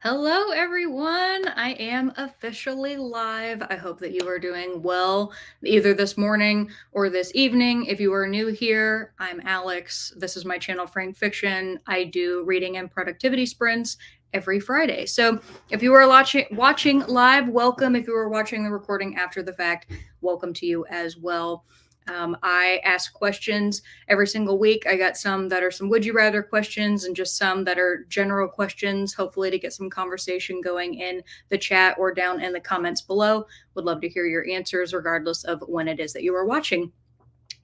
Hello, everyone. I am officially live. I hope that you are doing well either this morning or this evening. If you are new here, I'm Alex. This is my channel, Frank Fiction. I do reading and productivity sprints every Friday. So if you are watching live, welcome. If you are watching the recording after the fact, welcome to you as well. I ask questions every single week. I got some that are some would you rather questions and just some that are general questions, hopefully to get some conversation going in the chat or down in the comments below. Would love to hear your answers regardless of when it is that you are watching.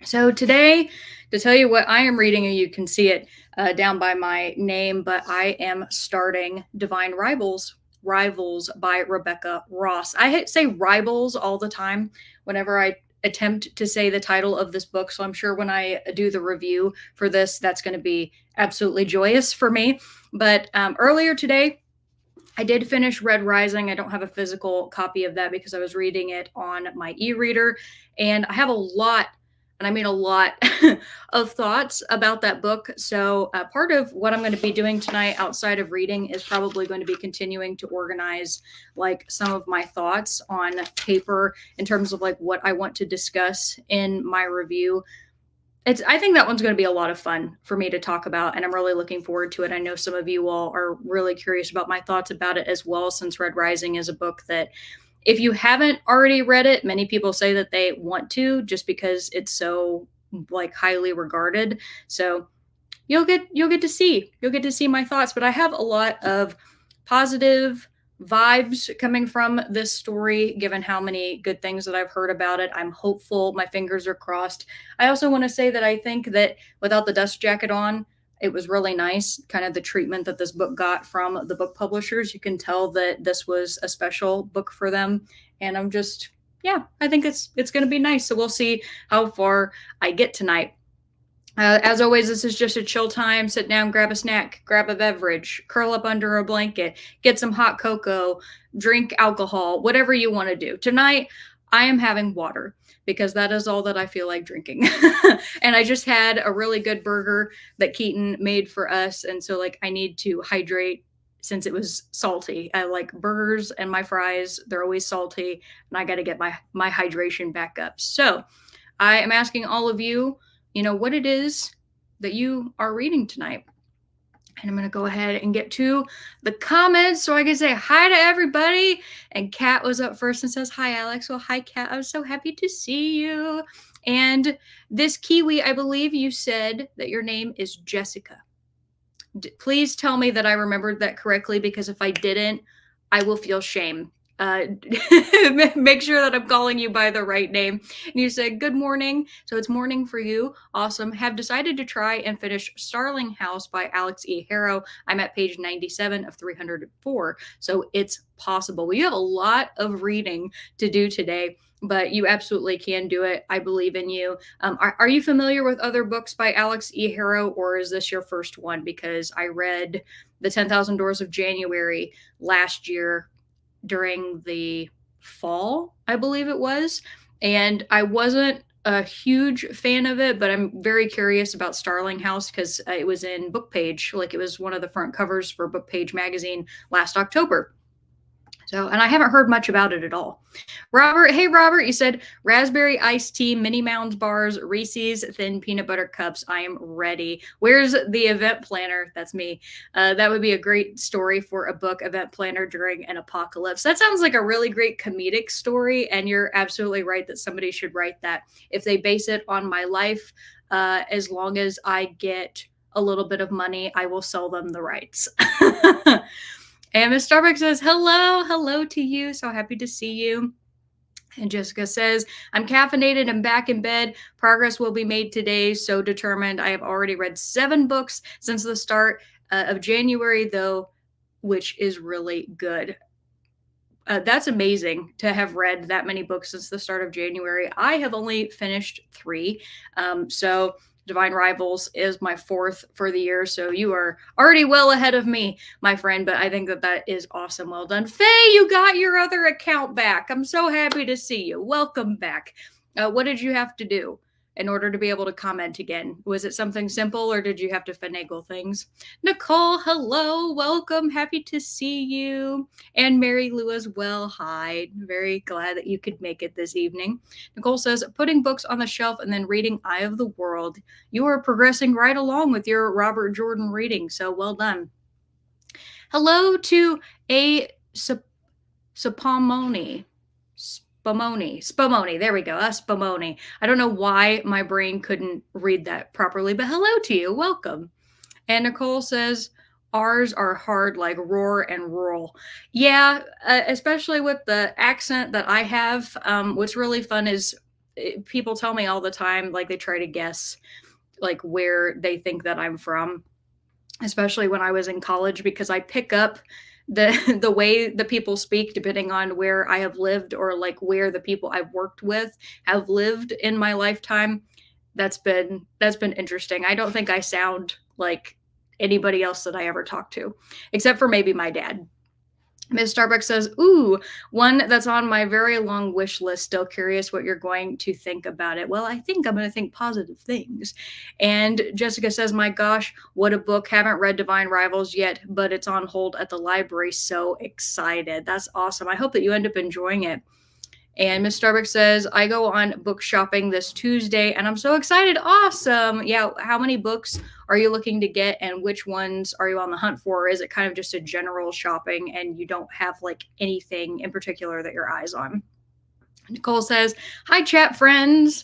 So today, to tell you what I am reading, and you can see it down by my name, but I am starting Divine Rivals by Rebecca Ross. I say rivals all the time whenever I attempt to say the title of this book. So I'm sure when I do the review for this, that's going to be absolutely joyous for me. But earlier today, I did finish Red Rising. I don't have a physical copy of that because I was reading it on my e-reader. And I have a lot, and I mean a lot, of thoughts about that book. So part of what I'm going to be doing tonight outside of reading is probably going to be continuing to organize like some of my thoughts on paper in terms of like what I want to discuss in my review. I think that one's going to be a lot of fun for me to talk about, and I'm really looking forward to it. I know some of you all are really curious about my thoughts about it as well, since Red Rising is a book that if you haven't already read it, many people say that they want to just because it's so like highly regarded. So you'll get to see my thoughts, but I have a lot of positive vibes coming from this story given how many good things that I've heard about it. I'm hopeful, my fingers are crossed. I also want to say that I think that without the dust jacket on, it was really nice, kind of the treatment that this book got from the book publishers. You can tell that this was a special book for them, and I'm just yeah, I think it's going to be nice. So we'll see how far I get tonight. As always, this is just a chill time. Sit down, grab a snack, grab a beverage, curl up under a blanket, get some hot cocoa, drink alcohol, whatever you want to do. Tonight, I am having water because that is all that I feel like drinking. And I just had a really good burger that Keaton made for us. And so, like, I need to hydrate since it was salty. I like burgers and my fries, they're always salty, and I got to get my hydration back up. So, I am asking all of you, what it is that you are reading tonight. And I'm going to go ahead and get to the comments so I can say hi to everybody. And Kat was up first and says, hi, Alex. Well, hi, Kat. I'm so happy to see you. And this Kiwi, I believe you said that your name is Jessica. Please tell me that I remembered that correctly, because if I didn't, I will feel shame. Make sure that I'm calling you by the right name. And you said, good morning. So it's morning for you. Awesome. Have decided to try and finish Starling House by Alex E. Harrow. I'm at page 97 of 304. So it's possible. We have a lot of reading to do today, but you absolutely can do it. I believe in you. Are you familiar with other books by Alex E. Harrow, or is this your first one? Because I read The 10,000 Doors of January last year during the fall, I believe it was. And I wasn't a huge fan of it, but I'm very curious about Starling House because it was in Book Page. Like, it was one of the front covers for Book Page magazine last October. So, and I haven't heard much about it at all. Robert, hey Robert, you said raspberry iced tea, mini mounds bars, Reese's thin peanut butter cups. I am ready. Where's the event planner? That's me. That would be a great story for a book, event planner during an apocalypse. That sounds like a really great comedic story, and you're absolutely right that somebody should write that. If they base it on my life, as long as I get a little bit of money, I will sell them the rights. And Miss Starbucks says, hello to you. So happy to see you. And Jessica says, I'm caffeinated and back in bed. Progress will be made today. So determined. I have already read 7 books since the start of January, though, which is really good. That's amazing to have read that many books since the start of January. I have only finished 3. So Divine Rivals is my 4th for the year. So you are already well ahead of me, my friend. But I think that is awesome. Well done. Faye, you got your other account back. I'm so happy to see you. Welcome back. What did you have to do? in order to be able to comment again? Was it something simple or did you have to finagle things? Nicole, hello, welcome, happy to see you. And Mary Lou as well, hi. Very glad that you could make it this evening. Nicole says, putting books on the shelf and then reading Eye of the World. You are progressing right along with your Robert Jordan reading, so well done. Hello to a Spumoni. Spumoni. There we go. Spumoni. I don't know why my brain couldn't read that properly, but hello to you. Welcome. And Nicole says, ours are hard like roar and rural. Yeah, especially with the accent that I have. What's really fun is people tell me all the time, like they try to guess like where they think that I'm from, especially when I was in college, because I pick up the way the people speak depending on where I have lived or like where the people I've worked with have lived in my lifetime. That's been interesting. I don't think I sound like anybody else that I ever talked to, except for maybe my dad. Miss Starbucks says, ooh, one that's on my very long wish list. Still curious what you're going to think about it. Well, I think I'm going to think positive things. And Jessica says, my gosh, what a book. Haven't read Divine Rivals yet, but it's on hold at the library. So excited. That's awesome. I hope that you end up enjoying it. And Miss Starbucks says, I go on book shopping this Tuesday and I'm so excited. Awesome. Yeah. How many books are you looking to get and which ones are you on the hunt for? Or is it kind of just a general shopping and you don't have like anything in particular that your eyes on? Nicole says, hi, chat friends.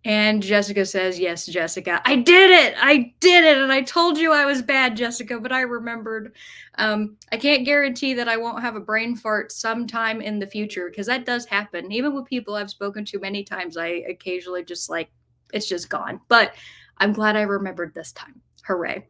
And Jessica says, yes, Jessica, I did it. I did it. And I told you I was bad, Jessica, but I remembered. I can't guarantee that I won't have a brain fart sometime in the future because that does happen. Even with people I've spoken to many times, I occasionally just like, it's just gone. But I'm glad I remembered this time. Hooray.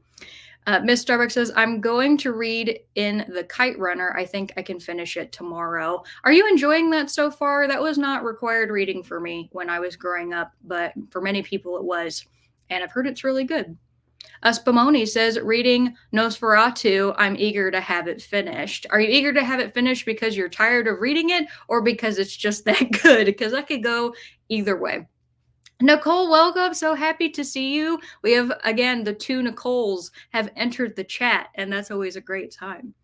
Miss Starbucks says, I'm going to read in The Kite Runner. I think I can finish it tomorrow. Are you enjoying that so far? That was not required reading for me when I was growing up, but for many people it was. And I've heard it's really good. Spumoni says, reading Nosferatu, I'm eager to have it finished. Are you eager to have it finished because you're tired of reading it or because it's just that good? Because I could go either way. Nicole, welcome. So happy to see you. We have, again, the two Nicoles have entered the chat, and that's always a great time.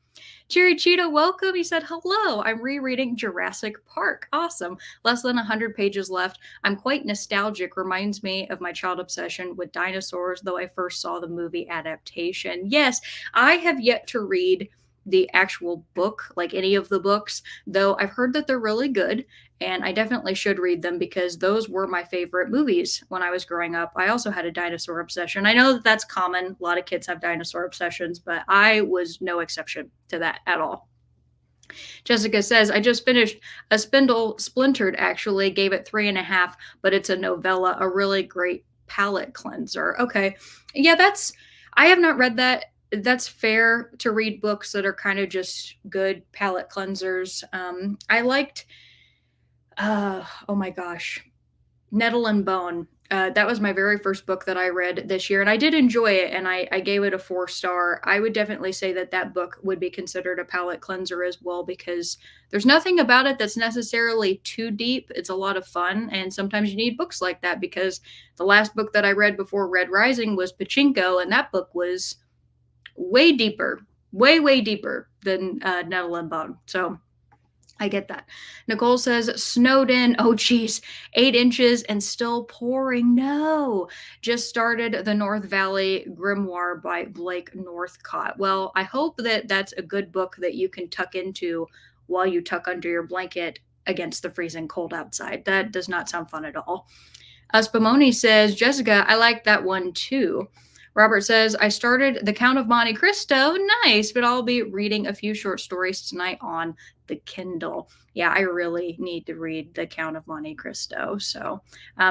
Cherry Cheetah, welcome. He said, hello, I'm rereading Jurassic Park. Awesome. Less than 100 pages left. I'm quite nostalgic. Reminds me of my child obsession with dinosaurs, though I first saw the movie adaptation. Yes, I have yet to read the actual book, like any of the books, though I've heard that they're really good. And I definitely should read them because those were my favorite movies when I was growing up. I also had a dinosaur obsession. I know that that's common. A lot of kids have dinosaur obsessions, but I was no exception to that at all. Jessica says, I just finished A Spindle Splintered, actually. Gave it 3.5, but it's a novella, a really great palate cleanser. Okay. Yeah, I have not read that. That's fair to read books that are kind of just good palate cleansers. I liked oh my gosh, Nettle and Bone. That was my very first book that I read this year, and I did enjoy it, and I gave it a 4-star. I would definitely say that that book would be considered a palate cleanser as well because there's nothing about it that's necessarily too deep. It's a lot of fun, and sometimes you need books like that because the last book that I read before Red Rising was Pachinko, and that book was way deeper, way deeper than Nettle and Bone. So I get that. Nicole says, snowed in. Oh, geez. 8 inches and still pouring. No. Just started The North Valley Grimoire by Blake Northcott. Well, I hope that that's a good book that you can tuck into while you tuck under your blanket against the freezing cold outside. That does not sound fun at all. Spumoni says, Jessica, I like that one too. Robert says, I started The Count of Monte Cristo. Nice, but I'll be reading a few short stories tonight on the Kindle. Yeah, I really need to read The Count of Monte Cristo. So,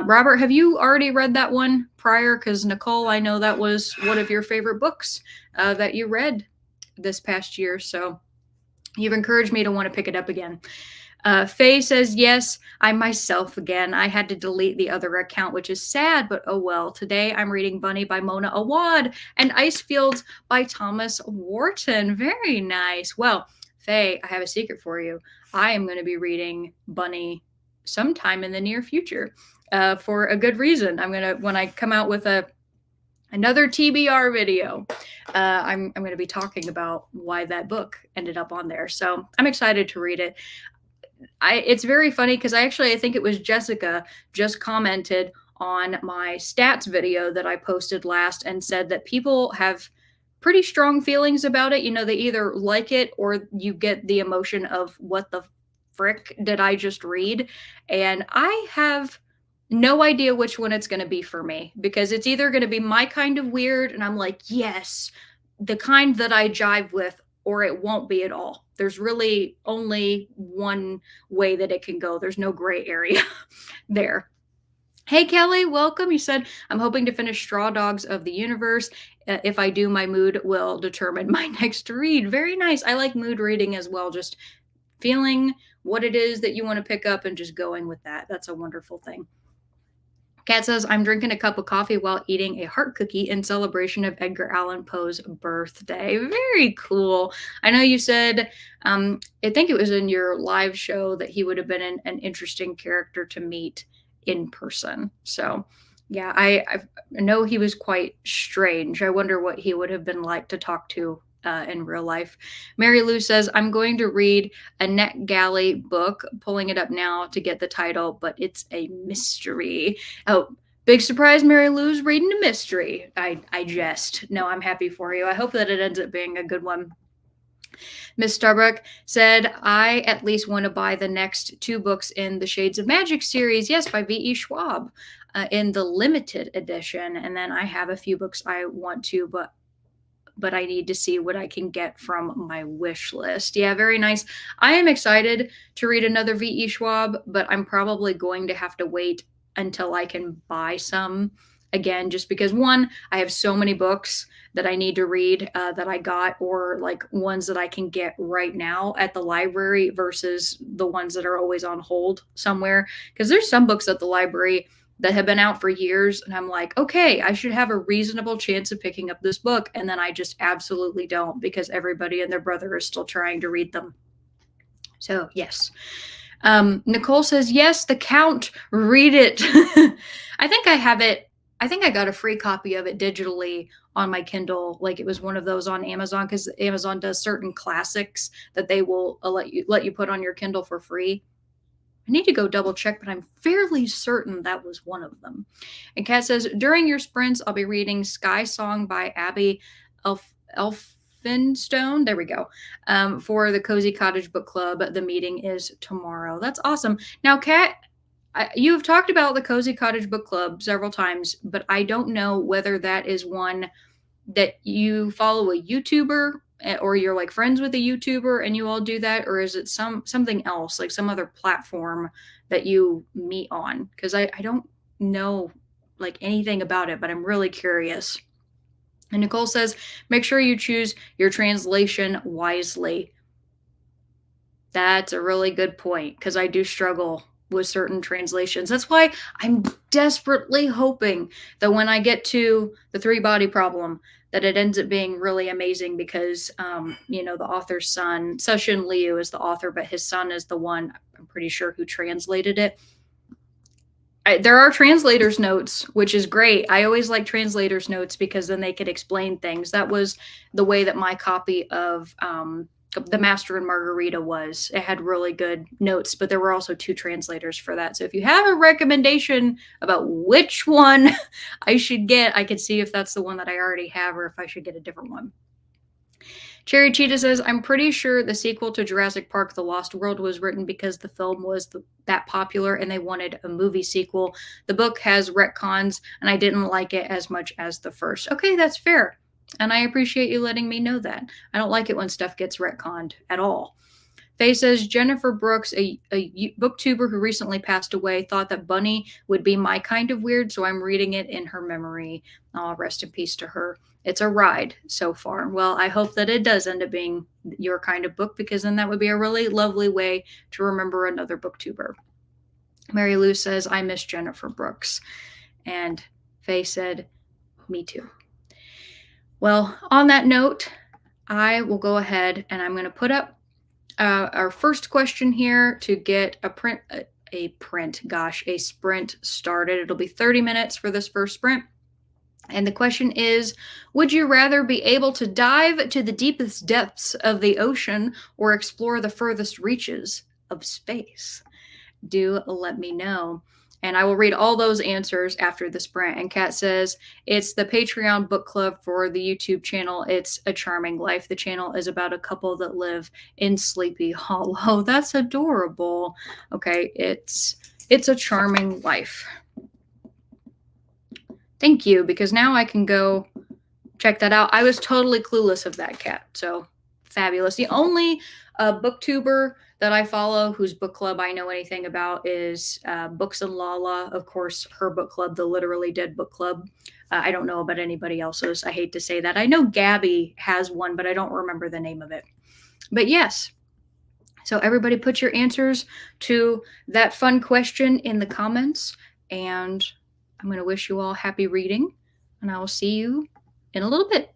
Robert, have you already read that one prior? Because Nicole, I know that was one of your favorite books that you read this past year. So you've encouraged me to want to pick it up again. Faye says, yes, I myself again. I had to delete the other account, which is sad, but oh well. Today I'm reading Bunny by Mona Awad and Icefields by Thomas Wharton. Very nice. Well, Faye, I have a secret for you. I am going to be reading Bunny sometime in the near future, for a good reason. When I come out with another TBR video, I'm going to be talking about why that book ended up on there. So I'm excited to read it. It's very funny because I think it was Jessica just commented on my stats video that I posted last and said that people have pretty strong feelings about it. You know, they either like it or you get the emotion of what the frick did I just read? And I have no idea which one it's going to be for me, because it's either going to be my kind of weird and I'm like, yes, the kind that I jive with, or it won't be at all. There's really only one way that it can go. There's no gray area there. Hey, Kelly, welcome. You said, I'm hoping to finish Straw Dogs of the Universe. If I do, my mood will determine my next read. Very nice. I like mood reading as well. Just feeling what it is that you want to pick up and just going with that. That's a wonderful thing. Kat says, I'm drinking a cup of coffee while eating a heart cookie in celebration of Edgar Allan Poe's birthday. Very cool. I know you said, I think it was in your live show, that he would have been an interesting character to meet in person. So, yeah, I know he was quite strange. I wonder what he would have been like to talk to in real life. Mary Lou says, I'm going to read a NetGalley book, pulling it up now to get the title, but it's a mystery. Oh, big surprise, Mary Lou's reading a mystery. I jest. No, I'm happy for you. I hope that it ends up being a good one. Miss Starbuck said, I at least want to buy the next 2 books in the Shades of Magic series. Yes, by V.E. Schwab, in the limited edition. And then I have a few books I want to, but I need to see what I can get from my wish list. Yeah, very nice. I am excited to read another V.E. Schwab, but I'm probably going to have to wait until I can buy some again, just because, one, I have so many books that I need to read that I got, or like ones that I can get right now at the library versus the ones that are always on hold somewhere. Because there's some books at the library that have been out for years, and I'm like, okay, I should have a reasonable chance of picking up this book, and then I just absolutely don't, because everybody and their brother is still trying to read them. So yes. Nicole says, yes, The Count, read it. I think I have it. I think I got a free copy of it digitally on my Kindle. Like, it was one of those on Amazon, because Amazon does certain classics that they will let you put on your Kindle for free. I need to go double check, but I'm fairly certain that was one of them. And Kat says, during your sprints, I'll be reading Sky Song by Abby Elphinstone. There we go. For the Cozy Cottage Book Club. The meeting is tomorrow. That's awesome. Now, Kat, you have talked about the Cozy Cottage Book Club several times, but I don't know whether that is one that you follow a YouTuber, or you're like friends with a YouTuber and you all do that, or is it something else, like some other platform that you meet on? Because I don't know like anything about it, but I'm really curious. And Nicole says, make sure you choose your translation wisely. That's a really good point, because I do struggle with certain translations. That's why I'm desperately hoping that when I get to the 3-body problem, that it ends up being really amazing, because the author's son, Sushin Liu, is the author, but his son is the one, I'm pretty sure, who translated it. There are translators notes, which is great. I always like translators notes, because then they could explain things. That was the way that my copy of The Master and Margarita was. It had really good notes, but there were also 2 translators for that. So if you have a recommendation about which one I should get, I could see if that's the one that I already have, or if I should get a different one. Cherry Cheetah says, I'm pretty sure the sequel to Jurassic Park: The Lost World was written because the film was that popular and they wanted a movie sequel. The book has retcons, and I didn't like it as much as the first. Okay, that's fair. And I appreciate you letting me know that. I don't like it when stuff gets retconned at all. Faye says, Jennifer Brooks, a booktuber who recently passed away, thought that Bunny would be my kind of weird, so I'm reading it in her memory. Oh, rest in peace to her. It's a ride so far. Well, I hope that it does end up being your kind of book, because then that would be a really lovely way to remember another booktuber. Mary Lou says, I miss Jennifer Brooks. And Faye said, me too. Well, on that note, I will go ahead and I'm going to put up our first question here to get a print. Gosh, a sprint started. It'll be 30 minutes for this first sprint. And the question is, would you rather be able to dive to the deepest depths of the ocean or explore the furthest reaches of space? Do let me know. And I will read all those answers after the sprint. And Kat says, it's the Patreon book club for the YouTube channel. It's A Charming Life. The channel is about a couple that live in Sleepy Hollow. That's adorable. Okay, it's a charming life. Thank you, because now I can go check that out. I was totally clueless of that, Cat. So fabulous. The only booktuber that I follow whose book club I know anything about is Books and Lala. Of course, her book club, the Literally Dead book club. I don't know about anybody else's. I hate to say that. I know Gabby has one, but I don't remember the name of it. But yes. So everybody put your answers to that fun question in the comments. And I'm going to wish you all happy reading. And I will see you in a little bit.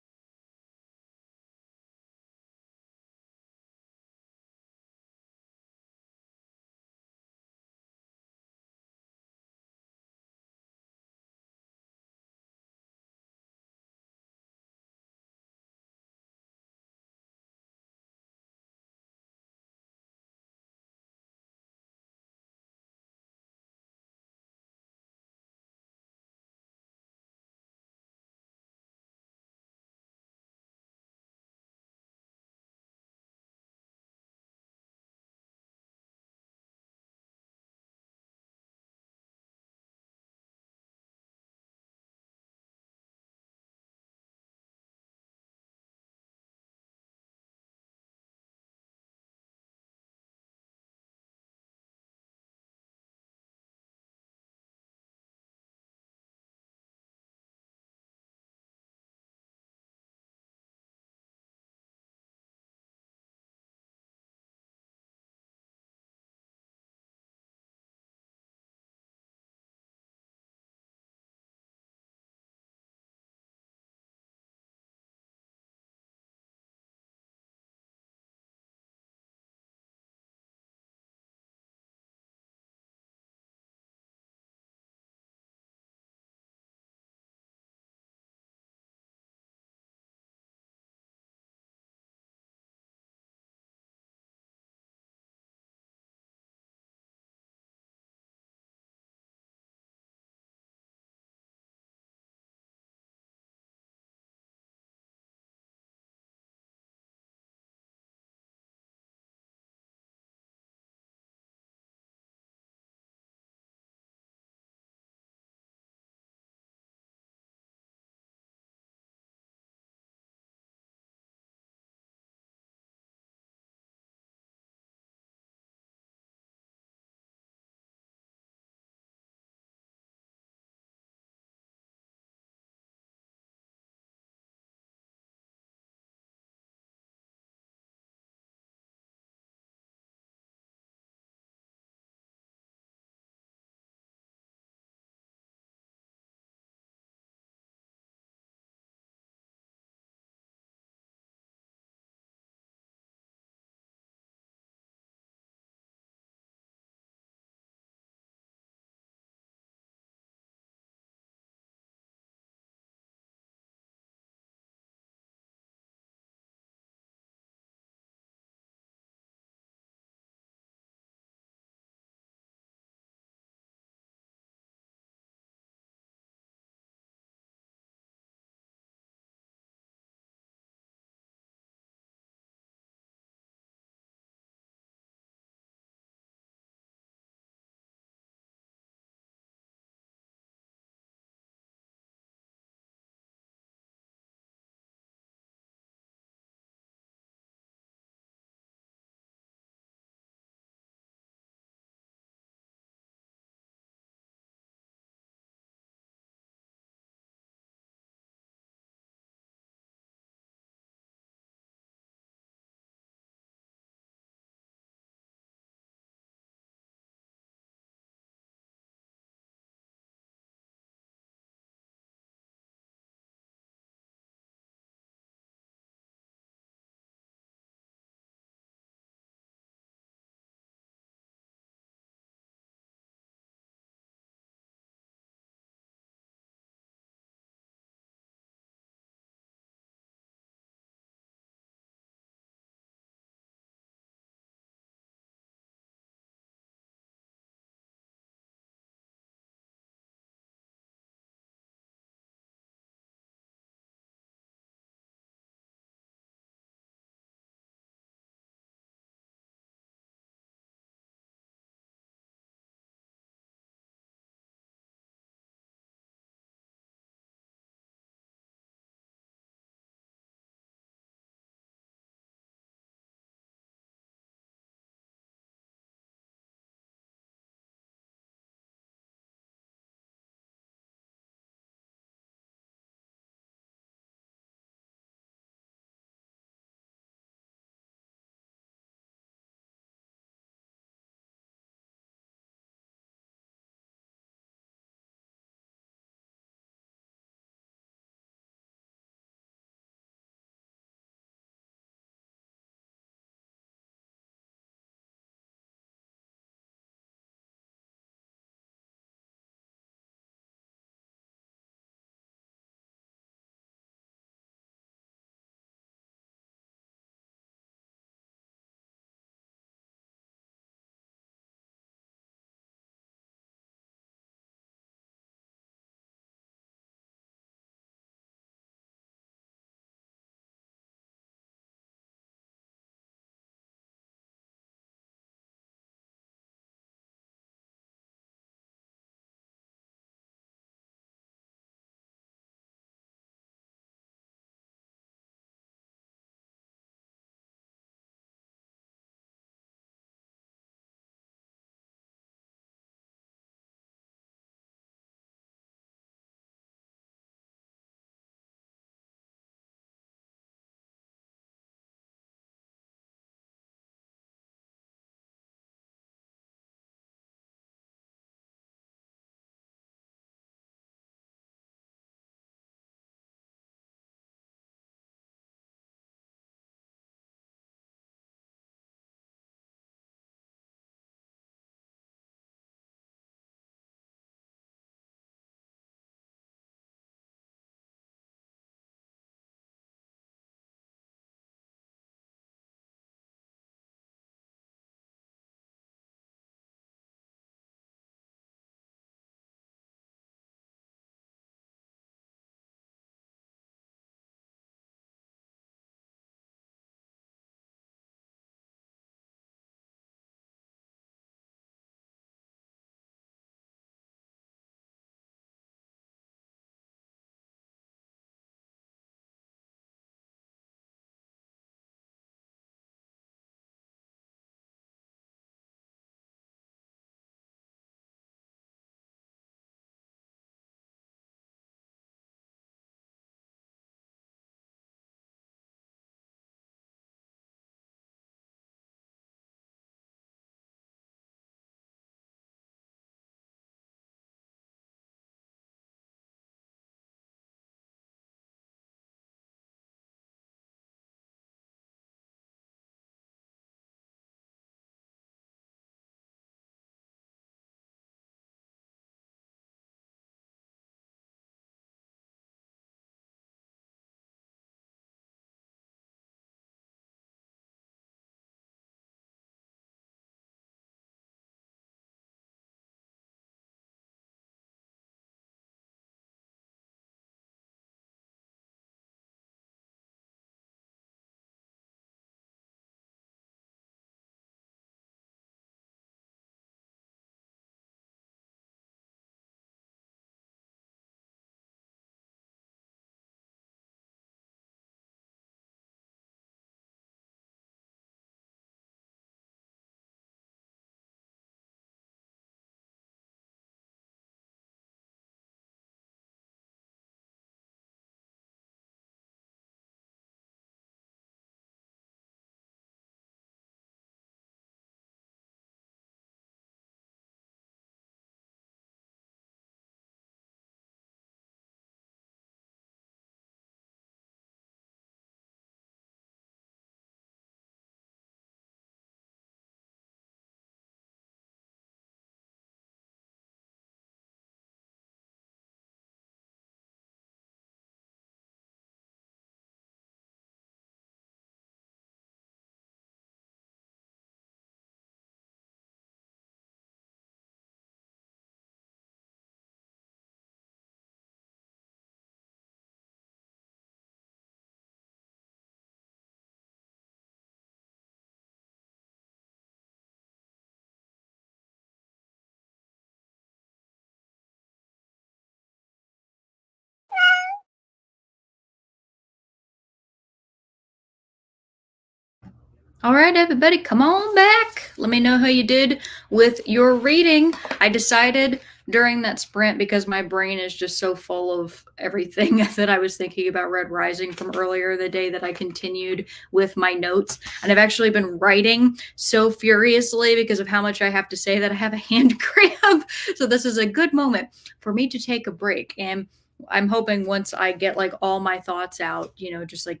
All right, everybody, come on back. Let me know how you did with your reading. I decided during that sprint, because my brain is just so full of everything that I was thinking about Red Rising from earlier the day, that I continued with my notes. And I've actually been writing so furiously because of how much I have to say that I have a hand cramp. So this is a good moment for me to take a break. And I'm hoping once I get like all my thoughts out, just like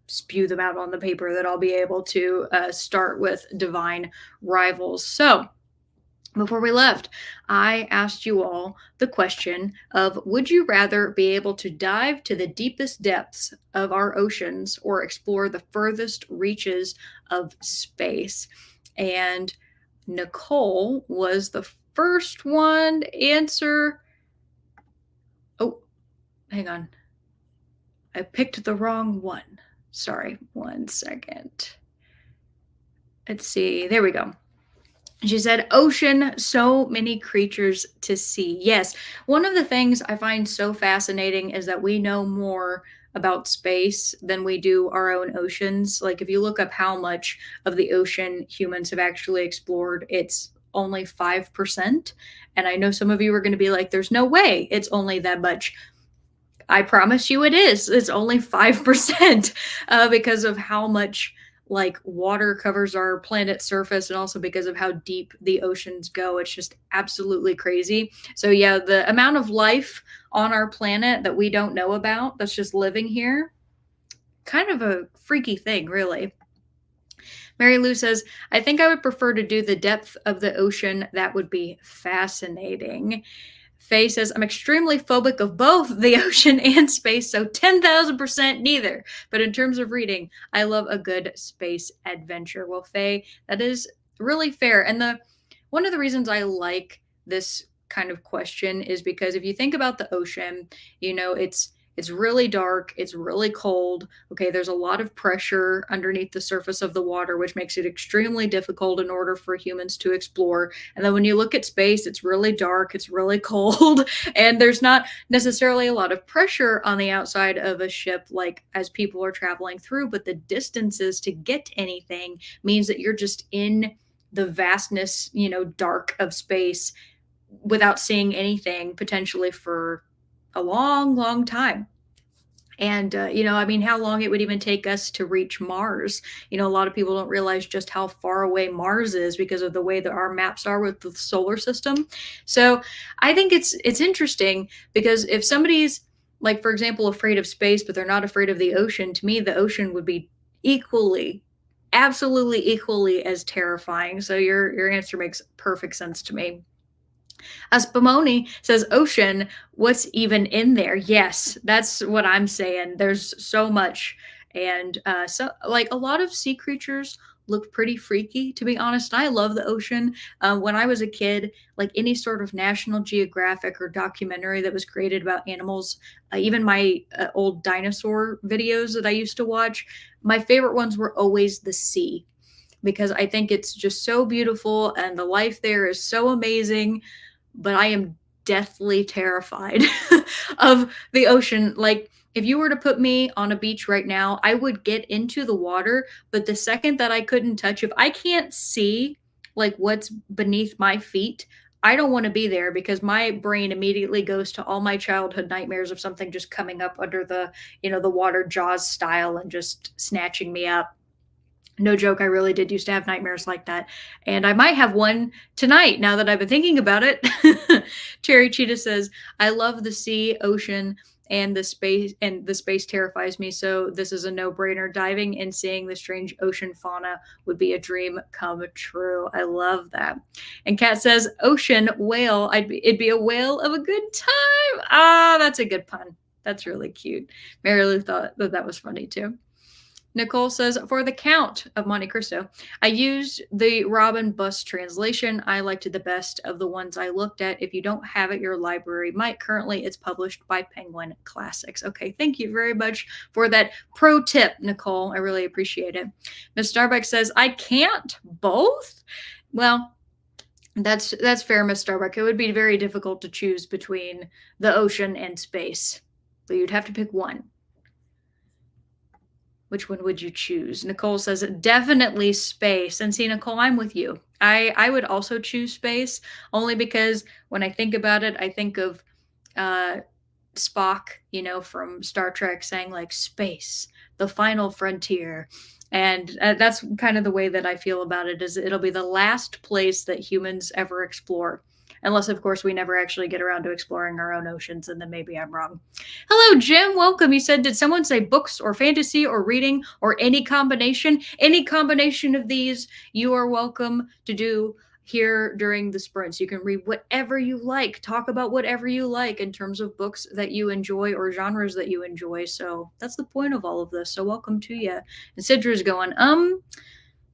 spew them out on the paper, that I'll be able to start with Divine Rivals. So, before we left, I asked you all the question of, would you rather be able to dive to the deepest depths of our oceans or explore the furthest reaches of space? And Nicole was the first one to answer. Oh, hang on. I picked the wrong one. Sorry, 1 second. Let's see. There we go. She said, ocean, so many creatures to see. Yes, one of the things I find so fascinating is that we know more about space than we do our own oceans. Like, if you look up how much of the ocean humans have actually explored, it's only 5%. And I know some of you are going to be like, there's no way it's only that much. I promise you it is. It's only 5% because of how much like water covers our planet's surface, and also because of how deep the oceans go. It's just absolutely crazy. So yeah, the amount of life on our planet that we don't know about, that's just living here, kind of a freaky thing, really. Mary Lou says, I think I would prefer to do the depth of the ocean. That would be fascinating. Faye says, I'm extremely phobic of both the ocean and space, so 10,000% neither. But in terms of reading, I love a good space adventure. Well, Faye, that is really fair. And one of the reasons I like this kind of question is because if you think about the ocean, it's really dark, it's really cold. Okay, there's a lot of pressure underneath the surface of the water, which makes it extremely difficult in order for humans to explore. And then when you look at space, it's really dark, it's really cold, and there's not necessarily a lot of pressure on the outside of a ship like as people are traveling through, but the distances to get to anything means that you're just in the vastness, dark of space without seeing anything potentially for a long, long time. And, I mean, how long it would even take us to reach Mars. A lot of people don't realize just how far away Mars is because of the way that our maps are with the solar system. So I think it's interesting because if somebody's, like, for example, afraid of space, but they're not afraid of the ocean, to me, the ocean would be equally, absolutely equally as terrifying. So your answer makes perfect sense to me. Spumoni says, Ocean, what's even in there? Yes, that's what I'm saying. There's so much. And so, like, a lot of sea creatures look pretty freaky, to be honest. I love the ocean. When I was a kid, like any sort of National Geographic or documentary that was created about animals, even my old dinosaur videos that I used to watch, my favorite ones were always the sea, because I think it's just so beautiful and the life there is so amazing. But I am deathly terrified of the ocean. Like, if you were to put me on a beach right now, I would get into the water, but the second that I couldn't touch, if I can't see like what's beneath my feet, I don't want to be there, because my brain immediately goes to all my childhood nightmares of something just coming up under the water, Jaws style, and just snatching me up. No joke, I really did used to have nightmares like that. And I might have one tonight now that I've been thinking about it. Cherry Cheetah says, I love the sea, ocean, and the space terrifies me. So this is a no-brainer. Diving and seeing the strange ocean fauna would be a dream come true. I love that. And Kat says, ocean whale. It'd be a whale of a good time. Ah, that's a good pun. That's really cute. Mary Lou thought that was funny too. Nicole says, for the Count of Monte Cristo, I used the Robin Buss translation. I liked it the best of the ones I looked at. If you don't have it, your library might. Currently, it's published by Penguin Classics. Okay, thank you very much for that pro tip, Nicole. I really appreciate it. Miss Starbuck says, I can't both? Well, that's fair, Miss Starbuck. It would be very difficult to choose between the ocean and space. So you'd have to pick one. Which one would you choose? Nicole says definitely space. And see, Nicole, I'm with you. I would also choose space only because when I think about it, I think of uh, Spock, from Star Trek saying like space, the final frontier. And that's kind of the way that I feel about it is it'll be the last place that humans ever explore. Unless, of course, we never actually get around to exploring our own oceans, and then maybe I'm wrong. Hello, Jim. Welcome. He said, did someone say books or fantasy or reading or any combination? Any combination of these, you are welcome to do here during the sprints. You can read whatever you like, talk about whatever you like in terms of books that you enjoy or genres that you enjoy. So that's the point of all of this. So welcome to you. And Sidra's going,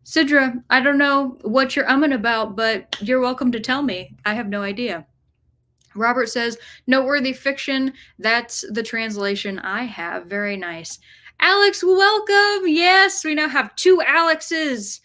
Sidra, I don't know what you're umming about, but you're welcome to tell me. I have no idea. Robert says, noteworthy fiction. That's the translation I have. Very nice. Alex, welcome. Yes, we now have two Alexes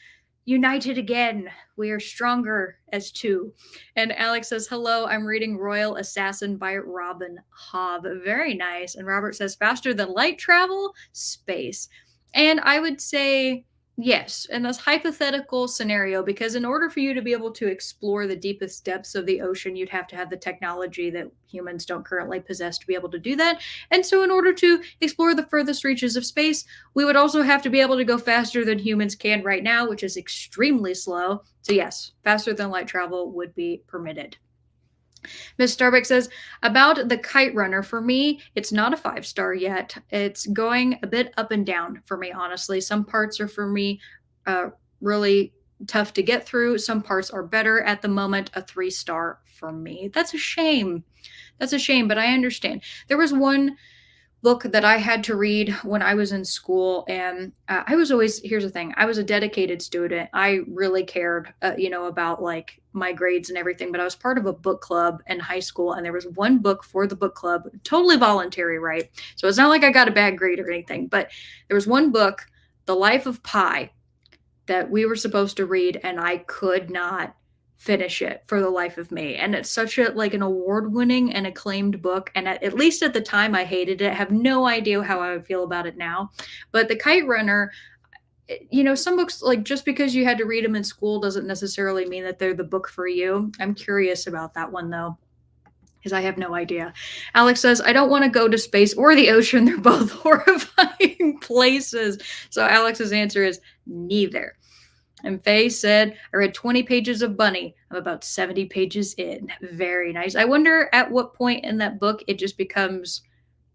united again. We are stronger as two. And Alex says, hello, I'm reading Royal Assassin by Robin Hobb. Very nice. And Robert says, faster than light travel, space. And I would say, yes, in this hypothetical scenario, because in order for you to be able to explore the deepest depths of the ocean, you'd have to have the technology that humans don't currently possess to be able to do that. And so, in order to explore the furthest reaches of space, we would also have to be able to go faster than humans can right now, which is extremely slow. So, yes, faster than light travel would be permitted. Miss Starbuck says, about the Kite Runner, for me, it's not a 5-star yet. It's going a bit up and down for me, honestly. Some parts are for me really tough to get through. Some parts are better. At the moment, a 3-star for me. That's a shame. That's a shame, but I understand. There was one book that I had to read when I was in school. And I was always, here's the thing, I was a dedicated student. I really cared, about like my grades and everything, but I was part of a book club in high school. And there was one book for the book club, totally voluntary, right? So it's not like I got a bad grade or anything, but there was one book, The Life of Pi, that we were supposed to read, and I could not finish it for the life of me. And it's such a like an award-winning and acclaimed book, and at least at the time I hated it. I have no idea how I would feel about it now. But The Kite Runner, some books, like, just because you had to read them in school doesn't necessarily mean that they're the book for you. I'm curious about that one though, because I have no idea. Alex says, I don't want to go to space or the ocean. They're both horrifying places. So Alex's answer is neither. And Faye said, I read 20 pages of Bunny. I'm about 70 pages in. Very nice. I wonder at what point in that book it just becomes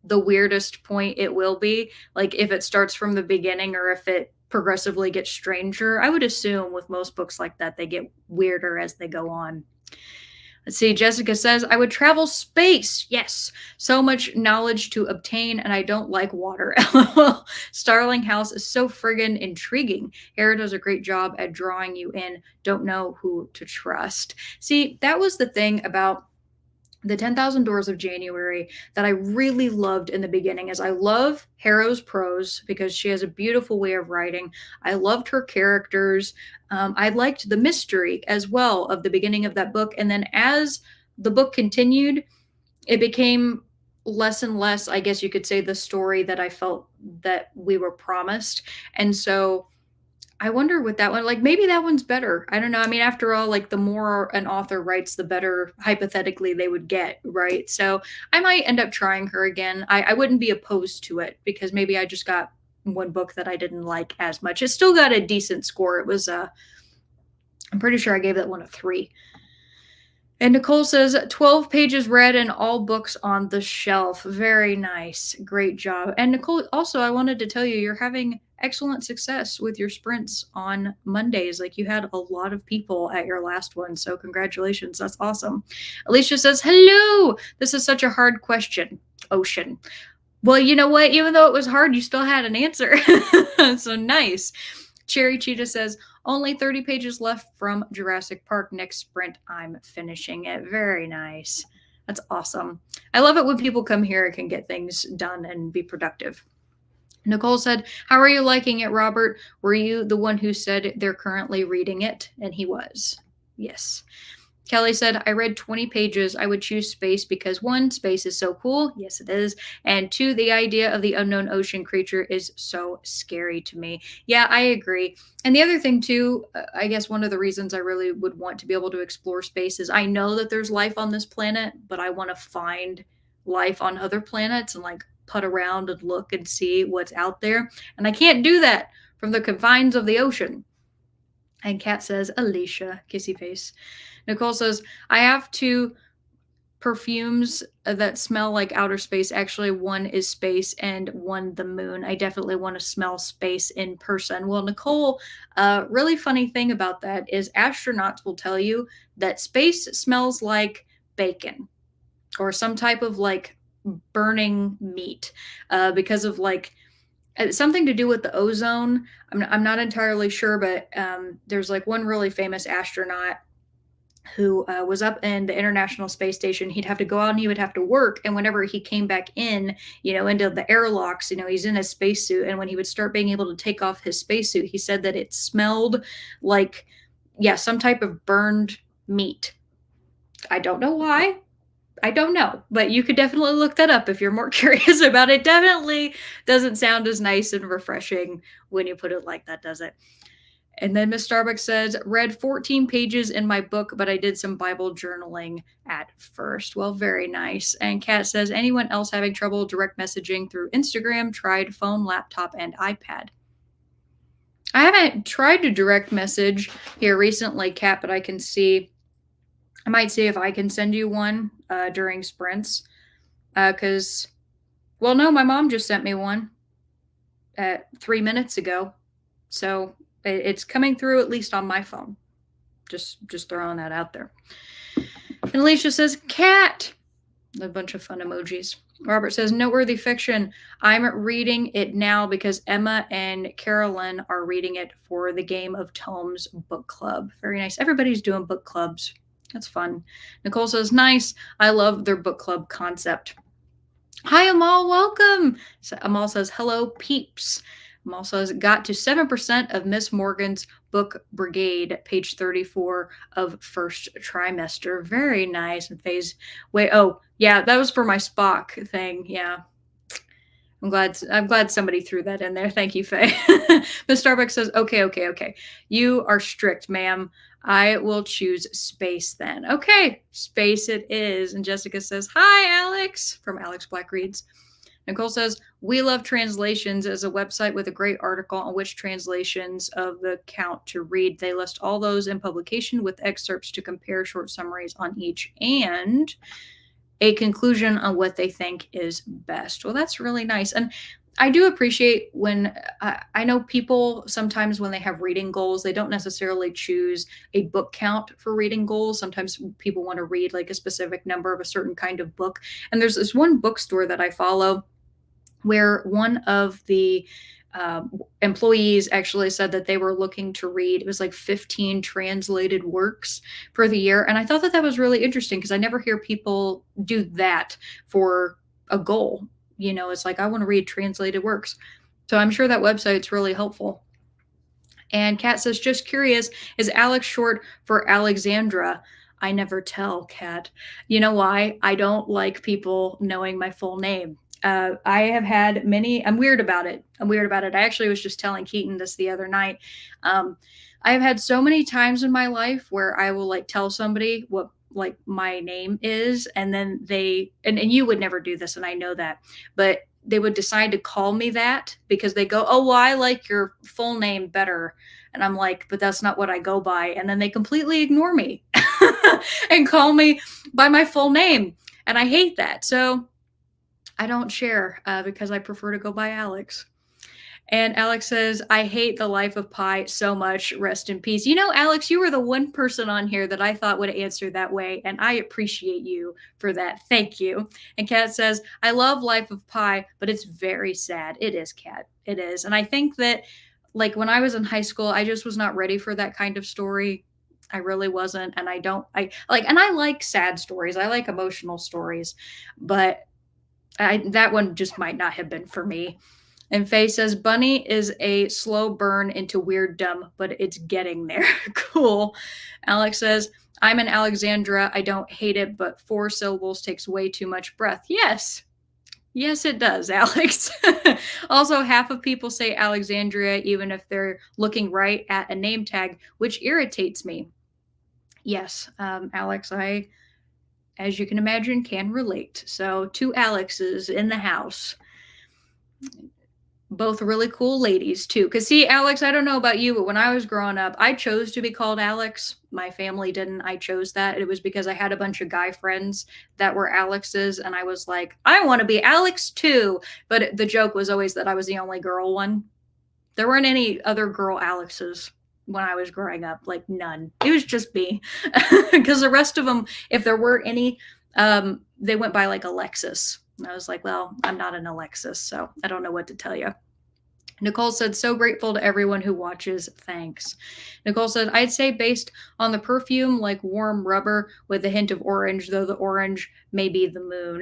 the weirdest point it will be. Like if it starts from the beginning or if it progressively gets stranger. I would assume with most books like that, they get weirder as they go on. Let's see, Jessica says, I would travel space. Yes, so much knowledge to obtain, and I don't like water. Starling House is so friggin' intriguing. Hera does a great job at drawing you in. Don't know who to trust. See, that was the thing about the 10,000 Doors of January that I really loved in the beginning is I love Harrow's prose because she has a beautiful way of writing. I loved her characters. I liked the mystery as well of the beginning of that book. And then as the book continued, it became less and less, I guess you could say, the story that I felt that we were promised. And so I wonder with that one, like maybe that one's better. I don't know. I mean, after all, like the more an author writes, the better hypothetically they would get, right? So I might end up trying her again. I wouldn't be opposed to it because maybe I just got one book that I didn't like as much. It still got a decent score. It was I'm pretty sure I gave that one a 3. And Nicole says 12 pages read and all books on the shelf. Very nice. Great job. And Nicole, also, I wanted to tell you, you're having excellent success with your sprints on Mondays. Like you had a lot of people at your last one. So congratulations. That's awesome. Alicia says, hello. This is such a hard question. Ocean. Well, you know what? Even though it was hard, you still had an answer. So nice. Cherry Cheetah says, only 30 pages left from Jurassic Park. Next sprint, I'm finishing it. Very nice. That's awesome. I love it when people come here and can get things done and be productive. Nicole said, how are you liking it, Robert? Were you the one who said they're currently reading it? And he was. Yes. Kelly said, I read 20 pages. I would choose space because one, space is so cool. Yes, it is. And two, the idea of the unknown ocean creature is so scary to me. Yeah, I agree. And the other thing, too, I guess one of the reasons I really would want to be able to explore space is I know that there's life on this planet, but I want to find life on other planets and like put around and look and see what's out there. And I can't do that from the confines of the ocean. And Kat says, Alicia, kissy face. Nicole says, I have two perfumes that smell like outer space. Actually, one is space and one the moon. I definitely want to smell space in person. Well, Nicole, really funny thing about that is astronauts will tell you that space smells like bacon or some type of like burning meat because of like something to do with the ozone. I'm not entirely sure, but there's like one really famous astronaut who was up in the International Space Station. He'd have to go out and he would have to work. And whenever he came back in, into the airlocks, he's in his spacesuit. And when he would start being able to take off his spacesuit, he said that it smelled like, yeah, some type of burned meat. I don't know why. I don't know, but you could definitely look that up if you're more curious about it. Definitely doesn't sound as nice and refreshing when you put it like that, does it? And then Miss Starbucks says, read 14 pages in my book, but I did some Bible journaling at first. Well, very nice. And Kat says, anyone else having trouble direct messaging through Instagram, tried phone, laptop, and iPad? I haven't tried to direct message here recently, Kat, but I might see if I can send you one during sprints. Because, well, no, my mom just sent me one 3 minutes ago. So it's coming through at least on my phone. Just throwing that out there. And Alicia says, cat. A bunch of fun emojis. Robert says, noteworthy fiction. I'm reading it now because Emma and Carolyn are reading it for the Game of Tomes book club. Very nice. Everybody's doing book clubs. That's fun. Nicole says, nice. I love their book club concept. Hi, Amal. Welcome. So Amal says, hello, peeps. Amal says, got to 7% of Miss Morgan's book brigade, page 34 of first trimester. Very nice. And phase, wait, oh, yeah, that was for my Spock thing. Yeah. I'm glad somebody threw that in there. Thank you, Faye. Miss Starbucks says, okay. You are strict, ma'am. I will choose space then. Okay, space it is. And Jessica says, hi, Alex, from Alex Black Reads. Nicole says, we love translations as a website with a great article on which translations of the count to read. They list all those in publication with excerpts to compare short summaries on each and a conclusion on what they think is best. Well, that's really nice. And I do appreciate when I know people sometimes when they have reading goals, they don't necessarily choose a book count for reading goals. Sometimes people want to read like a specific number of a certain kind of book. And there's this one bookstore that I follow where one of the employees actually said that they were looking to read, it was like 15 translated works for the year. And I thought that was really interesting because I never hear people do that for a goal. It's like, I want to read translated works. So I'm sure that website's really helpful. And Kat says, just curious, is Alex short for Alexandra? I never tell, Kat. You know why? I don't like people knowing my full name. I have had many, I'm weird about it. I actually was just telling Keaton this the other night. I have had so many times in my life where I will like tell somebody what like my name is, and then and you would never do this, and I know that, but they would decide to call me that because they go, oh, well, I like your full name better. And I'm like, but that's not what I go by. And then they completely ignore me and call me by my full name. And I hate that. So I don't share because I prefer to go by Alex. And Alex says, I hate the life of Pi so much. Rest in peace. Alex, you were the one person on here that I thought would answer that way. And I appreciate you for that. Thank you. And Kat says, I love Life of Pi, but it's very sad. It is, Kat. It is. And I think that like when I was in high school, I just was not ready for that kind of story. I really wasn't. And I like sad stories. I like emotional stories, but that one just might not have been for me. And Faye says, Bunny is a slow burn into weird dumb, but it's getting there. Cool. Alex says, I'm an Alexandra. I don't hate it, but 4 syllables takes way too much breath. Yes. Yes, it does, Alex. Also, half of people say Alexandria even if they're looking right at a name tag, which irritates me. Yes, Alex, I, as you can imagine, can relate. So, two Alexes in the house. Both really cool ladies, too. Because, see, Alex, I don't know about you, but when I was growing up, I chose to be called Alex. My family didn't. I chose that. It was because I had a bunch of guy friends that were Alexes, and I was like, I want to be Alex, too. But the joke was always that I was the only girl one. There weren't any other girl Alexes when I was growing up, like none. It was just me. Because the rest of them, if there were any, they went by like Alexis. And I was like, well, I'm not an Alexis, so I don't know what to tell you. Nicole said, so grateful to everyone who watches. Thanks. Nicole said, I'd say based on the perfume, like warm rubber with a hint of orange, though the orange may be the moon.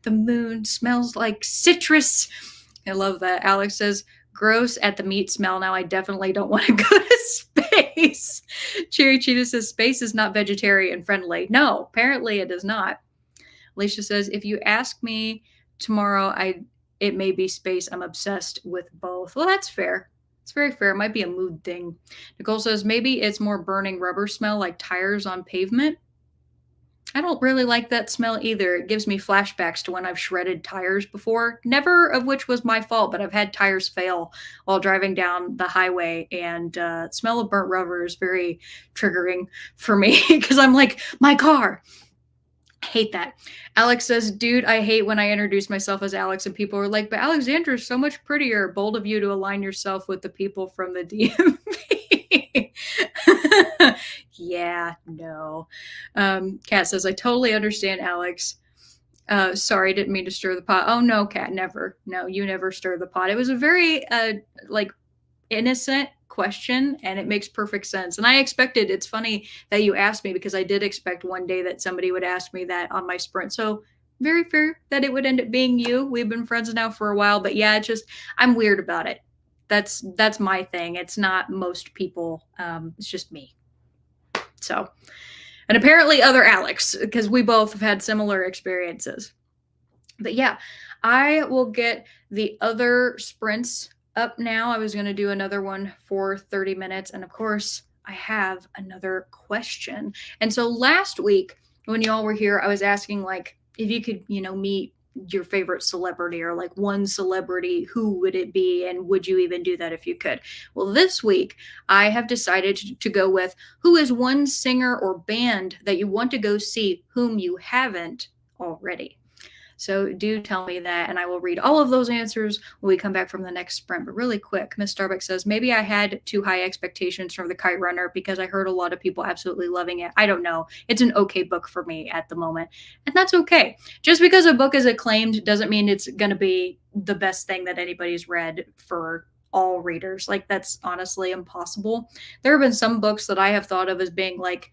The moon smells like citrus. I love that. Alex says, gross at the meat smell. Now I definitely don't want to go to space. Cherry Cheetah says, space is not vegetarian friendly. No, apparently it is not. Alicia says, if you ask me tomorrow, it may be space. I'm obsessed with both. Well, that's fair. It's very fair. It might be a mood thing. Nicole says, maybe it's more burning rubber smell like tires on pavement. I don't really like that smell either. It gives me flashbacks to when I've shredded tires before, never of which was my fault, but I've had tires fail while driving down the highway, and smell of burnt rubber is very triggering for me because I'm like, my car. I hate that. Alex says, dude, I hate when I introduce myself as Alex and people are like, but Alexandra is so much prettier. Bold of you to align yourself with the people from the DMV. Yeah, no. Kat says, I totally understand, Alex. Sorry, didn't mean to stir the pot. Oh, no, Kat, never. No, you never stir the pot. It was a very, like, innocent question, and it makes perfect sense. And I expected, it's funny that you asked me because I did expect one day that somebody would ask me that on my sprint. So very fair that it would end up being you. We've been friends now for a while, but yeah, it's just I'm weird about it. That's my thing. It's not most people. It's just me. So, and apparently other Alex, because we both have had similar experiences. But yeah, I will get the other sprints up now. I was going to do another one for 30 minutes. And of course, I have another question. And so last week, when y'all were here, I was asking, like, if you could, meet your favorite celebrity or like one celebrity, who would it be? And would you even do that if you could? Well, this week, I have decided to go with who is one singer or band that you want to go see whom you haven't already. So do tell me that, and I will read all of those answers when we come back from the next sprint. But really quick, Miss Starbucks says, maybe I had too high expectations for The Kite Runner because I heard a lot of people absolutely loving it. I don't know. It's an okay book for me at the moment, and that's okay. Just because a book is acclaimed doesn't mean it's going to be the best thing that anybody's read for all readers. Like, that's honestly impossible. There have been some books that I have thought of as being like,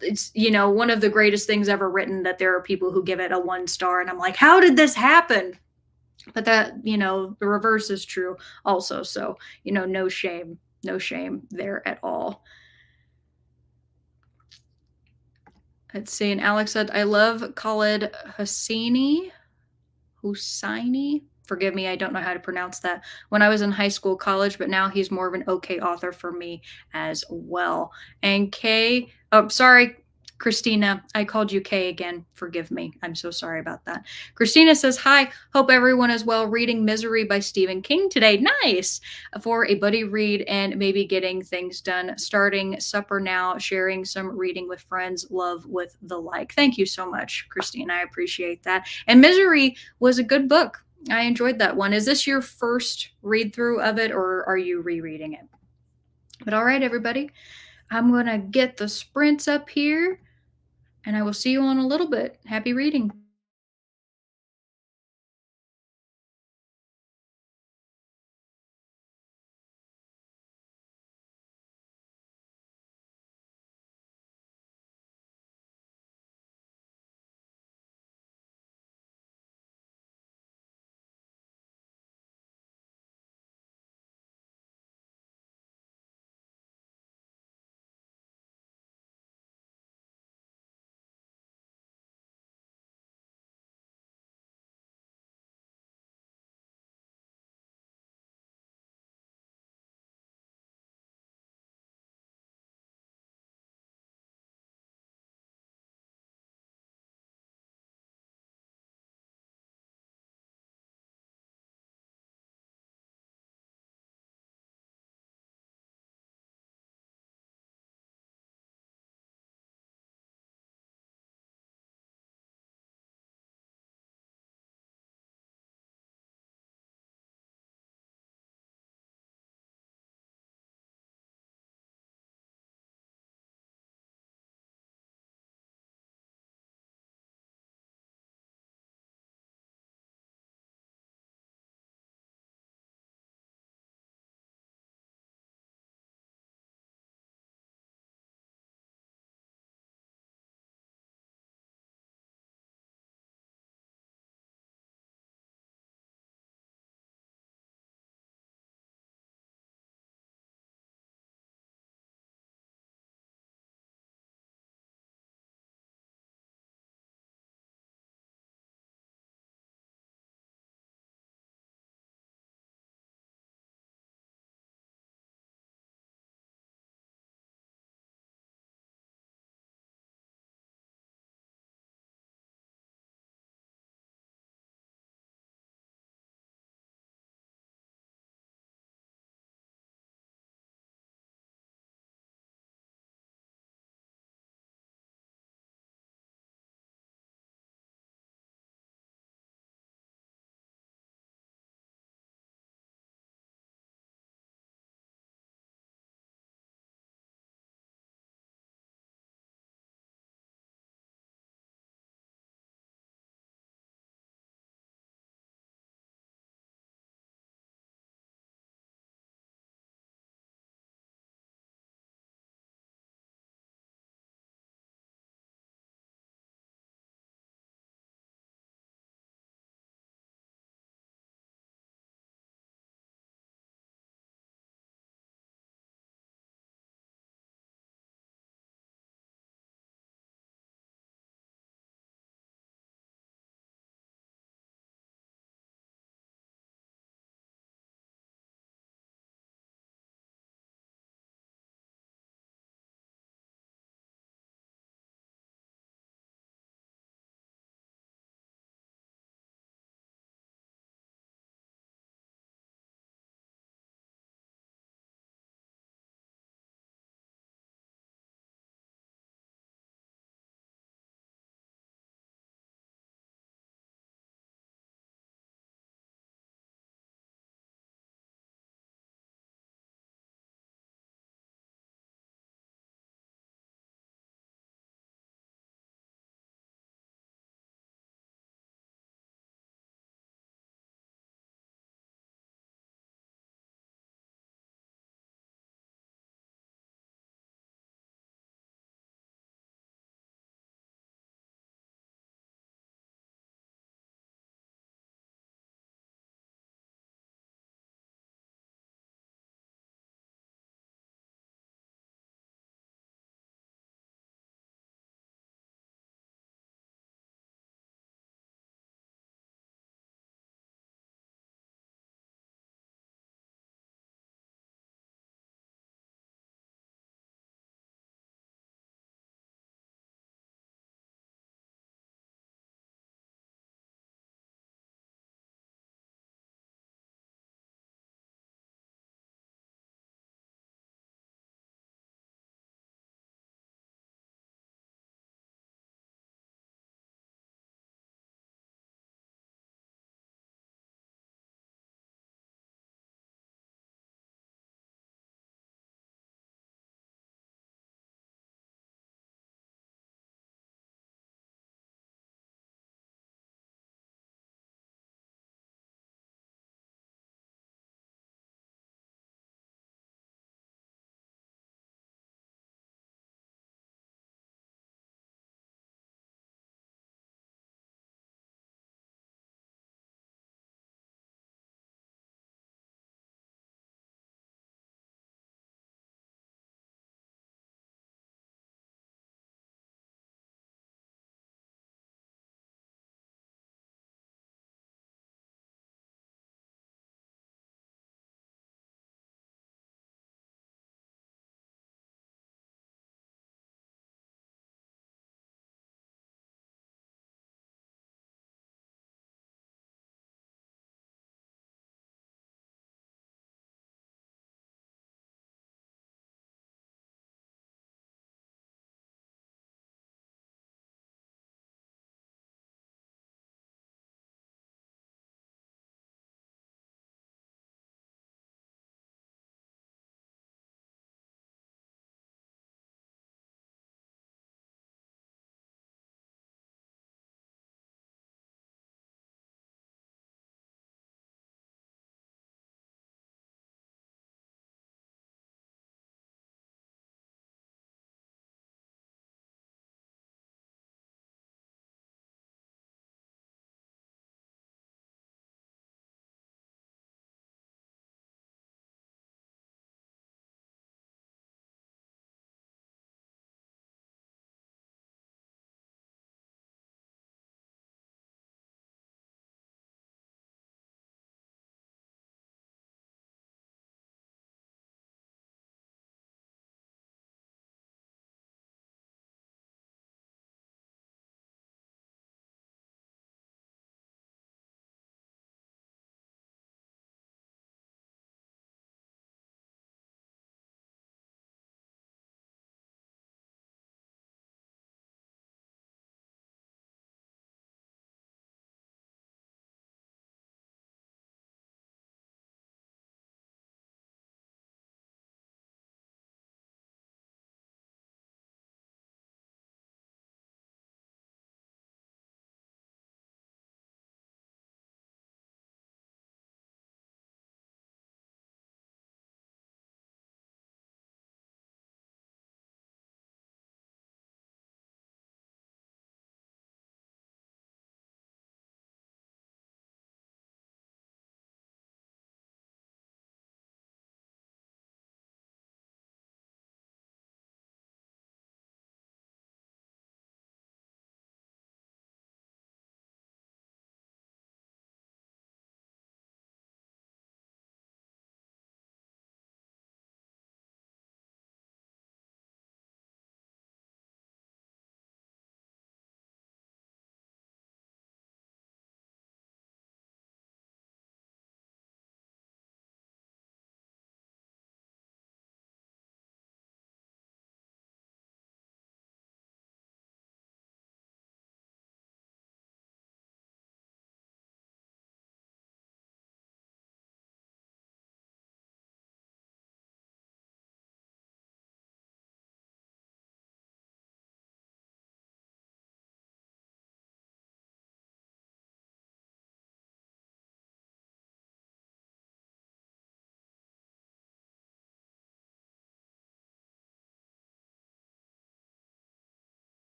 it's one of the greatest things ever written, that there are people who give it a 1 star and I'm like, how did this happen? But that, the reverse is true also. So no shame there at all. Let's see. And Alex said, I love Khaled Hosseini. Forgive me, I don't know how to pronounce that. When I was in high school, college, but now he's more of an okay author for me as well. And Kay, oh, sorry, Christina, I called you Kay again. Forgive me. I'm so sorry about that. Christina says, hi, hope everyone is well. Reading Misery by Stephen King today. Nice. For a buddy read and maybe getting things done. Starting supper now, sharing some reading with friends. Love with the like. Thank you so much, Christina. I appreciate that. And Misery was a good book. I enjoyed that one. Is this your first read through of it, or are you rereading it? But all right, everybody, I'm going to get the sprints up here, and I will see you on a little bit. Happy reading.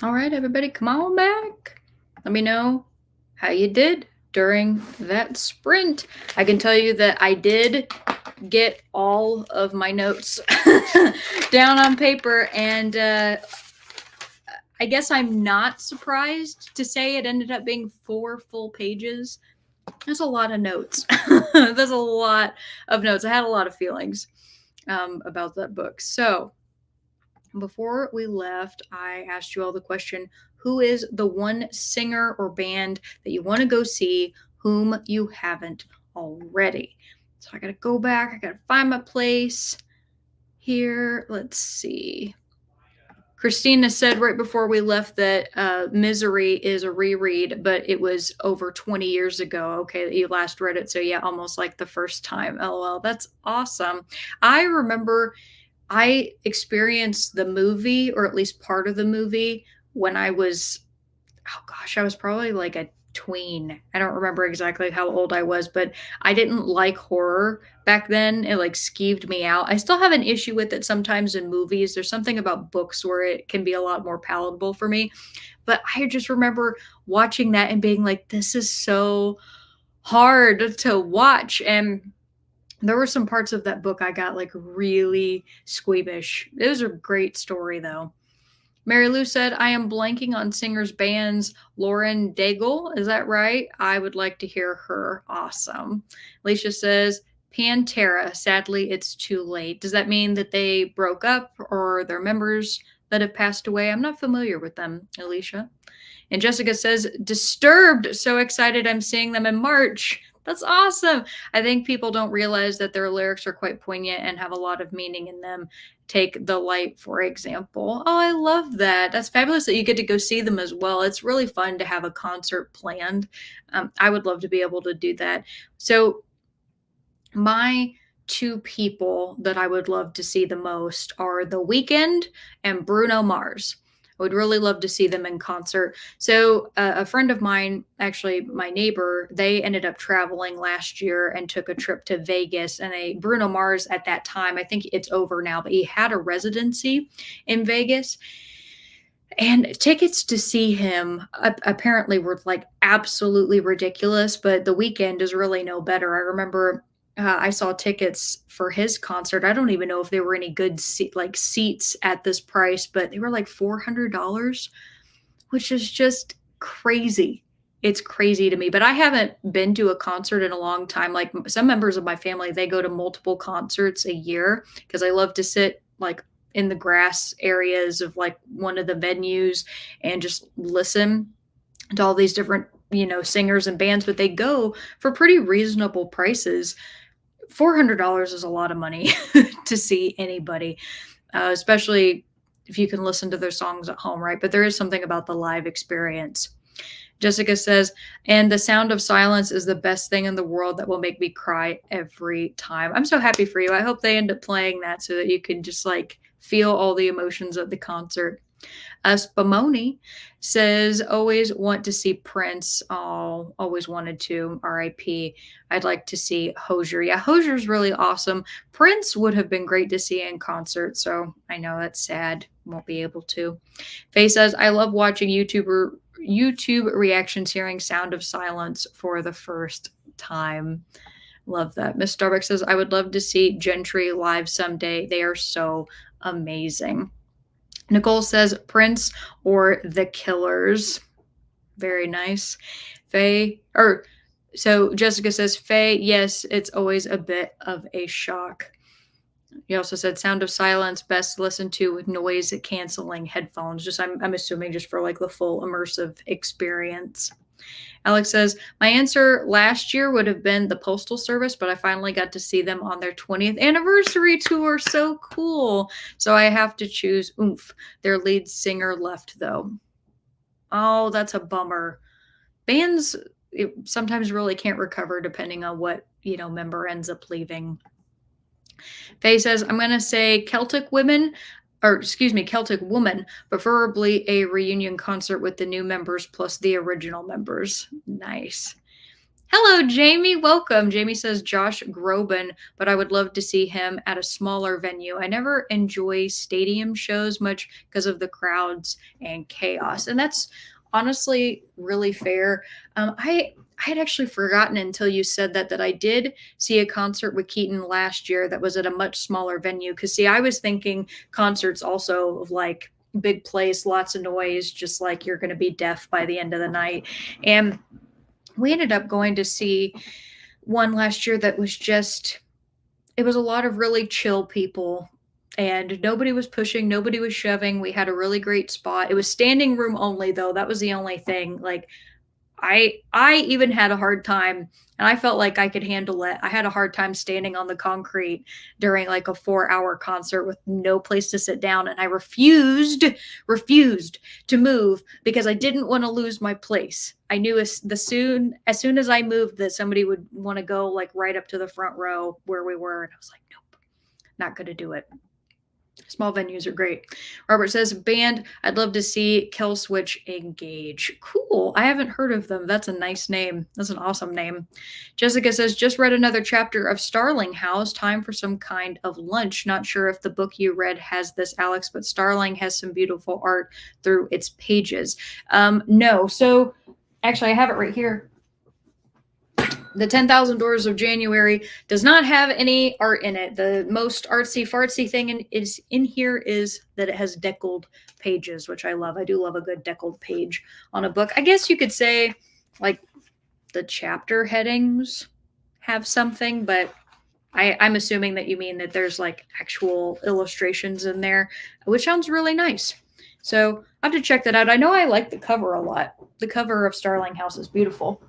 All right, everybody, come on back. Let me know how you did during that sprint. I can tell you that I did get all of my notes down on paper, and I guess I'm not surprised to say it ended up being 4 full pages. That's a lot of notes. There's a lot of notes. I had a lot of feelings about that book. So before we left, I asked you all the question, who is the one singer or band that you want to go see whom you haven't already? So I got to go back. I got to find my place here. Let's see. Christina said right before we left that Misery is a reread, but it was over 20 years ago. Okay, that you last read it. So, yeah, almost like the first time. LOL. That's awesome. I remember I experienced the movie, or at least part of the movie, when I was, oh gosh, I was probably like a tween. I don't remember exactly how old I was, but I didn't like horror back then. It like skeeved me out. I still have an issue with it sometimes in movies. There's something about books where it can be a lot more palatable for me. But I just remember watching that and being like, this is so hard to watch. And there were some parts of that book I got like really squeamish. It was a great story though. Mary Lou said, I am blanking on singers bands. Lauren Daigle, is that right? I would like to hear her. Awesome. Alicia says, Pantera. Sadly, it's too late. Does that mean that they broke up or their members that have passed away? I'm not familiar with them, Alicia. And Jessica says, Disturbed. So excited I'm seeing them in March. That's awesome. I think people don't realize that their lyrics are quite poignant and have a lot of meaning in them. Take The Light, for example. Oh, I love that. That's fabulous that you get to go see them as well. It's really fun to have a concert planned. I would love to be able to do that. So, my two people that I would love to see the most are The Weeknd and Bruno Mars. I would really love to see them in concert. So, a friend of mine, actually my neighbor, they ended up traveling last year and took a trip to Vegas. And a Bruno Mars at that time, I think it's over now, but he had a residency in Vegas. And tickets to see him apparently were like absolutely ridiculous, but The Weeknd is really no better. I remember I saw tickets for his concert. I don't even know if there were any good seats at this price, but they were like $400, which is just crazy. It's crazy to me. But I haven't been to a concert in a long time. Like some members of my family, they go to multiple concerts a year because I love to sit like in the grass areas of like one of the venues and just listen to all these different, singers and bands, but they go for pretty reasonable prices. $400 is a lot of money to see anybody, especially if you can listen to their songs at home, right? But there is something about the live experience. Jessica says, and The Sound of Silence is the best thing in the world that will make me cry every time. I'm so happy for you. I hope they end up playing that so that you can just like feel all the emotions of the concert. Spumoni says, always want to see Prince. Oh, always wanted to. RIP. I'd like to see Hozier. Yeah, Hozier's really awesome. Prince would have been great to see in concert. So I know that's sad. Won't be able to. Faye says, I love watching YouTube reactions, hearing Sound of Silence for the first time. Love that. Miss Starbucks says, I would love to see Gentry live someday. They are so amazing. Nicole says Prince or The Killers. Very nice. So Jessica says, Faye, yes, it's always a bit of a shock. You also said Sound of Silence, best listened to with noise canceling headphones. Just I'm assuming just for like the full immersive experience. Alex says, my answer last year would have been the Postal Service, but I finally got to see them on their 20th anniversary tour. So cool. So I have to choose Oomph. Their lead singer left, though. Oh, that's a bummer. Bands sometimes really can't recover depending on what, member ends up leaving. Faye says, I'm going to say Celtic Woman, preferably a reunion concert with the new members plus the original members. Nice. Hello, Jamie. Welcome. Jamie says Josh Groban, but I would love to see him at a smaller venue. I never enjoy stadium shows much because of the crowds and chaos. And that's honestly really fair. I had actually forgotten until you said that I did see a concert with Keaton last year that was at a much smaller venue. Because see, I was thinking concerts also of like big place, lots of noise, just like you're going to be deaf by the end of the night. And we ended up going to see one last year that was just, it was a lot of really chill people, and nobody was pushing, nobody was shoving. We had a really great spot. It was standing room only though. That was the only thing. Like I even had a hard time, and I felt like I could handle it. I had a hard time standing on the concrete during like a 4-hour concert with no place to sit down, and I refused to move because I didn't want to lose my place. I knew as soon as I moved that somebody would want to go like right up to the front row where we were, and I was like, nope, not going to do it. Small venues are great. Robert says, band, I'd love to see Killswitch Engage. Cool. I haven't heard of them. That's a nice name. That's an awesome name. Jessica says, just read another chapter of Starling House. Time for some kind of lunch. Not sure if the book you read has this, Alex, but Starling has some beautiful art through its pages. No. So actually, I have it right here. The 10,000 Doors of January does not have any art in it. The most artsy fartsy thing is in here is that it has deckled pages, which I love. I do love a good deckled page on a book. I guess you could say like the chapter headings have something, but I'm assuming that you mean that there's like actual illustrations in there, which sounds really nice. So I have to check that out. I know I like the cover a lot. The cover of Starling House is beautiful.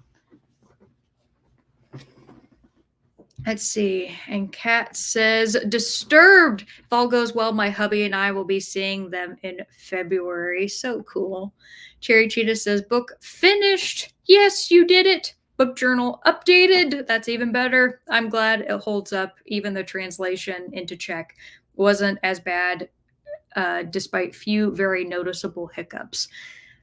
Let's see. And Kat says, Disturbed. If all goes well, my hubby and I will be seeing them in February. So cool. Cherry Cheetah says, book finished. Yes, you did it. Book journal updated. That's even better. I'm glad it holds up. Even the translation into Czech wasn't as bad, despite few very noticeable hiccups.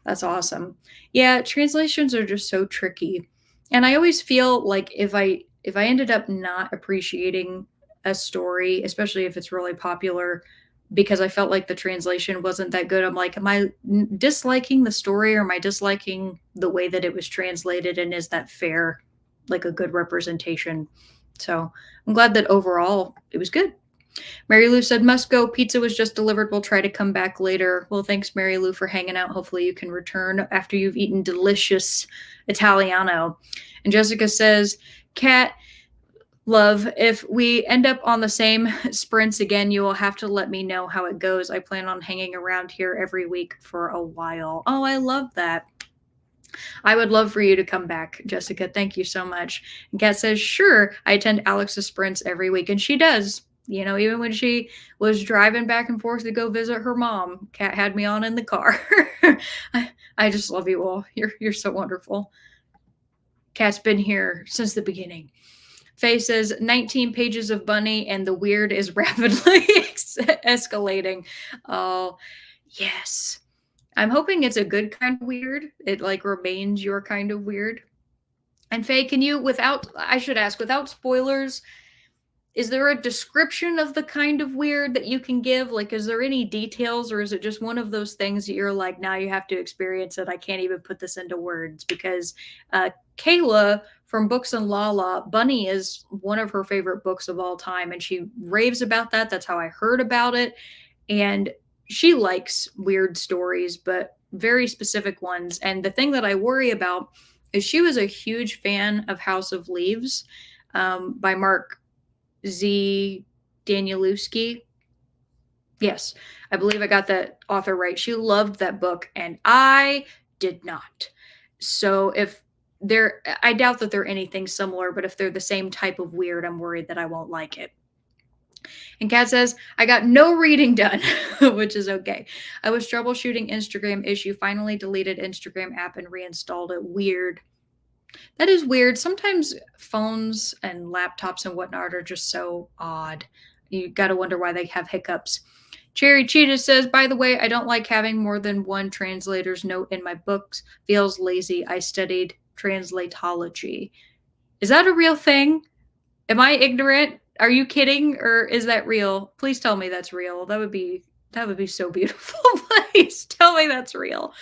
That's awesome. Yeah, translations are just so tricky. And I always feel like if I ended up not appreciating a story, especially if it's really popular, because I felt like the translation wasn't that good, I'm like, am I disliking the story, or am I disliking the way that it was translated? And is that fair? Like a good representation? So I'm glad that overall it was good. Mary Lou said, must go. Pizza was just delivered. We'll try to come back later. Well, thanks, Mary Lou, for hanging out. Hopefully you can return after you've eaten delicious Italiano. And Jessica says, Kat, love, if we end up on the same sprints again, you will have to let me know how it goes. I plan on hanging around here every week for a while. Oh, I love that. I would love for you to come back, Jessica. Thank you so much. And Kat says, sure, I attend Alex's sprints every week. And she does. You know, even when she was driving back and forth to go visit her mom, Kat had me on in the car. I just love you all. You're so wonderful. Kat's been here since the beginning. Faye says 19 pages of Bunny and the weird is rapidly escalating. Oh, yes. I'm hoping it's a good kind of weird. It like remains your kind of weird. And Faye, can you, I should ask, without spoilers, is there a description of the kind of weird that you can give? Like, is there any details, or is it just one of those things that you're like, now you have to experience it? I can't even put this into words. Because Kayla from Books and Lala, Bunny is one of her favorite books of all time, and she raves about that. That's how I heard about it. And she likes weird stories, but very specific ones. And the thing that I worry about is she was a huge fan of House of Leaves by Mark Z. Danielewski. Yes, I believe I got that author right. She loved that book, and I did not. So I doubt that they're anything similar, but if they're the same type of weird, I'm worried that I won't like it. And Kat says, I got no reading done, which is okay. I was troubleshooting Instagram issue, finally deleted Instagram app and reinstalled it. Weird. That is weird. Sometimes phones and laptops and whatnot are just so odd. You got to wonder why they have hiccups. Cherry Cheetah says, by the way, I don't like having more than one translator's note in my books. Feels lazy. I studied translatology. Is that a real thing? Am I ignorant? Are you kidding, or is that real? Please tell me that's real. That would be so beautiful. Please tell me that's real.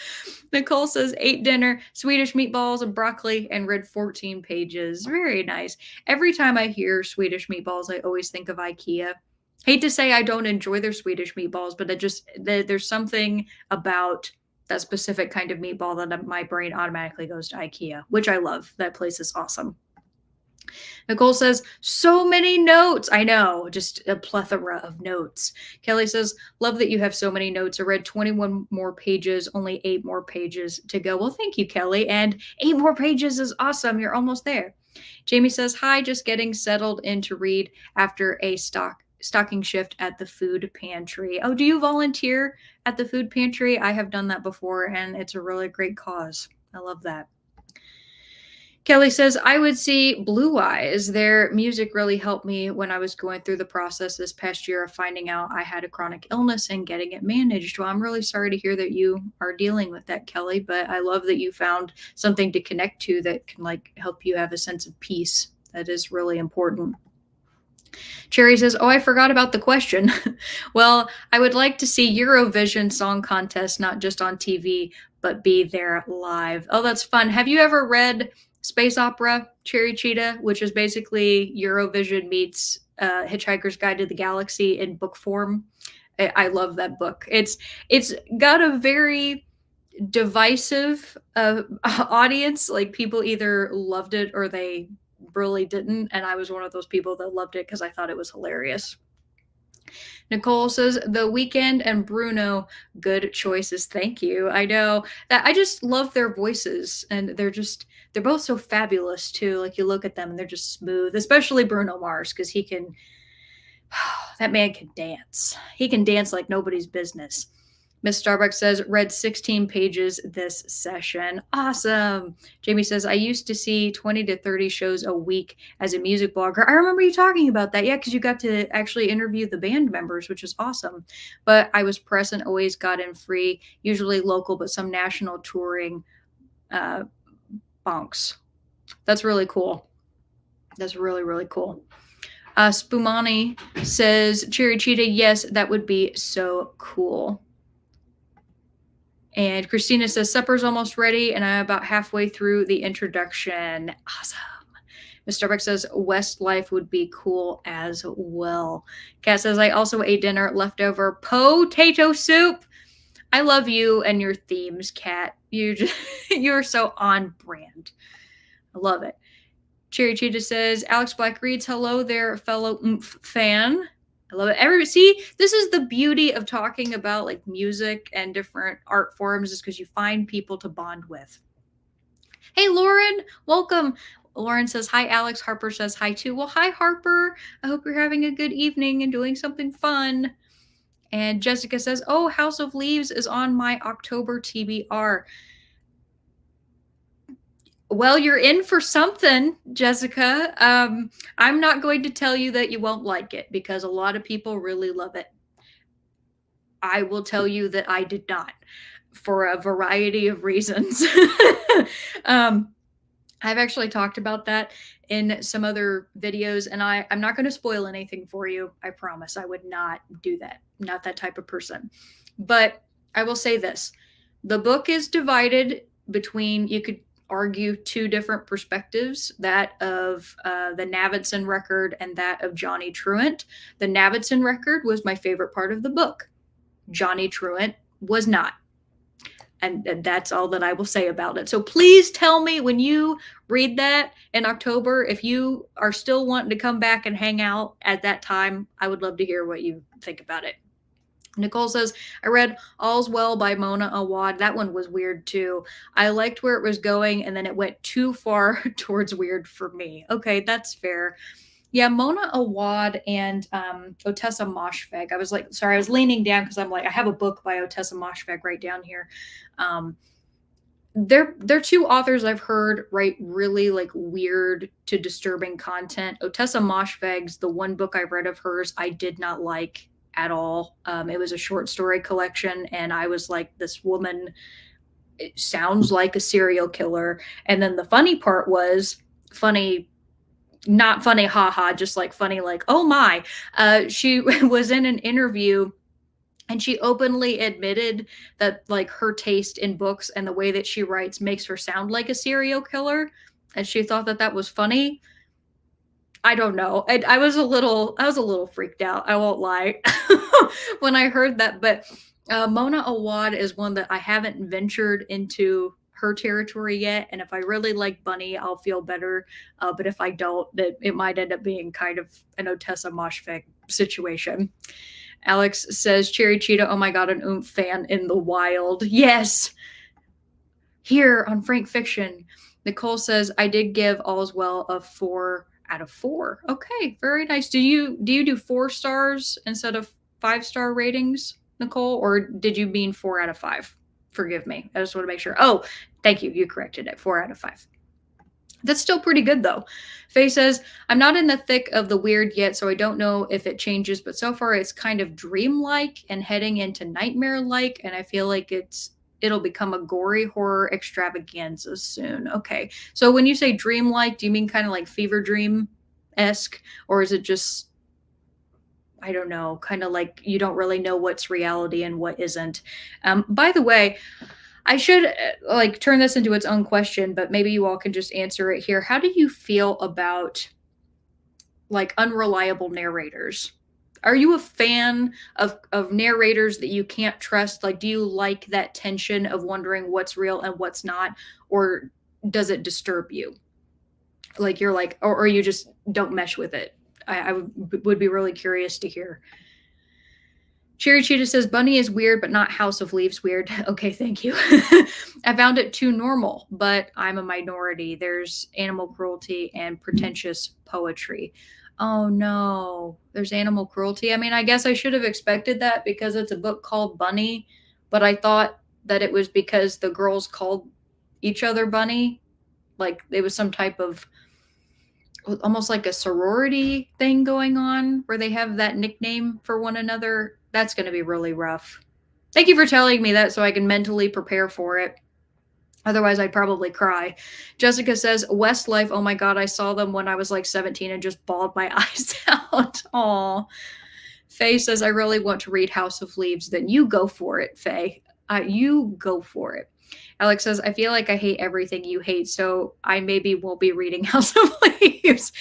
Nicole says ate dinner, Swedish meatballs and broccoli, and read 14 pages. Very nice. Every time I hear Swedish meatballs, I always think of IKEA. Hate to say I don't enjoy their Swedish meatballs, but there's something about that specific kind of meatball that my brain automatically goes to IKEA, which I love. That place is awesome. Nicole says, so many notes. I know, just a plethora of notes. Kelly says, love that you have so many notes. I read 21 more pages, only 8 more pages to go. Well, thank you, Kelly. And 8 more pages is awesome. You're almost there. Jamie says, hi, just getting settled in to read after a stocking shift at the food pantry. Oh, do you volunteer at the food pantry? I have done that before, and it's a really great cause. I love that. Kelly says, I would see Blue Eyes. Their music really helped me when I was going through the process this past year of finding out I had a chronic illness and getting it managed. Well, I'm really sorry to hear that you are dealing with that, Kelly, but I love that you found something to connect to that can help you have a sense of peace. That is really important. Cherry says, oh, I forgot about the question. Well, I would like to see Eurovision Song Contest, not just on TV, but be there live. Oh, that's fun. Have you ever read Space Opera, Cherry Cheetah, which is basically Eurovision meets Hitchhiker's Guide to the Galaxy in book form? I love that book. It's got a very divisive audience. Like, people either loved it or they really didn't, and I was one of those people that loved it because I thought it was hilarious. Nicole says, The Weeknd and Bruno, good choices. Thank you. I know that I just love their voices, and they're both so fabulous too. Like, you look at them and they're just smooth, especially Bruno Mars, because that man can dance. He can dance like nobody's business. Miss Starbucks says, read 16 pages this session. Awesome. Jamie says, I used to see 20 to 30 shows a week as a music blogger. I remember you talking about that. Yeah, because you got to actually interview the band members, which is awesome. But I was present, always got in free, usually local, but some national touring bonks. That's really cool. That's really, really cool. Spumani says, Cherry Cheetah, yes, that would be so cool. And Christina says, supper's almost ready, and I'm about halfway through the introduction. Awesome. Miss Starbucks says, Westlife would be cool as well. Kat says, I also ate dinner, leftover potato soup. I love you and your themes, Kat. You're so on brand. I love it. Cherry Cheetah says, Alex Black reads, hello there, fellow oomph fan. I love it. See, this is the beauty of talking about like music and different art forms, is because you find people to bond with. Hey, Lauren, welcome. Lauren says, hi, Alex. Harper says hi, too. Well, hi, Harper. I hope you're having a good evening and doing something fun. And Jessica says, oh, House of Leaves is on my October TBR. Well, you're in for something, Jessica. I'm not going to tell you that you won't like it, because a lot of people really love it. I will tell you that I did not, for a variety of reasons. I've actually talked about that in some other videos, and I'm not going to spoil anything for you. I promise I would not do that. Not that type of person. But I will say this. The book is divided between, you could argue, 2 different perspectives, that of the Navidson record and that of Johnny Truant. The Navidson record was my favorite part of the book. Johnny Truant was not. And that's all that I will say about it. So please tell me when you read that in October, if you are still wanting to come back and hang out at that time. I would love to hear what you think about it. Nicole says, I read All's Well by Mona Awad. That one was weird too. I liked where it was going, and then it went too far towards weird for me. Okay, that's fair. Yeah, Mona Awad and Ottessa Moshfegh. I was leaning down because I'm like, I have a book by Ottessa Moshfegh right down here. They're 2 authors I've heard write really like weird to disturbing content. Ottessa Moshfegh's, the one book I read of hers, I did not like at all. It was a short story collection, and I was like, this woman, it sounds like a serial killer. And then the funny part was, funny Not funny, haha, just like funny, like, oh my. She was in an interview and she openly admitted that like her taste in books and the way that she writes makes her sound like a serial killer. And she thought that that was funny. I don't know. I was a little freaked out. I won't lie when I heard that. But Mona Awad is one that I haven't ventured into her territory yet. And if I really like Bunny, I'll feel better. But if I don't, that it might end up being kind of an Otessa Moshfegh situation. Alex says, Cherry Cheetah, oh my God, an oomph fan in the wild. Yes, here on Frank Fiction. Nicole says, I did give All's Well a 4 out of 4. Okay, very nice. Do you do 4 stars instead of 5-star ratings, Nicole? Or did you mean 4 out of 5? Forgive me. I just want to make sure. Oh, thank you. You corrected it. 4 out of 5. That's still pretty good though. Faye says, I'm not in the thick of the weird yet, so I don't know if it changes, but so far it's kind of dreamlike and heading into nightmare-like, and I feel like it'll become a gory horror extravaganza soon. Okay. So when you say dreamlike, do you mean kind of like fever dream-esque, or is it just, I don't know, kind of like you don't really know what's reality and what isn't? By the way, I should like turn this into its own question, but maybe you all can just answer it here. How do you feel about like unreliable narrators? Are you a fan of narrators that you can't trust? Like, do you like that tension of wondering what's real and what's not, or does it disturb you? Like you're like, or you just don't mesh with it. I would be really curious to hear. Cherry Cheetah says Bunny is weird, but not House of Leaves weird. Okay, thank you. I found it too normal, but I'm a minority. There's animal cruelty and pretentious poetry. Oh no, there's animal cruelty. I mean, I guess I should have expected that because it's a book called Bunny, but I thought that it was because the girls called each other Bunny. Like it was some type of almost like a sorority thing going on where they have that nickname for one another. That's going to be really rough. Thank you for telling me that so I can mentally prepare for it. Otherwise, I'd probably cry. Jessica says, Westlife, oh my God, I saw them when I was like 17 and just bawled my eyes out. Aw. Faye says, I really want to read House of Leaves. Then you go for it, Faye. You go for it. Alex says, I feel like I hate everything you hate, so I maybe won't be reading House of Leaves.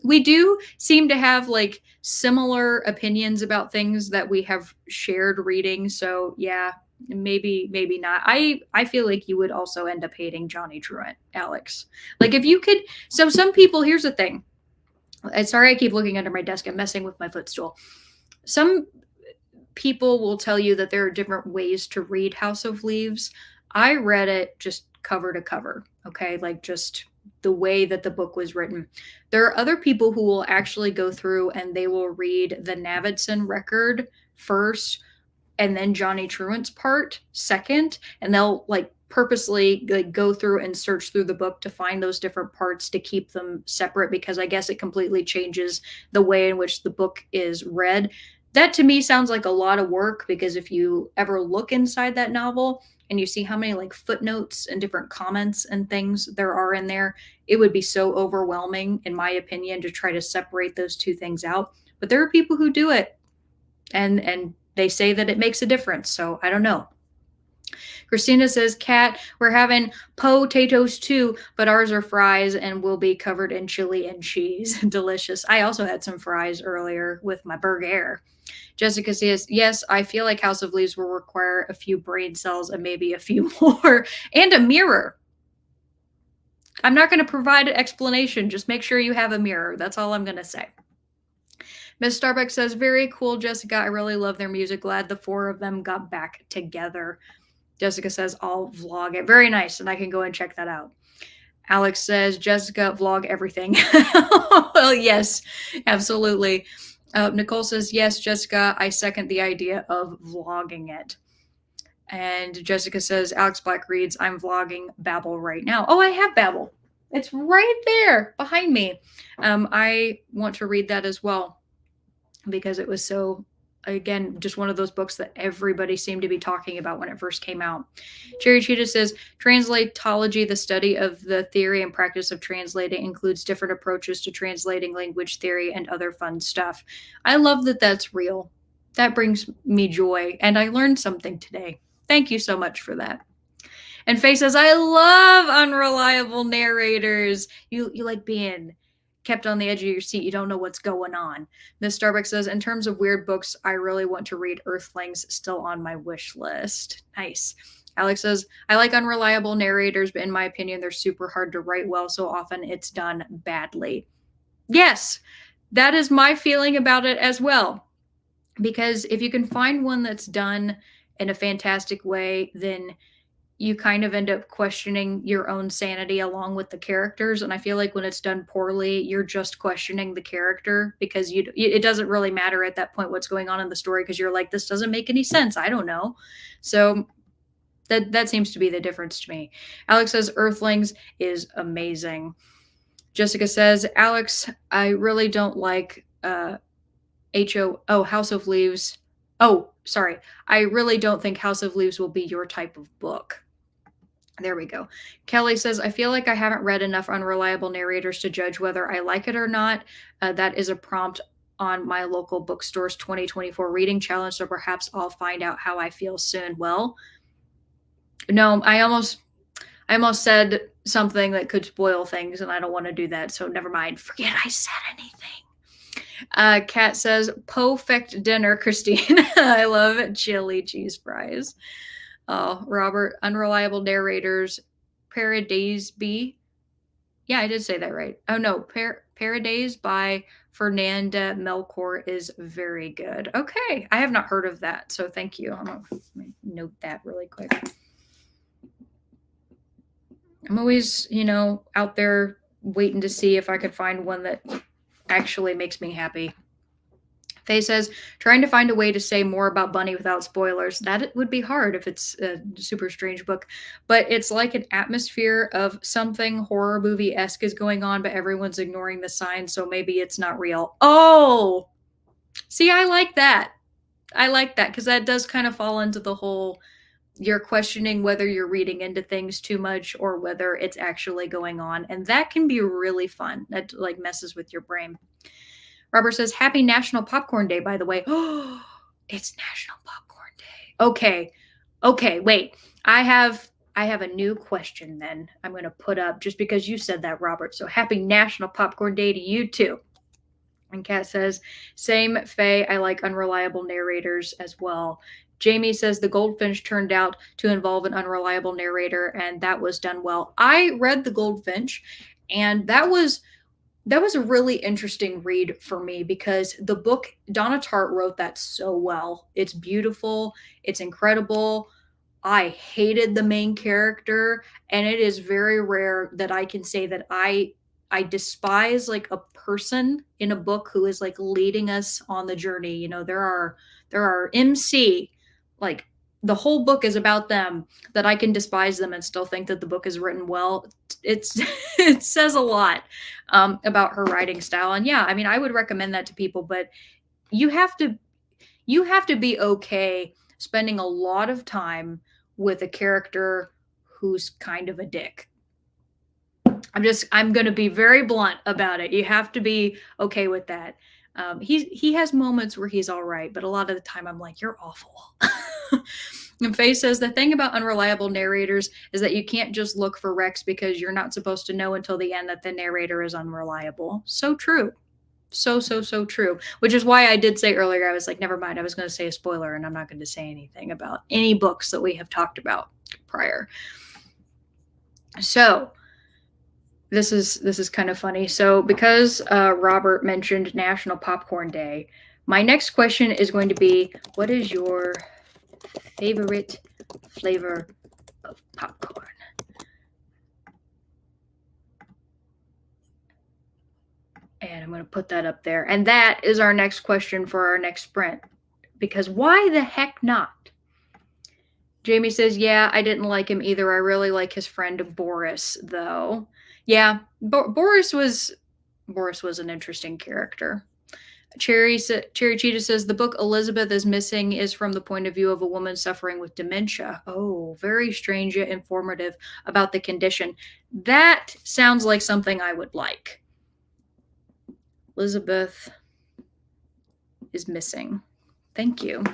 We do seem to have like similar opinions about things that we have shared reading. So yeah, maybe not. I feel like you would also end up hating Johnny Truant, Alex. Like if you could. So some people. Here's the thing. Sorry, I keep looking under my desk. I'm messing with my footstool. Some people will tell you that there are different ways to read House of Leaves. I read it just cover to cover. Okay, like just the way that the book was written. There are other people who will actually go through and they will read the Navidson record first and then Johnny Truant's part second, and they'll like purposely like, go through and search through the book to find those different parts to keep them separate because I guess it completely changes the way in which the book is read. That to me sounds like a lot of work because if you ever look inside that novel and you see how many like footnotes and different comments and things there are in there, it would be so overwhelming, in my opinion, to try to separate those two things out. But there are people who do it, and they say that it makes a difference. So I don't know. Christina says, Kat, we're having potatoes too, but ours are fries and will be covered in chili and cheese. Delicious. I also had some fries earlier with my burger. Jessica says, yes, I feel like House of Leaves will require a few brain cells and maybe a few more, and a mirror. I'm not going to provide an explanation. Just make sure you have a mirror. That's all I'm going to say. Miss Starbucks says, very cool, Jessica. I really love their music. Glad the 4 of them got back together. Jessica says, I'll vlog it. Very nice. And I can go and check that out. Alex says, Jessica, vlog everything. Well, yes, absolutely. Nicole says, yes, Jessica, I second the idea of vlogging it. And Jessica says, Alex Black reads, I'm vlogging Babbel right now. Oh, I have Babbel. It's right there behind me. I want to read that as well because it was so again, just one of those books that everybody seemed to be talking about when it first came out. Cherry Cheetah says, translatology, the study of the theory and practice of translating, includes different approaches to translating language theory and other fun stuff. I love that that's real. That brings me joy, and I learned something today. Thank you so much for that. And Faye says, I love unreliable narrators. You like being kept on the edge of your seat. You don't know what's going on. Miss Starbucks says, in terms of weird books, I really want to read Earthlings, still on my wish list. Nice. Alex says, I like unreliable narrators, but in my opinion, they're super hard to write well. So often it's done badly. Yes, that is my feeling about it as well. Because if you can find one that's done in a fantastic way, then you kind of end up questioning your own sanity along with the characters. And I feel like when it's done poorly, you're just questioning the character because it doesn't really matter at that point what's going on in the story because you're like, this doesn't make any sense. I don't know. So that seems to be the difference to me. Alex says Earthlings is amazing. Jessica says, Alex, I really don't like House of Leaves. Oh, sorry. I really don't think House of Leaves will be your type of book. There we go. Kelly says, I feel like I haven't read enough unreliable narrators to judge whether I like it or not. That is a prompt on my local bookstore's 2024 reading challenge, so perhaps I'll find out how I feel soon. Well, no, I almost said something that could spoil things, and I don't want to do that, so never mind. Forget I said anything. Kat says, perfect dinner, Christine. I love chili cheese fries. Robert, unreliable narrators, Paradisby. Yeah, I did say that right. Oh no, Paradise by Fernanda Melchor is very good. Okay, I have not heard of that, so thank you. I'm gonna note that really quick. I'm always, out there waiting to see if I could find one that actually makes me happy. Faye says, trying to find a way to say more about Bunny without spoilers. That would be hard if it's a super strange book. But it's like an atmosphere of something horror movie-esque is going on, but everyone's ignoring the signs, so maybe it's not real. Oh! See, I like that. I like that, because that does kind of fall into the whole, you're questioning whether you're reading into things too much or whether it's actually going on. And that can be really fun. That like messes with your brain. Robert says, happy National Popcorn Day, by the way. Oh, it's National Popcorn Day. Okay, wait. I have a new question then I'm going to put up just because you said that, Robert. So happy National Popcorn Day to you too. And Kat says, same, Faye. I like unreliable narrators as well. Jamie says the Goldfinch turned out to involve an unreliable narrator, and that was done well. I read the Goldfinch, and that was a really interesting read for me because the book, Donna Tartt wrote that so well. It's beautiful. It's incredible. I hated the main character, and it is very rare that I can say that I despise like a person in a book who is like leading us on the journey. There are MC, like the whole book is about them, that I can despise them and still think that the book is written well. It says a lot about her writing style. And yeah, I mean, I would recommend that to people, but you have to be okay spending a lot of time with a character who's kind of a dick. I'm going to be very blunt about it. You have to be okay with that. He has moments where he's all right, but a lot of the time I'm like, you're awful. And Faye says the thing about unreliable narrators is that you can't just look for Rex because you're not supposed to know until the end that the narrator is unreliable. So true. So true. Which is why I did say earlier, I was like, never mind. I was going to say a spoiler and I'm not going to say anything about any books that we have talked about prior. So this is kind of funny. So because Robert mentioned National Popcorn Day, my next question is going to be, what is your favorite flavor of popcorn? And I'm going to put that up there. And that is our next question for our next sprint. Because why the heck not? Jamie says, yeah, I didn't like him either. I really like his friend Boris, though. Yeah, Boris was an interesting character. Cherry Cheetah says the book Elizabeth is Missing is from the point of view of a woman suffering with dementia. Oh, very strange yet informative about the condition. That sounds like something I would like. Elizabeth is Missing. Thank you.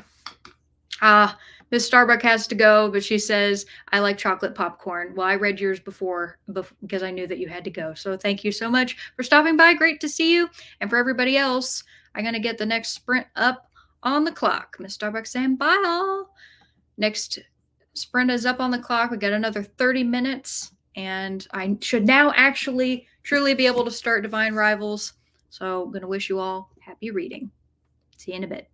Ah, Miss Starbuck has to go, but she says, I like chocolate popcorn. Well, I read yours before because I knew that you had to go. So thank you so much for stopping by. Great to see you. And for everybody else, I'm going to get the next sprint up on the clock. Miss Starbuck saying bye all. Next sprint is up on the clock. We got another 30 minutes, and I should now actually truly be able to start Divine Rivals. So I'm going to wish you all happy reading. See you in a bit.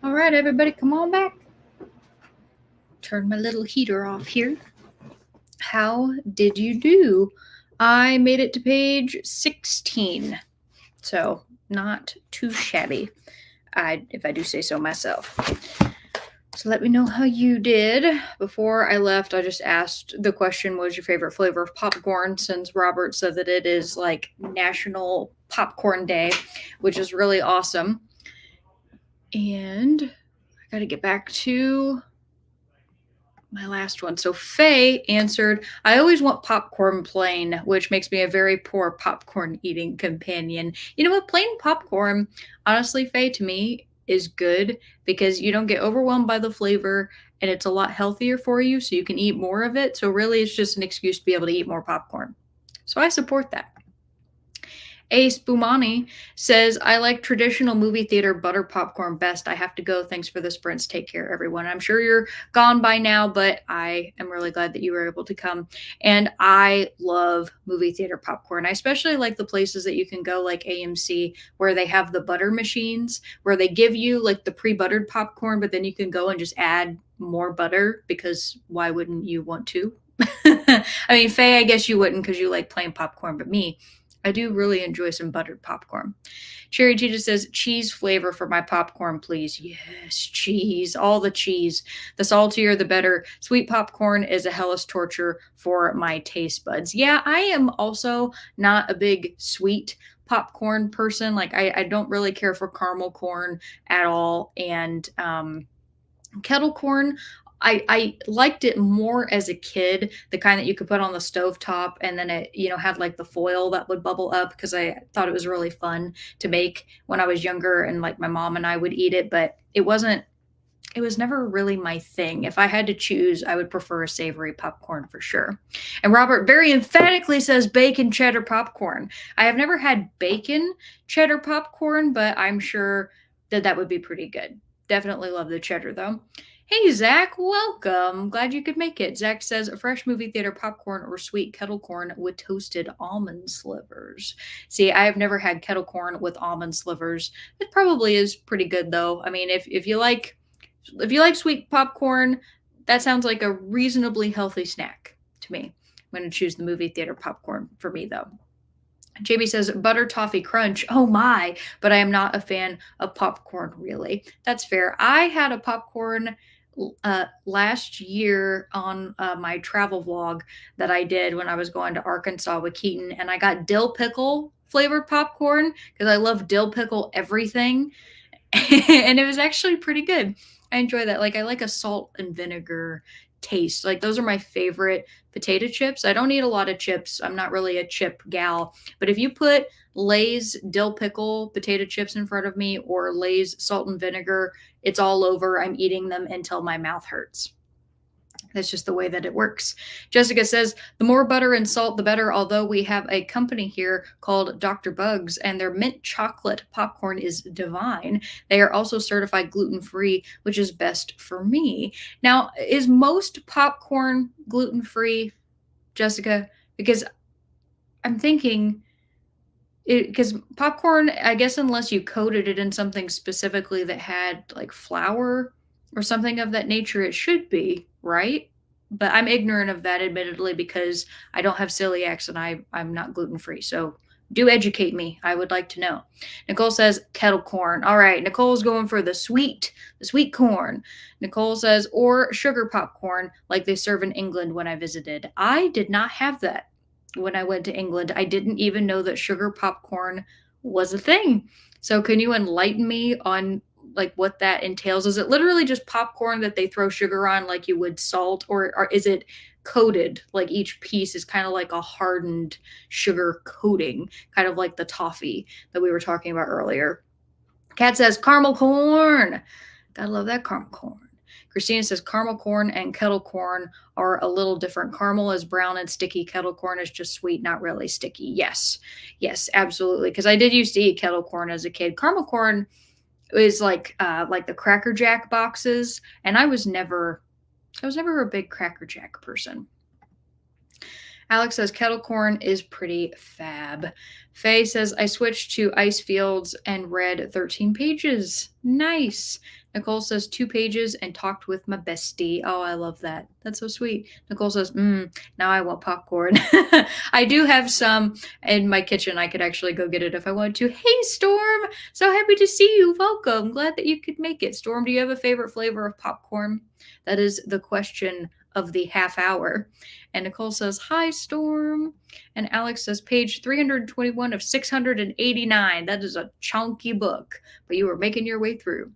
All right, everybody, come on back. Turn my little heater off here. How did you do? I made it to page 16, so not too shabby, if I do say so myself. So let me know how you did. Before I left, I just asked the question, what was your favorite flavor of popcorn? Since Robert said that it is like National Popcorn Day, which is really awesome. And I got to get back to my last one. So Faye answered, I always want popcorn plain, which makes me a very poor popcorn eating companion. You know what? Plain popcorn, honestly, Faye, to me is good because you don't get overwhelmed by the flavor and it's a lot healthier for you. So you can eat more of it. So really, it's just an excuse to be able to eat more popcorn. So I support that. Ace Bumani says, I like traditional movie theater butter popcorn best. I have to go. Thanks for the sprints. Take care, everyone. I'm sure you're gone by now, but I am really glad that you were able to come. And I love movie theater popcorn. I especially like the places that you can go, like AMC, where they have the butter machines, where they give you like the pre buttered popcorn, but then you can go and just add more butter because why wouldn't you want to? I mean, Faye, I guess you wouldn't because you like plain popcorn, but me, I do really enjoy some buttered popcorn. Cherry Tita says, cheese flavor for my popcorn, please. Yes, cheese, all the cheese. The saltier, the better. Sweet popcorn is a hellish torture for my taste buds. Yeah, I am also not a big sweet popcorn person. Like, I don't really care for caramel corn at all. And kettle corn, I liked it more as a kid, the kind that you could put on the stovetop and then it, had like the foil that would bubble up because I thought it was really fun to make when I was younger and like my mom and I would eat it, but it was never really my thing. If I had to choose, I would prefer a savory popcorn for sure. And Robert very emphatically says bacon cheddar popcorn. I have never had bacon cheddar popcorn, but I'm sure that that would be pretty good. Definitely love the cheddar though. Hey, Zach, welcome. Glad you could make it. Zach says fresh movie theater popcorn or sweet kettle corn with toasted almond slivers. See, I have never had kettle corn with almond slivers. It probably is pretty good though. I mean, if you like sweet popcorn, that sounds like a reasonably healthy snack to me. I'm going to choose the movie theater popcorn for me though. Jamie says butter toffee crunch. Oh my, but I am not a fan of popcorn really. That's fair. I had a popcorn last year on my travel vlog that I did when I was going to Arkansas with Keaton, and I got dill pickle flavored popcorn because I love dill pickle everything. And it was actually pretty good. I enjoy that. Like I like a salt and vinegar taste. Like those are my favorite potato chips. I don't eat a lot of chips. I'm not really a chip gal, but if you put Lay's dill pickle potato chips in front of me or Lay's salt and vinegar, it's all over. I'm eating them until my mouth hurts. That's just the way that it works. Jessica says, the more butter and salt, the better. Although we have a company here called Dr. Bugs, and their mint chocolate popcorn is divine. They are also certified gluten free, which is best for me. Now, is most popcorn gluten free, Jessica? Because I'm thinking, because popcorn, I guess, unless you coated it in something specifically that had like flour or something of that nature, it should be, right? But I'm ignorant of that, admittedly, because I don't have celiacs and I'm not gluten free. So do educate me. I would like to know. Nicole says kettle corn. All right, Nicole's going for the sweet corn. Nicole says, or sugar popcorn like they serve in England when I visited. I did not have that when I went to England. I didn't even know that sugar popcorn was a thing. So can you enlighten me on like what that entails? Is it literally just popcorn that they throw sugar on like you would salt, or is it coated? Like each piece is kind of like a hardened sugar coating, kind of like the toffee that we were talking about earlier. Kat says caramel corn. Gotta love that caramel corn. Christina says caramel corn and kettle corn are a little different. Caramel is brown and sticky. Kettle corn is just sweet, not really sticky. Yes, yes, absolutely. Because I did used to eat kettle corn as a kid. Caramel corn is like the Cracker Jack boxes, and I was never a big Cracker Jack person. Alex says kettle corn is pretty fab. Faye says I switched to Ice Fields and read 13 pages. Nice. Nicole says 2 pages and talked with my bestie. Oh, I love that. That's so sweet. Nicole says, now I want popcorn. I do have some in my kitchen. I could actually go get it if I wanted to. Hey, Storm. So happy to see you. Welcome. Glad that you could make it. Storm, do you have a favorite flavor of popcorn? That is the question of the half hour. And Nicole says, hi, Storm. And Alex says, page 321 of 689. That is a chunky book, but you were making your way through.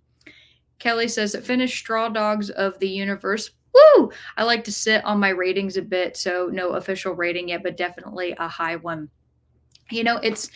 Kelly says, finish Straw Dogs of the Universe. Woo! I like to sit on my ratings a bit, so no official rating yet, but definitely a high one. You know, it's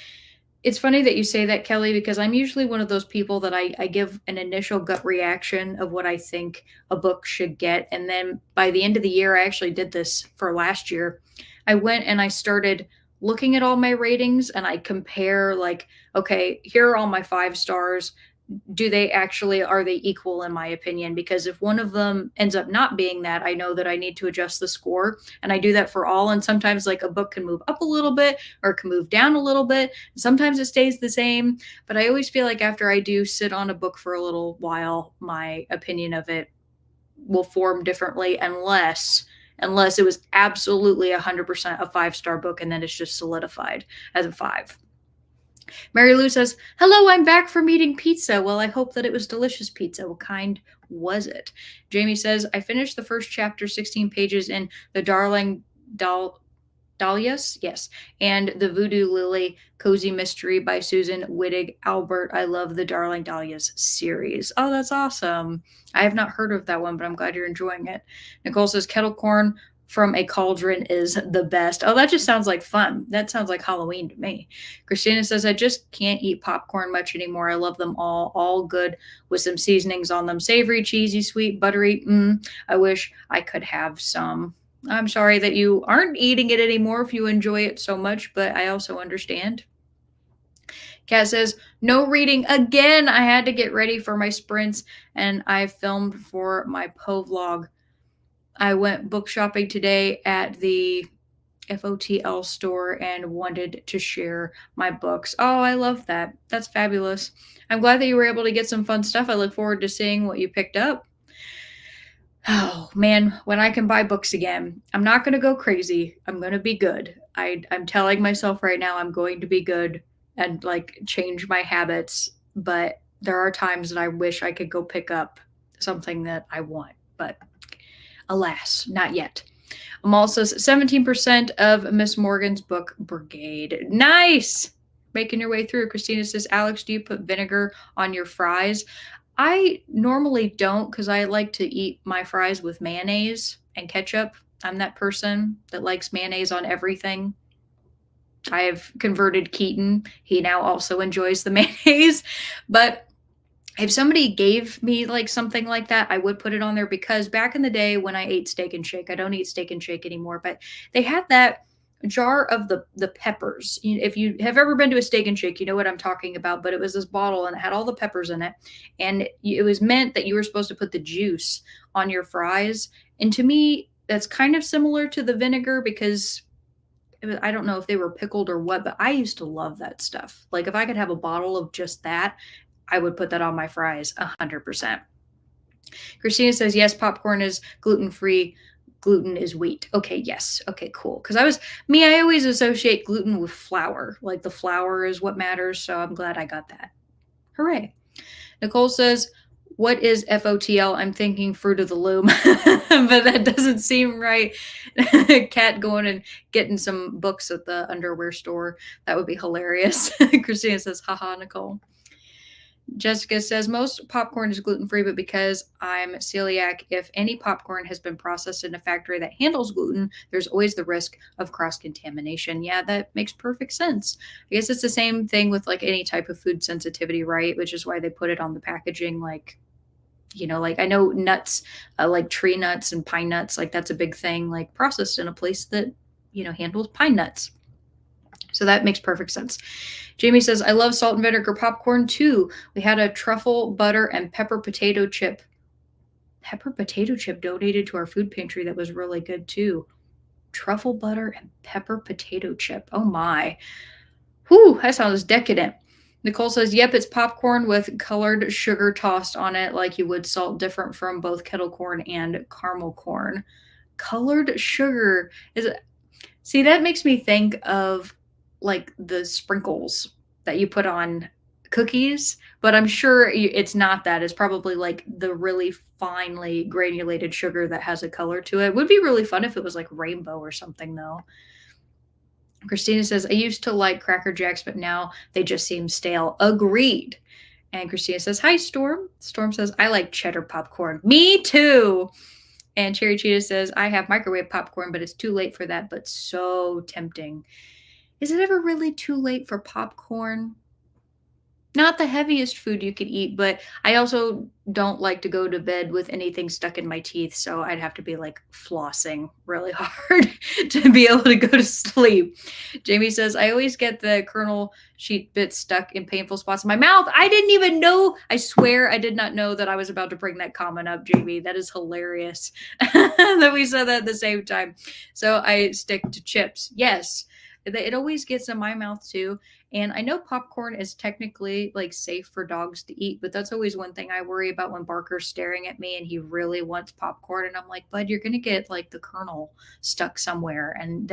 funny that you say that, Kelly, because I'm usually one of those people that I give an initial gut reaction of what I think a book should get. And then by the end of the year, I actually did this for last year. I went and I started looking at all my ratings and I compare, like, okay, here are all my 5 stars. Are they equal in my opinion? Because if one of them ends up not being that, I know that I need to adjust the score. And I do that for all. And sometimes, like, a book can move up a little bit or it can move down a little bit. Sometimes it stays the same. But I always feel like after I do sit on a book for a little while, my opinion of it will form differently unless it was absolutely 100% a 5-star book and then it's just solidified as a 5. Mary Lou says, hello, I'm back from eating pizza. Well, I hope that it was delicious pizza. What kind was it? Jamie says, I finished the first chapter, 16 pages in The Darling Dahlias, yes, and The Voodoo Lily Cozy Mystery by Susan Wittig Albert. I love the Darling Dahlias series. Oh, that's awesome. I have not heard of that one, but I'm glad you're enjoying it. Nicole says, kettle corn from a cauldron is the best. Oh, that just sounds like fun. That sounds like Halloween to me. Christina says, I just can't eat popcorn much anymore. I love them all good with some seasonings on them. Savory, cheesy, sweet, buttery. I wish I could have some. I'm sorry that you aren't eating it anymore if you enjoy it so much, but I also understand. Kat says, no reading again. I had to get ready for my sprints and I filmed for my Poe vlog. I went book shopping today at the FOTL store and wanted to share my books. Oh, I love that. That's fabulous. I'm glad that you were able to get some fun stuff. I look forward to seeing what you picked up. Oh, man, when I can buy books again, I'm not going to go crazy. I'm going to be good. I'm telling myself right now I'm going to be good and, like, change my habits. But there are times that I wish I could go pick up something that I want. But alas, not yet. Amal says 17% of Miss Morgan's book Brigade. Nice! Making your way through. Christina says, Alex, do you put vinegar on your fries? I normally don't because I like to eat my fries with mayonnaise and ketchup. I'm that person that likes mayonnaise on everything. I have converted Keaton. He now also enjoys the mayonnaise. But if somebody gave me like something like that, I would put it on there because back in the day when I ate Steak and Shake, I don't eat Steak and Shake anymore, but they had that jar of the peppers. If you have ever been to a Steak and Shake, you know what I'm talking about, but it was this bottle and it had all the peppers in it. And it was meant that you were supposed to put the juice on your fries. And to me, that's kind of similar to the vinegar because I don't know if they were pickled or what, but I used to love that stuff. Like if I could have a bottle of just that, I would put that on my fries 100%. Christina says, yes, popcorn is gluten-free. Gluten is wheat. Okay, yes. Okay, cool. Because I always associate gluten with flour. Like the flour is what matters. So I'm glad I got that. Hooray. Nicole says, what is FOTL? I'm thinking Fruit of the Loom, but that doesn't seem right. Cat going and getting some books at the underwear store. That would be hilarious. Christina says, haha, Nicole. Jessica says, most popcorn is gluten-free, but because I'm celiac, if any popcorn has been processed in a factory that handles gluten, there's always the risk of cross-contamination. Yeah, that makes perfect sense. I guess it's the same thing with like any type of food sensitivity, right? Which is why they put it on the packaging. Like, like I know nuts, like tree nuts and pine nuts, like that's a big thing, like processed in a place that, handles pine nuts. So that makes perfect sense. Jamie says, I love salt and vinegar popcorn too. We had a truffle, butter, and pepper potato chip donated to our food pantry that was really good too. truffle butter and pepper potato chip. Oh my. Whew, that sounds decadent. Nicole says, yep, it's popcorn with colored sugar tossed on it like you would salt, different from both kettle corn and caramel corn. Colored sugar is it? See, that makes me think of like the sprinkles that you put on cookies, but I'm sure it's not that. It's probably like the really finely granulated sugar that has a color to it. Would be really fun if it was like rainbow or something, though. Christina says, I used to like Cracker Jacks, but now they just seem stale. Agreed. And Christina says, hi, Storm. Storm says, I like cheddar popcorn. Me too. And Cherry Cheetah says, I have microwave popcorn, but it's too late for that, but so tempting. Is it ever really too late for popcorn? Not the heaviest food you could eat, but I also don't like to go to bed with anything stuck in my teeth, so I'd have to be, like, flossing really hard to be able to go to sleep. Jamie says, "I always get the kernel sheet bits stuck in painful spots in my mouth." I didn't even know. I swear I did not know that I was about to bring that comment up, Jamie. That is hilarious that we said that at the same time. So I stick to chips. Yes, it always gets in my mouth too. And I know popcorn is technically like safe for dogs to eat, but that's always one thing I worry about when Barker's staring at me and he really wants popcorn. And I'm like, bud, you're going to get like the kernel stuck somewhere. And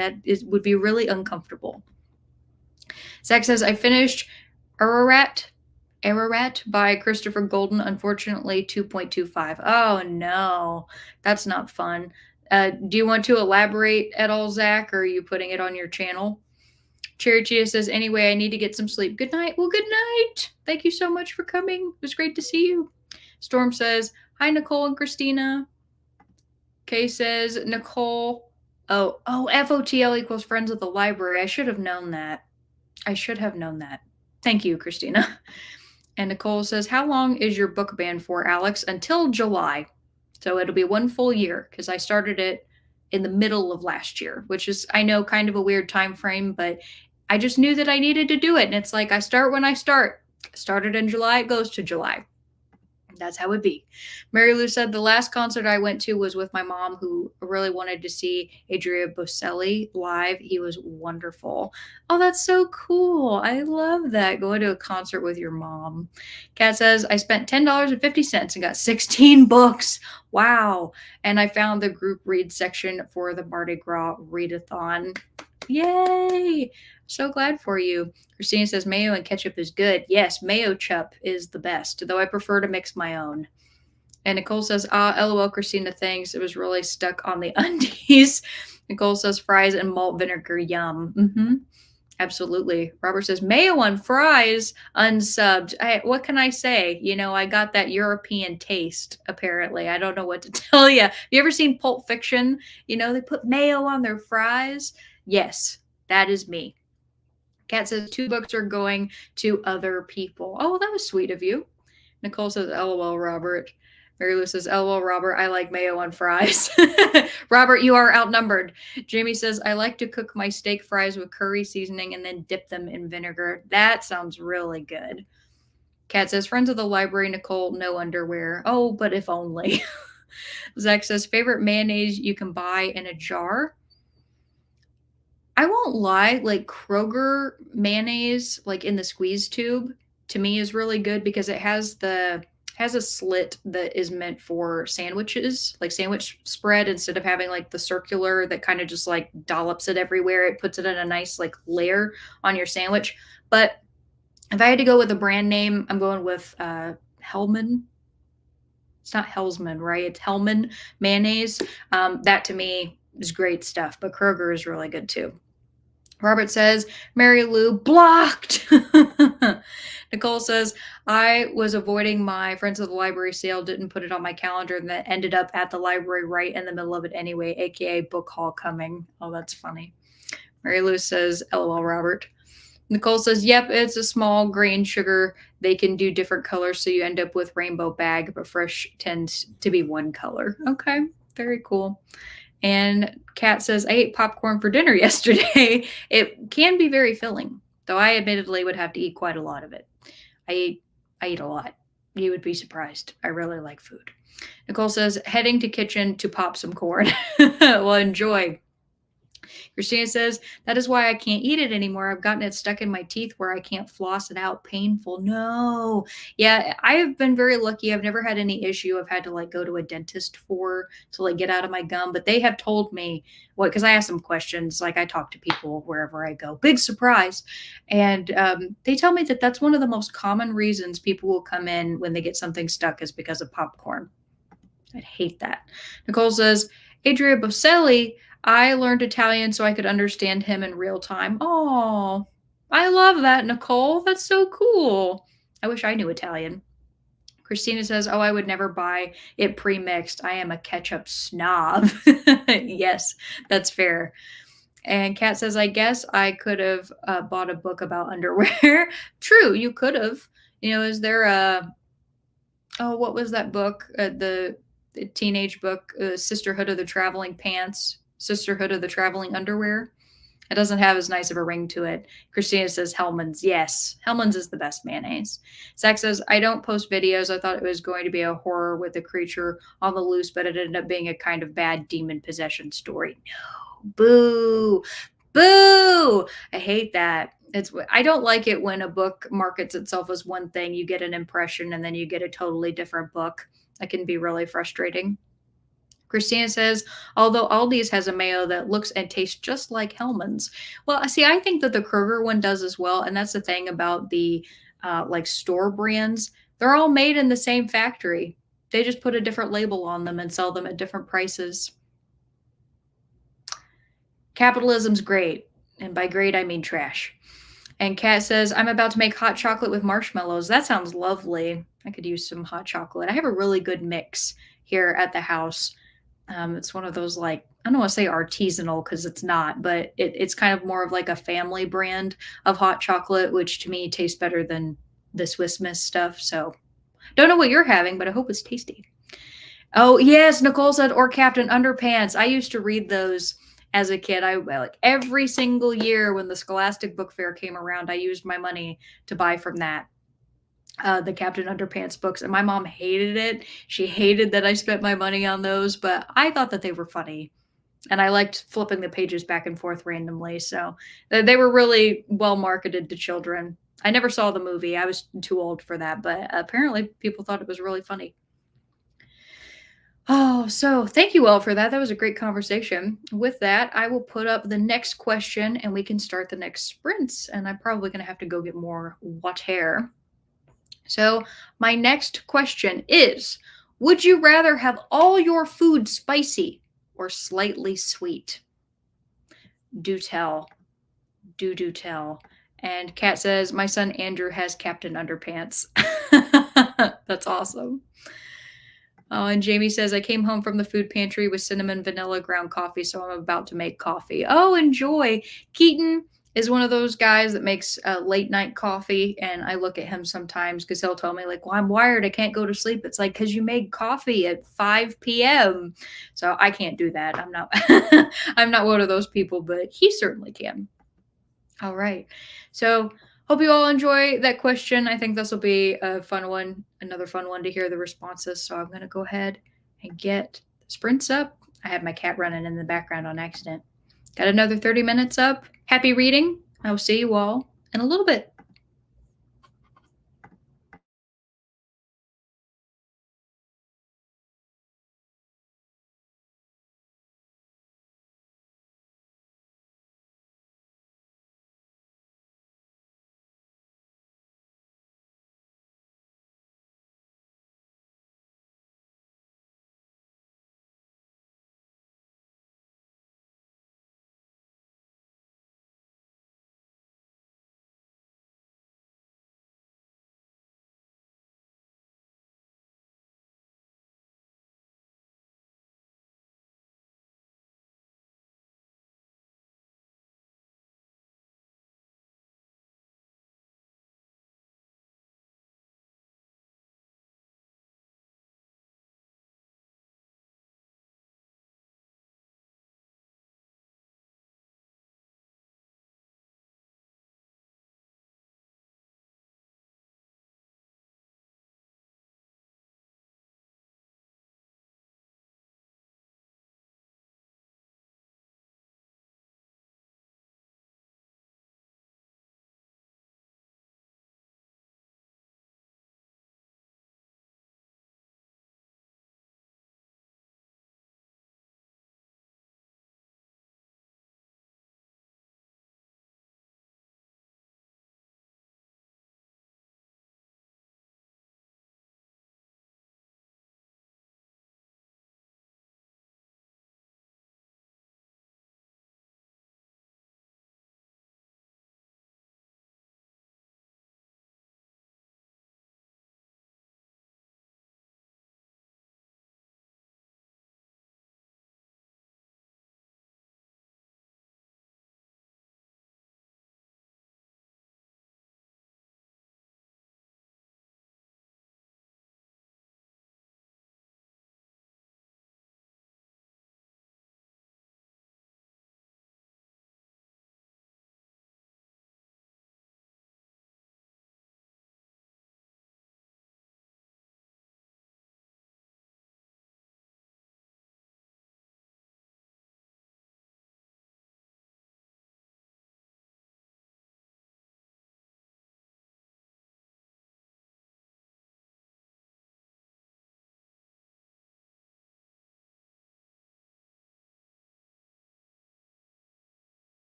would be really uncomfortable. Zach says, I finished Ararat by Christopher Golden. Unfortunately, 2.25. Oh, no. That's not fun. Do you want to elaborate at all, Zach, or are you putting it on your channel? Cherry Chia says, anyway, I need to get some sleep. Good night. Well, good night. Thank you so much for coming. It was great to see you. Storm says, hi, Nicole and Christina. Kay says, Nicole. Oh, FOTL equals friends of the library. I should have known that. Thank you, Christina. And Nicole says, how long is your book ban for, Alex? Until July. So it'll be 1 full year because I started it in the middle of last year, which is, I know, kind of a weird time frame, but I just knew that I needed to do it. And it's like, I start when I start. Started in July, it goes to July. That's how it be. Mary Lou said, the last concert I went to was with my mom, who really wanted to see Adria Bocelli live. He was wonderful. Oh, that's so cool. I love that. Going to a concert with your mom. Kat says, I spent $10.50 and got 16 books. Wow. And I found the group read section for the Mardi Gras readathon. Yay. So glad for you. Christina says mayo and ketchup is good. Yes, mayo chup is the best, though I prefer to mix my own. And Nicole says, LOL, Christina, thanks. It was really stuck on the undies. Nicole says fries and malt vinegar, yum. Mm-hmm. Absolutely. Robert says mayo on fries, unsubbed. What can I say? You know, I got that European taste, apparently. I don't know what to tell you. Have you ever seen Pulp Fiction? You know, they put mayo on their fries. Yes, that is me. Kat says 2 books are going to other people. Oh, well, that was sweet of you. Nicole says, LOL, Robert. Mary Lou says, LOL, Robert, I like mayo on fries. Robert, you are outnumbered. Jamie says, I like to cook my steak fries with curry seasoning and then dip them in vinegar. That sounds really good. Kat says, friends of the library, Nicole, no underwear. Oh, but if only. Zach says, favorite mayonnaise you can buy in a jar? I won't lie, like Kroger mayonnaise, like in the squeeze tube, to me is really good because it has a slit that is meant for sandwiches, like sandwich spread, instead of having like the circular that kind of just like dollops it everywhere. It puts it in a nice like layer on your sandwich. But if I had to go with a brand name, I'm going with Hellman. It's not Hellsman, right? It's Hellman mayonnaise. That to me is great stuff, but Kroger is really good too. Robert says, Mary Lou blocked. Nicole says, I was avoiding my Friends of the Library sale, didn't put it on my calendar, and then ended up at the library right in the middle of it anyway, aka book haul coming. Oh, that's funny. Mary Lou says, LOL, Robert. Nicole says, yep, it's a small grain sugar. They can do different colors, so you end up with rainbow bag, but fresh tends to be one color. Okay, very cool. And Kat says, I ate popcorn for dinner yesterday. It can be very filling, though I admittedly would have to eat quite a lot of it. I eat a lot. You would be surprised. I really like food. Nicole says, heading to kitchen to pop some corn. Well, enjoy. Christina says, that is why I can't eat it anymore. I've gotten it stuck in my teeth where I can't floss it out. Painful. No. Yeah, I have been very lucky. I've never had any issue I've had to like go to a dentist for to like get out of my gum, but they have told me what, because I ask them questions. Like I talk to people wherever I go. Big surprise. And they tell me that that's one of the most common reasons people will come in when they get something stuck is because of popcorn. I'd hate that. Nicole says, Adria Bocelli, I learned Italian so I could understand him in real time. Oh, I love that, Nicole. That's so cool. I wish I knew Italian. Christina says, oh, I would never buy it pre mixed. I am a ketchup snob. Yes, that's fair. And Kat says, I guess I could have bought a book about underwear. True, you could have. You know, is there a, oh, what was that book? The teenage book, Sisterhood of the Traveling Pants, Sisterhood of the Traveling Underwear. It doesn't have as nice of a ring to it. Christina says Hellman's. Yes, Hellman's is the best mayonnaise. Zach says, I don't post videos. I thought it was going to be a horror with a creature on the loose, but it ended up being a kind of bad demon possession story. No. Boo. Boo. I hate that. I don't like it when a book markets itself as one thing. You get an impression and then you get a totally different book. That can be really frustrating. Christina says, although Aldi's has a mayo that looks and tastes just like Hellman's. Well, see, I think that the Kroger one does as well. And that's the thing about the like store brands. They're all made in the same factory. They just put a different label on them and sell them at different prices. Capitalism's great. And by great, I mean trash. And Kat says, I'm about to make hot chocolate with marshmallows. That sounds lovely. I could use some hot chocolate. I have a really good mix here at the house. It's one of those like, I don't want to say artisanal because it's not, but it's kind of more of like a family brand of hot chocolate, which to me tastes better than the Swiss Miss stuff. So don't know what you're having, but I hope it's tasty. Oh, yes, Nicole said, or Captain Underpants. I used to read those as a kid. I like every single year when the Scholastic Book Fair came around, I used my money to buy from that. The Captain Underpants books, and my mom hated it. She hated that I spent my money on those, but I thought that they were funny. And I liked flipping the pages back and forth randomly. So they were really well marketed to children. I never saw the movie. I was too old for that, but apparently people thought it was really funny. Oh, so thank you all for that. That was a great conversation. With that, I will put up the next question and we can start the next sprints. And I'm probably going to have to go get more water. So, my next question is, would you rather have all your food spicy or slightly sweet? Do tell. Do tell. And Kat says, my son Andrew has Captain Underpants. That's awesome. Oh, and Jamie says, I came home from the food pantry with cinnamon vanilla ground coffee, so I'm about to make coffee. Oh, enjoy. Keaton is one of those guys that makes late night coffee, and I look at him sometimes because he'll tell me, like, well, I'm wired. I can't go to sleep. It's like, because you made coffee at 5 p.m. So I can't do that. I'm not, I'm not one of those people, but he certainly can. All right. So hope you all enjoy that question. I think this will be a fun one, another fun one to hear the responses. So I'm going to go ahead and get the sprints up. I have my cat running in the background on accident. Got another 30 minutes up. Happy reading. I will see you all in a little bit.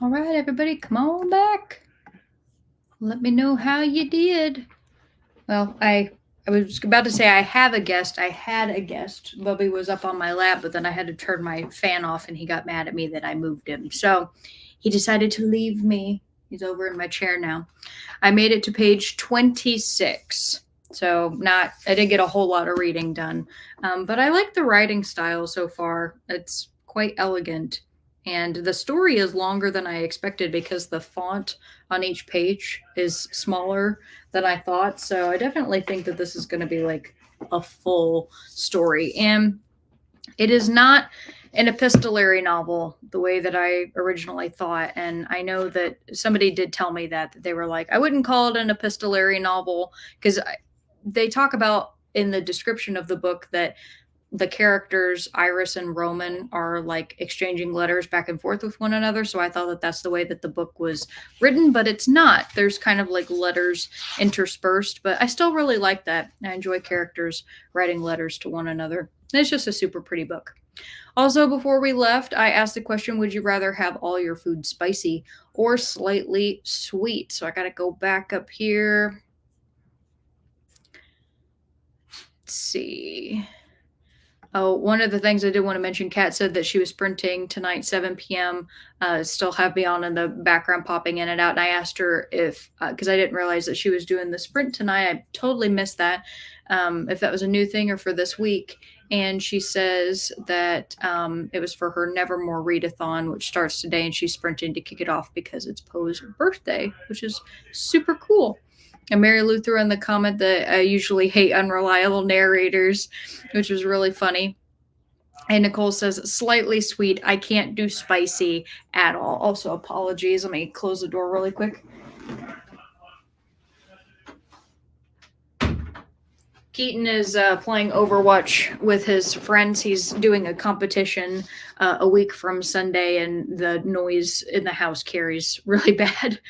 All right, everybody, come on back. Let me know how you did. Well, I was about to say I have a guest. I had a guest. Bubby was up on my lap, but then I had to turn my fan off and he got mad at me that I moved him. So he decided to leave me. He's over in my chair now. I made it to page 26. So I didn't get a whole lot of reading done. But I like the writing style so far. It's quite elegant. And the story is longer than I expected because the font on each page is smaller than I thought. So I definitely think that this is going to be like a full story. And it is not an epistolary novel the way that I originally thought. And I know that somebody did tell me that they were like, I wouldn't call it an epistolary novel because they talk about in the description of the book that the characters Iris and Roman are like exchanging letters back and forth with one another. So I thought that that's the way that the book was written, but it's not. There's kind of like letters interspersed, but I still really like that. I enjoy characters writing letters to one another. It's just a super pretty book. Also, before we left, I asked the question, would you rather have all your food spicy or slightly sweet? So I got to go back up here. Let's see. Oh, one of the things I did want to mention, Kat said that she was sprinting tonight, 7 p.m. Still have me on in the background popping in and out. And I asked her if, because I didn't realize that she was doing the sprint tonight. I totally missed that. If that was a new thing or for this week. And she says that it was for her Nevermore Readathon, which starts today. And she's sprinting to kick it off because it's Poe's birthday, which is super cool. And Mary Lou threw in the comment that I usually hate unreliable narrators, which was really funny. And Nicole says, slightly sweet. I can't do spicy at all. Also, apologies. Let me close the door really quick. Keaton is playing Overwatch with his friends. He's doing a competition a week from Sunday, and the noise in the house carries really bad.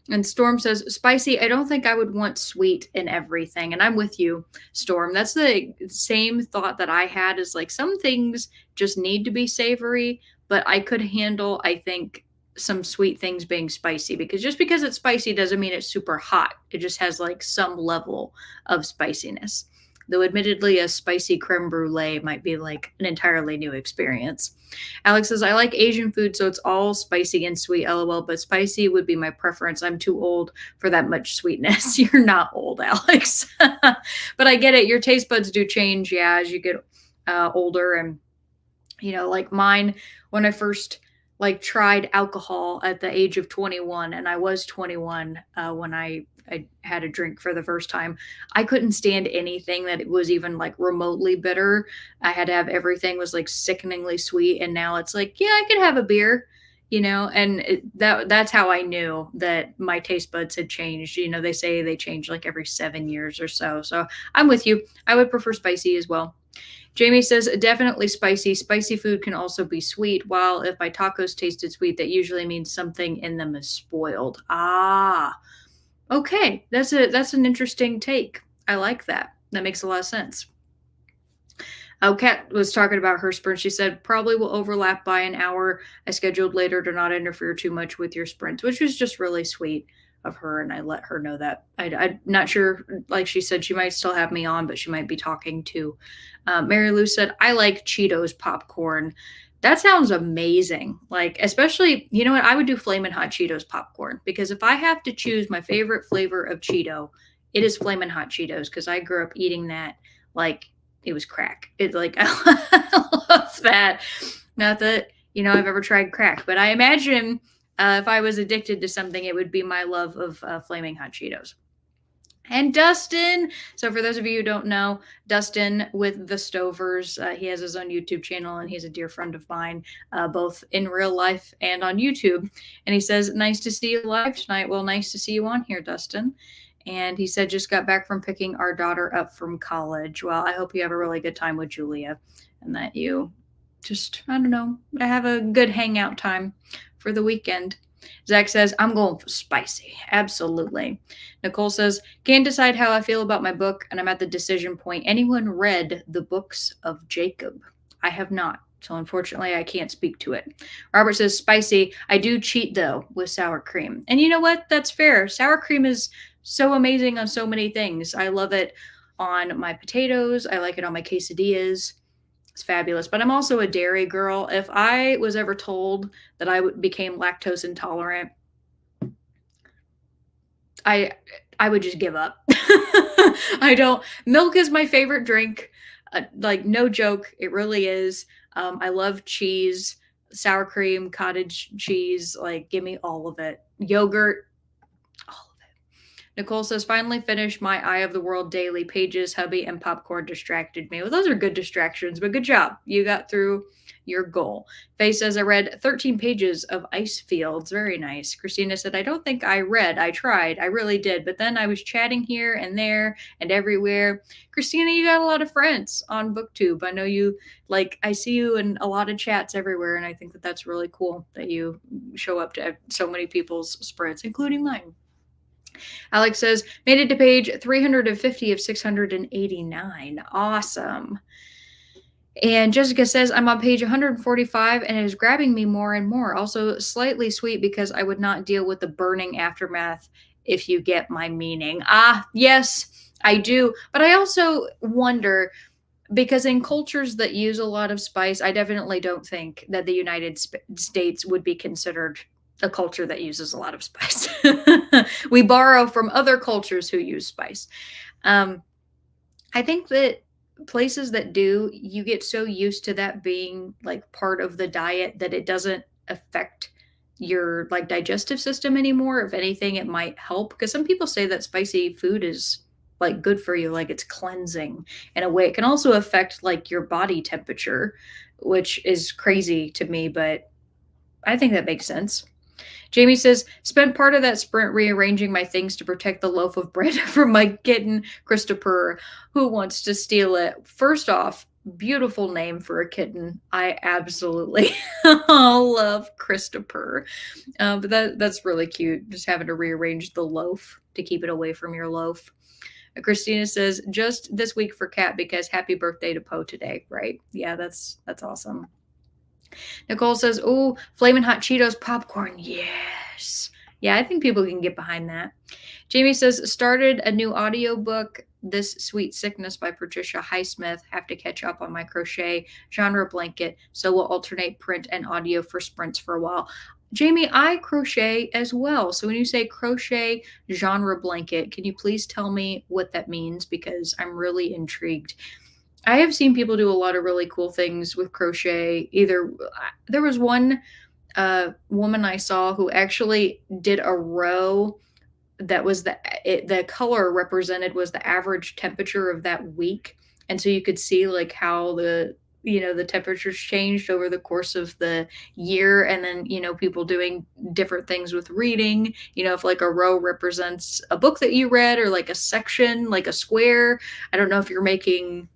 And Storm says, spicy, I don't think I would want sweet in everything. And I'm with you, Storm. That's the same thought that I had is like some things just need to be savory, but I could handle, I think, some sweet things being spicy because just because it's spicy doesn't mean it's super hot. It just has like some level of spiciness. Though admittedly, a spicy creme brulee might be like an entirely new experience. Alex says, I like Asian food, so it's all spicy and sweet, lol, but spicy would be my preference. I'm too old for that much sweetness. You're not old, Alex. But I get it. Your taste buds do change, yeah, as you get older. And, you know, like mine, when I first like tried alcohol at the age of 21, and I was 21 when I had a drink for the first time. I couldn't stand anything that it was even like remotely bitter. I had to have everything was like sickeningly sweet, and now it's like, yeah, I could have a beer, you know. And that's how I knew that my taste buds had changed. You know, they say they change like every 7 years or so. So I'm with you. I would prefer spicy as well. Jamie says, definitely spicy. Spicy food can also be sweet. While if my tacos tasted sweet, that usually means something in them is spoiled. Ah, okay. That's an interesting take. I like that. That makes a lot of sense. Oh, Kat was talking about her sprint. She said, probably will overlap by an hour. I scheduled later to not interfere too much with your sprints, which was just really sweet of her. And I let her know that. I'm not sure, like she said, she might still have me on, but she might be talking too. Mary Lou said, I like Cheetos popcorn. That sounds amazing. Like, especially, you know what? I would do Flamin' Hot Cheetos popcorn because if I have to choose my favorite flavor of Cheeto, it is Flamin' Hot Cheetos because I grew up eating that like it was crack. It's like, I love that. Not that, you know, I've ever tried crack, but I imagine if I was addicted to something, it would be my love of Flaming Hot Cheetos. And Dustin. So, for those of you who don't know, Dustin with the Stovers, he has his own YouTube channel and he's a dear friend of mine, both in real life and on YouTube. And he says, nice to see you live tonight. Well, nice to see you on here, Dustin. And he said, just got back from picking our daughter up from college. Well, I hope you have a really good time with Julia and that you just, I don't know, have a good hangout time for the weekend. Zach says, I'm going for spicy. Absolutely. Nicole says, can't decide how I feel about my book, and I'm at the decision point. Anyone read the books of Jacob? I have not. So unfortunately, I can't speak to it. Robert says spicy. I do cheat though with sour cream. And you know what? That's fair. Sour cream is so amazing on so many things. I love it on my potatoes. I like it on my quesadillas. It's fabulous. But I'm also a dairy girl. If I was ever told that became lactose intolerant, I I would just give up. I don't. Milk is my favorite drink. Like no joke, it really is. I love cheese, sour cream, cottage cheese. Like give me all of it. Yogurt, all of it. Nicole says, finally finished my Eye of the World daily pages. Hubby and popcorn distracted me. Well, those are good distractions, but good job. You got through your goal. Faye says, I read 13 pages of Ice Fields. Very nice. Christina said, I don't think I read. I tried. I really did. But then I was chatting here and there and everywhere. Christina, you got a lot of friends on BookTube. I know you, like, I see you in a lot of chats everywhere. And I think that that's really cool that you show up to so many people's spreads, including mine. Alex says, made it to page 350 of 689. Awesome. And Jessica says, I'm on page 145 and it is grabbing me more and more. Also, slightly sweet because I would not deal with the burning aftermath if you get my meaning. Ah, yes, I do. But I also wonder because in cultures that use a lot of spice, I definitely don't think that the United States would be considered a culture that uses a lot of spice. We borrow from other cultures who use spice. I think that places that do, you get so used to that being like part of the diet that it doesn't affect your like digestive system anymore. If anything, it might help because some people say that spicy food is like good for you, like it's cleansing in a way. It can also affect like your body temperature, which is crazy to me, but I think that makes sense. Jamie says, spent part of that sprint rearranging my things to protect the loaf of bread from my kitten, Christopher, who wants to steal it. First off, beautiful name for a kitten. I absolutely love Christopher. But that's really cute, just having to rearrange the loaf to keep it away from your loaf. Christina says, just this week for Kat because happy birthday to Poe today, right? Yeah, that's awesome. Nicole says, "Oh, flaming hot Cheetos popcorn. Yes. Yeah, I think people can get behind that." Jamie says, started a new audiobook, This Sweet Sickness by Patricia Highsmith. Have to catch up on my crochet genre blanket, so we'll alternate print and audio for sprints for a while. Jamie, I crochet as well. So when you say crochet genre blanket, can you please tell me what that means? Because I'm really intrigued. I have seen people do a lot of really cool things with crochet. Either there was one woman I saw who actually did a row that was the color represented was the average temperature of that week, and so you could see like how the temperatures changed over the course of the year, and then people doing different things with reading. If like a row represents a book that you read or like a section, like a square. I don't know if you're making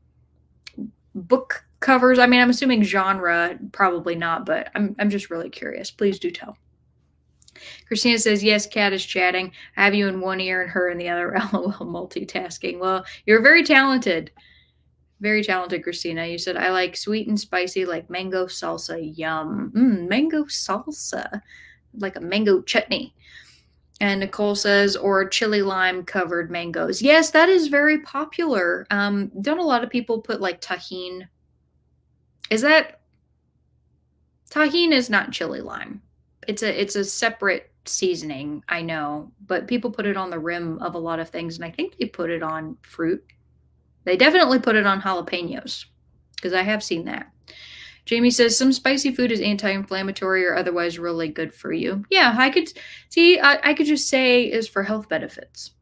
book covers. I mean, I'm assuming genre, probably not, but I'm just really curious. Please do tell. Christina says, yes, Kat is chatting. I have you in one ear and her in the other. LOL, multitasking. Well, you're very talented. Very talented, Christina. You said, I like sweet and spicy, like mango salsa. Yum. Mango salsa. Like a mango chutney. And Nicole says, or chili lime covered mangoes. Yes, that is very popular. Don't a lot of people put like tahini? Tahini is not chili lime. It's a separate seasoning, I know, but people put it on the rim of a lot of things, and I think they put it on fruit. They definitely put it on jalapenos because I have seen that. Jamie says some spicy food is anti-inflammatory or otherwise really good for you. Yeah, I could see. I could just say is for health benefits.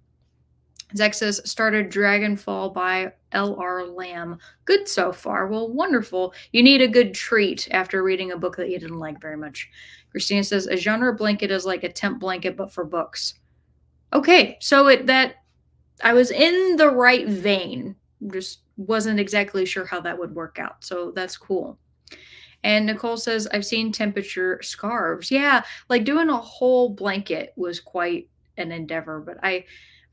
Zach says started Dragonfall by L.R. Lamb. Good so far. Well, wonderful. You need a good treat after reading a book that you didn't like very much. Christina says a genre blanket is like a temp blanket but for books. Okay, so I was in the right vein. Just wasn't exactly sure how that would work out. So that's cool. And Nicole says, I've seen temperature scarves. Yeah, like doing a whole blanket was quite an endeavor, but I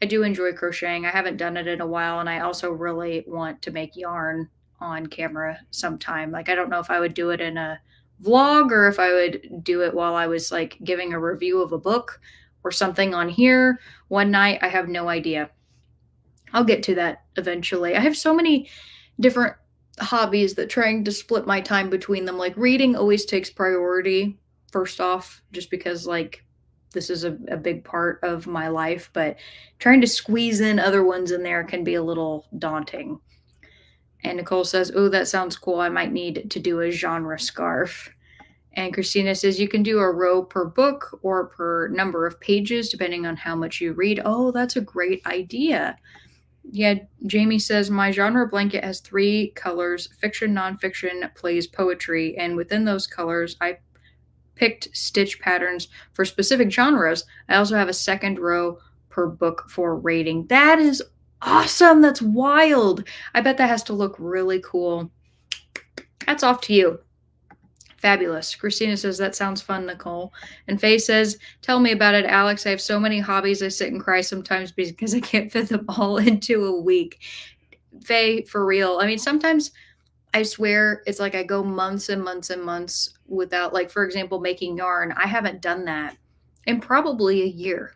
do enjoy crocheting. I haven't done it in a while, and I also really want to make yarn on camera sometime. Like, I don't know if I would do it in a vlog or if I would do it while I was like giving a review of a book or something on here one night. I have no idea. I'll get to that eventually. I have so many different hobbies that trying to split my time between them. Like reading always takes priority first off, just because like this is a big part of my life, but trying to squeeze in other ones in there can be a little daunting. And Nicole says, "Oh, that sounds cool. I might need to do a genre scarf." And Christina says, "You can do a row per book or per number of pages, depending on how much you read." Oh, that's a great idea. Yeah, Jamie says, "My genre blanket has three colors: fiction, nonfiction, plays, poetry. And within those colors, I picked stitch patterns for specific genres. I also have a second row per book for rating." That is awesome. That's wild. I bet that has to look really cool. Hats off to you. Fabulous. Christina says, "That sounds fun, Nicole." And Faye says, "Tell me about it, Alex. I have so many hobbies. I sit and cry sometimes because I can't fit them all into a week." Faye, for real. I mean, sometimes I swear it's like I go months and months and months without, like, for example, making yarn. I haven't done that in probably a year.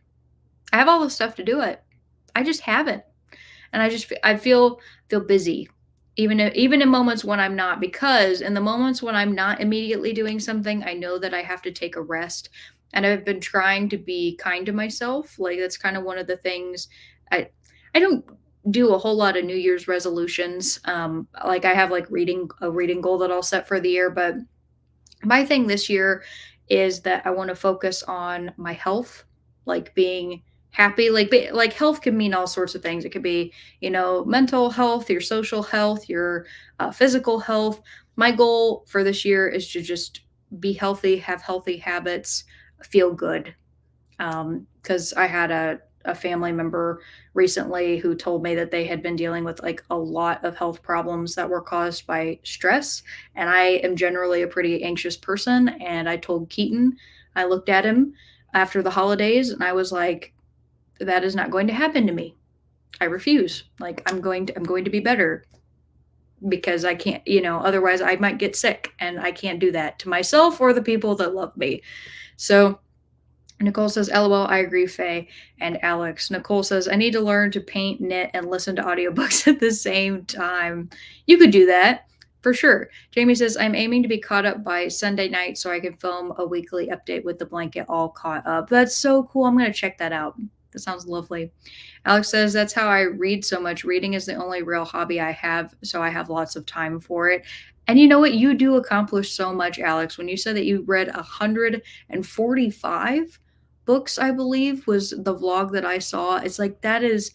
I have all the stuff to do it. I just haven't. And I feel busy even in moments when I'm not, because in the moments when I'm not immediately doing something, I know that I have to take a rest. And I've been trying to be kind to myself. Like that's kind of one of the things. I don't do a whole lot of New Year's resolutions. Like I have like reading goal that I'll set for the year, but my thing this year is that I want to focus on my health, like being happy. Like health can mean all sorts of things. It could be, mental health, your social health, your physical health. My goal for this year is to just be healthy, have healthy habits, feel good. Because I had a family member recently who told me that they had been dealing with like a lot of health problems that were caused by stress. And I am generally a pretty anxious person. And I told Keaton, I looked at him after the holidays and I was like, that is not going to happen to me. I refuse. Like I'm going to be better because I can't, otherwise I might get sick and I can't do that to myself or the people that love me. So Nicole says, "LOL, I agree, Faye and Alex." Nicole says, "I need to learn to paint, knit, and listen to audiobooks at the same time." You could do that for sure. Jamie says, "I'm aiming to be caught up by Sunday night so I can film a weekly update with the blanket all caught up." That's so cool. I'm going to check that out. That sounds lovely. Alex says, "That's how I read so much. Reading is the only real hobby I have, so I have lots of time for it." And you know what? You do accomplish so much, Alex. When you said that you read 145 books, I believe, was the vlog that I saw. It's like that is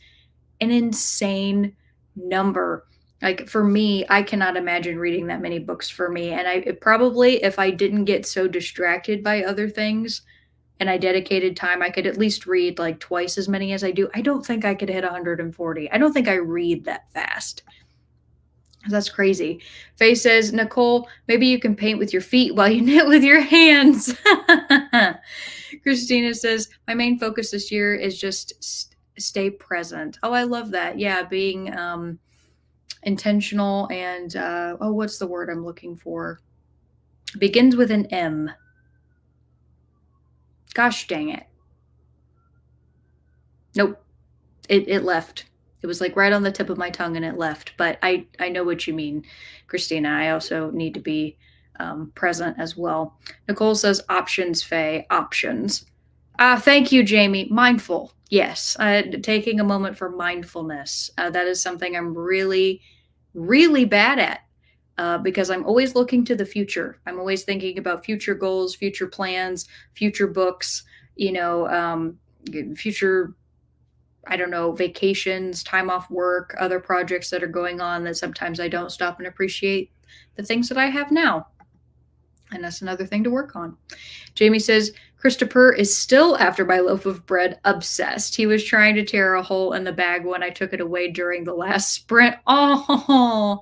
an insane number. Like for me, I cannot imagine reading that many books for me. And probably, if I didn't get so distracted by other things and I dedicated time, I could at least read like twice as many as I do. I don't think I could hit 140. I don't think I read that fast. That's crazy. Faye says, "Nicole, maybe you can paint with your feet while you knit with your hands." Christina says, "My main focus this year is just stay present." Oh, I love that. Yeah, being intentional and, what's the word I'm looking for? Begins with an M. Gosh dang it. Nope. It left. It was like right on the tip of my tongue and it left. But I know what you mean, Christina. I also need to be present as well. Nicole says, "Options, Faye, options." Thank you, Jamie. Mindful. Yes. Taking a moment for mindfulness. That is something I'm really, really bad at. Because I'm always looking to the future. I'm always thinking about future goals, future plans, future books, future, I don't know, vacations, time off work, other projects that are going on that sometimes I don't stop and appreciate the things that I have now. And that's another thing to work on. Jamie says, "Christopher is still after my loaf of bread, obsessed. He was trying to tear a hole in the bag when I took it away during the last sprint." Oh,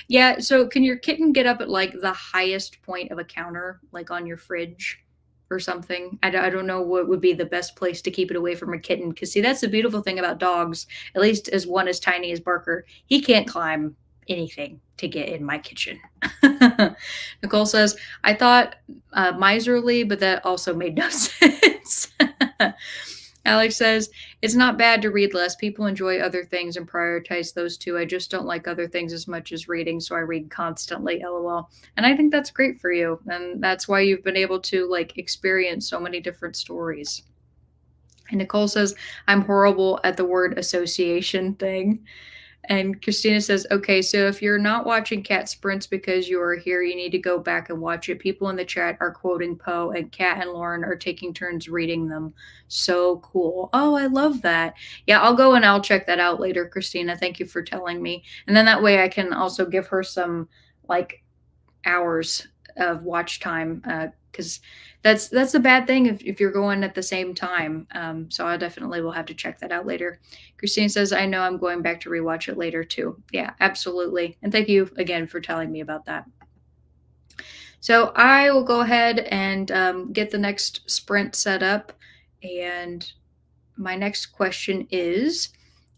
yeah. So can your kitten get up at like the highest point of a counter, like on your fridge or something? I don't know what would be the best place to keep it away from a kitten. Because see, that's the beautiful thing about dogs, at least as one as tiny as Barker. He can't climb. anything to get in my kitchen. Nicole says, I thought miserly, but that also made no sense. Alex says, it's not bad to read less. People enjoy other things and prioritize those too. I just don't like other things as much as reading, so I read constantly, lol. And I think that's great for you. And that's why you've been able to like experience so many different stories. And Nicole says, I'm horrible at the word association thing. And Christina says, okay, so if you're not watching Cat Sprints because you are here, you need to go back and watch it. People in the chat are quoting Poe, and Kat and Lauren are taking turns reading them. So cool. Oh, I love that. Yeah, I'll go and I'll check that out later, Christina. Thank you for telling me. And then that way I can also give her some like hours of watch time because that's the bad thing if you're going at the same time. So I definitely will have to check that out later. Christine says, I know I'm going back to rewatch it later too. Yeah, absolutely. And thank you again for telling me about that. So I will go ahead and get the next sprint set up. And my next question is,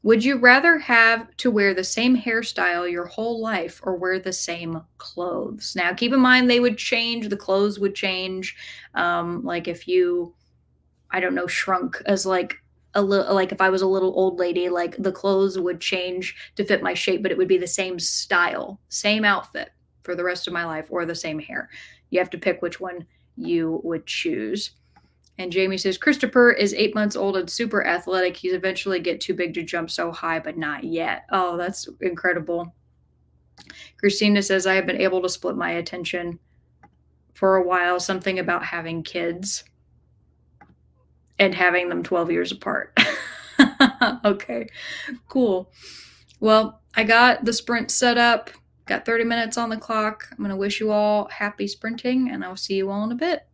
would you rather have to wear the same hairstyle your whole life or wear the same clothes? Now, keep in mind they would change, the clothes would change. Like if you, I don't know, shrunk as like a little, like if I was a little old lady, like the clothes would change to fit my shape, but it would be the same style, same outfit for the rest of my life, or the same hair. You have to pick which one you would choose. And Jamie says, Christopher is 8 months old and super athletic. He's eventually get too big to jump so high, but not yet. Oh, that's incredible. Christina says, I have been able to split my attention for a while. Something about having kids and having them 12 years apart. Okay, cool. Well, I got the sprint set up, got 30 minutes on the clock. I'm going to wish you all happy sprinting, and I'll see you all in a bit.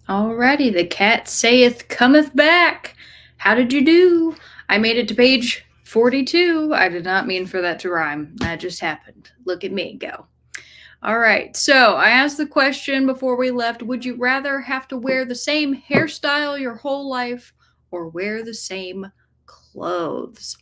Alrighty, the cat saith cometh back. How did you do? I made it to page 42. I did not mean for that to rhyme. That just happened. Look at me go. All right, so I asked the question before we left, would you rather have to wear the same hairstyle your whole life or wear the same clothes?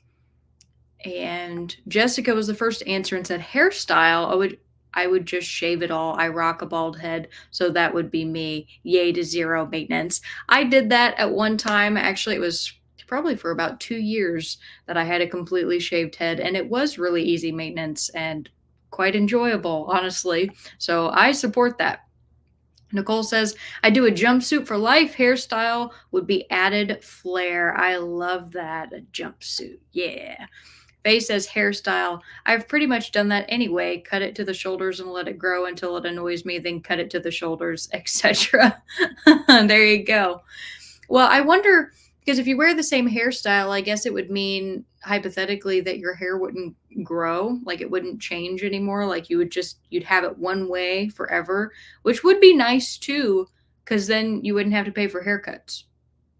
And Jessica was the first to answer and said hairstyle. I would just shave it all. I rock a bald head, so that would be me. Yay to zero maintenance. I did that at one time. Actually, it was probably for about 2 years that I had a completely shaved head, and it was really easy maintenance and quite enjoyable, honestly. So I support that. Nicole says, I do a jumpsuit for life. Hairstyle would be added flair. I love that. A jumpsuit. Yeah. Faye says hairstyle. I've pretty much done that anyway. Cut it to the shoulders and let it grow until it annoys me, then cut it to the shoulders, etc. There you go. Well, I wonder because if you wear the same hairstyle, I guess it would mean hypothetically that your hair wouldn't grow, like it wouldn't change anymore. Like you'd have it one way forever, which would be nice too, because then you wouldn't have to pay for haircuts.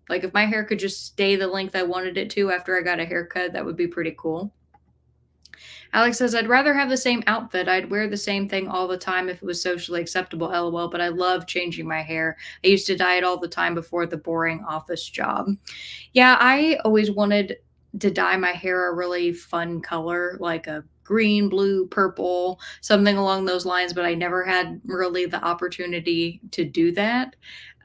Like if my hair could just stay the length I wanted it to after I got a haircut, that would be pretty cool. Alex says, I'd rather have the same outfit. I'd wear the same thing all the time if it was socially acceptable, lol, but I love changing my hair. I used to dye it all the time before the boring office job. Yeah, I always wanted to dye my hair a really fun color, like a green, blue, purple, something along those lines, but I never had really the opportunity to do that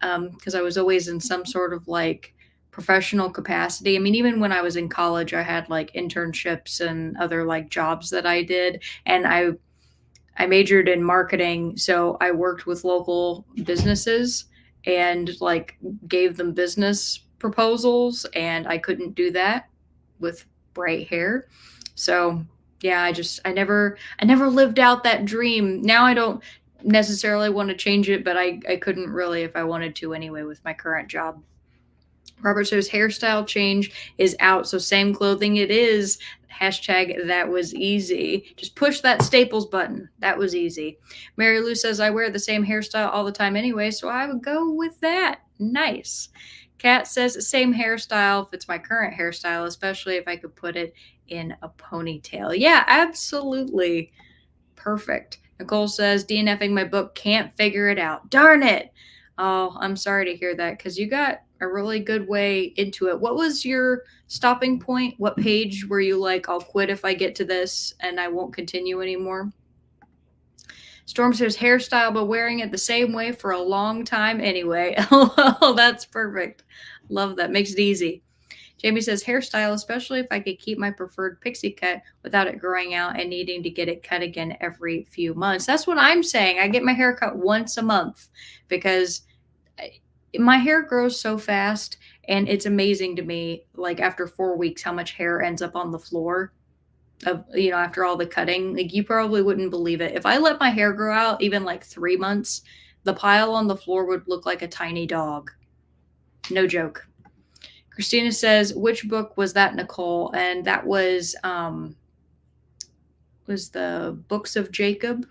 because I was always in some sort of like professional capacity. I mean, even when I was in college, I had like internships and other like jobs that I did, and I majored in marketing, so I worked with local businesses and like gave them business proposals, and I couldn't do that with bright hair. So, yeah, I never lived out that dream. Now I don't necessarily want to change it, but I couldn't really if I wanted to anyway with my current job. Robert says hairstyle change is out, so same clothing it is. Hashtag that was easy. Just push that Staples button. That was easy. Mary Lou says I wear the same hairstyle all the time anyway, so I would go with that. Nice. Kat says same hairstyle fits my current hairstyle, especially if I could put it in a ponytail. Yeah, absolutely. Perfect. Nicole says DNFing my book, can't figure it out. Darn it. Oh, I'm sorry to hear that because you got a really good way into it. What was your stopping point? What page were you like, I'll quit if I get to this and I won't continue anymore? Storm says hairstyle, but wearing it the same way for a long time anyway. Oh, that's perfect. Love that. Makes it easy. Jamie says hairstyle, especially if I could keep my preferred pixie cut without it growing out and needing to get it cut again every few months. That's what I'm saying. I get my hair cut once a month because my hair grows so fast, and it's amazing to me, like after 4 weeks, how much hair ends up on the floor of, after all the cutting. Like you probably wouldn't believe it. If I let my hair grow out even like 3 months, the pile on the floor would look like a tiny dog. No joke. Christina says, which book was that, Nicole? And that was the Books of Jacob,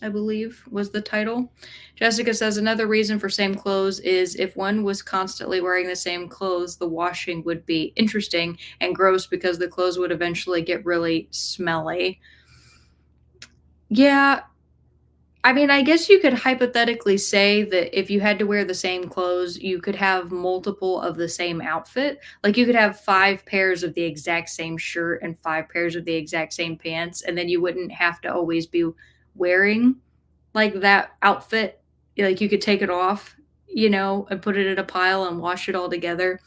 I believe was the title. Jessica says another reason for same clothes is if one was constantly wearing the same clothes, the washing would be interesting and gross because the clothes would eventually get really smelly. Yeah, I mean, I guess you could hypothetically say that if you had to wear the same clothes, you could have multiple of the same outfit. Like you could have 5 pairs of the exact same shirt and 5 pairs of the exact same pants, and then you wouldn't have to always be wearing like that outfit. Like you could take it off, and put it in a pile and wash it all together.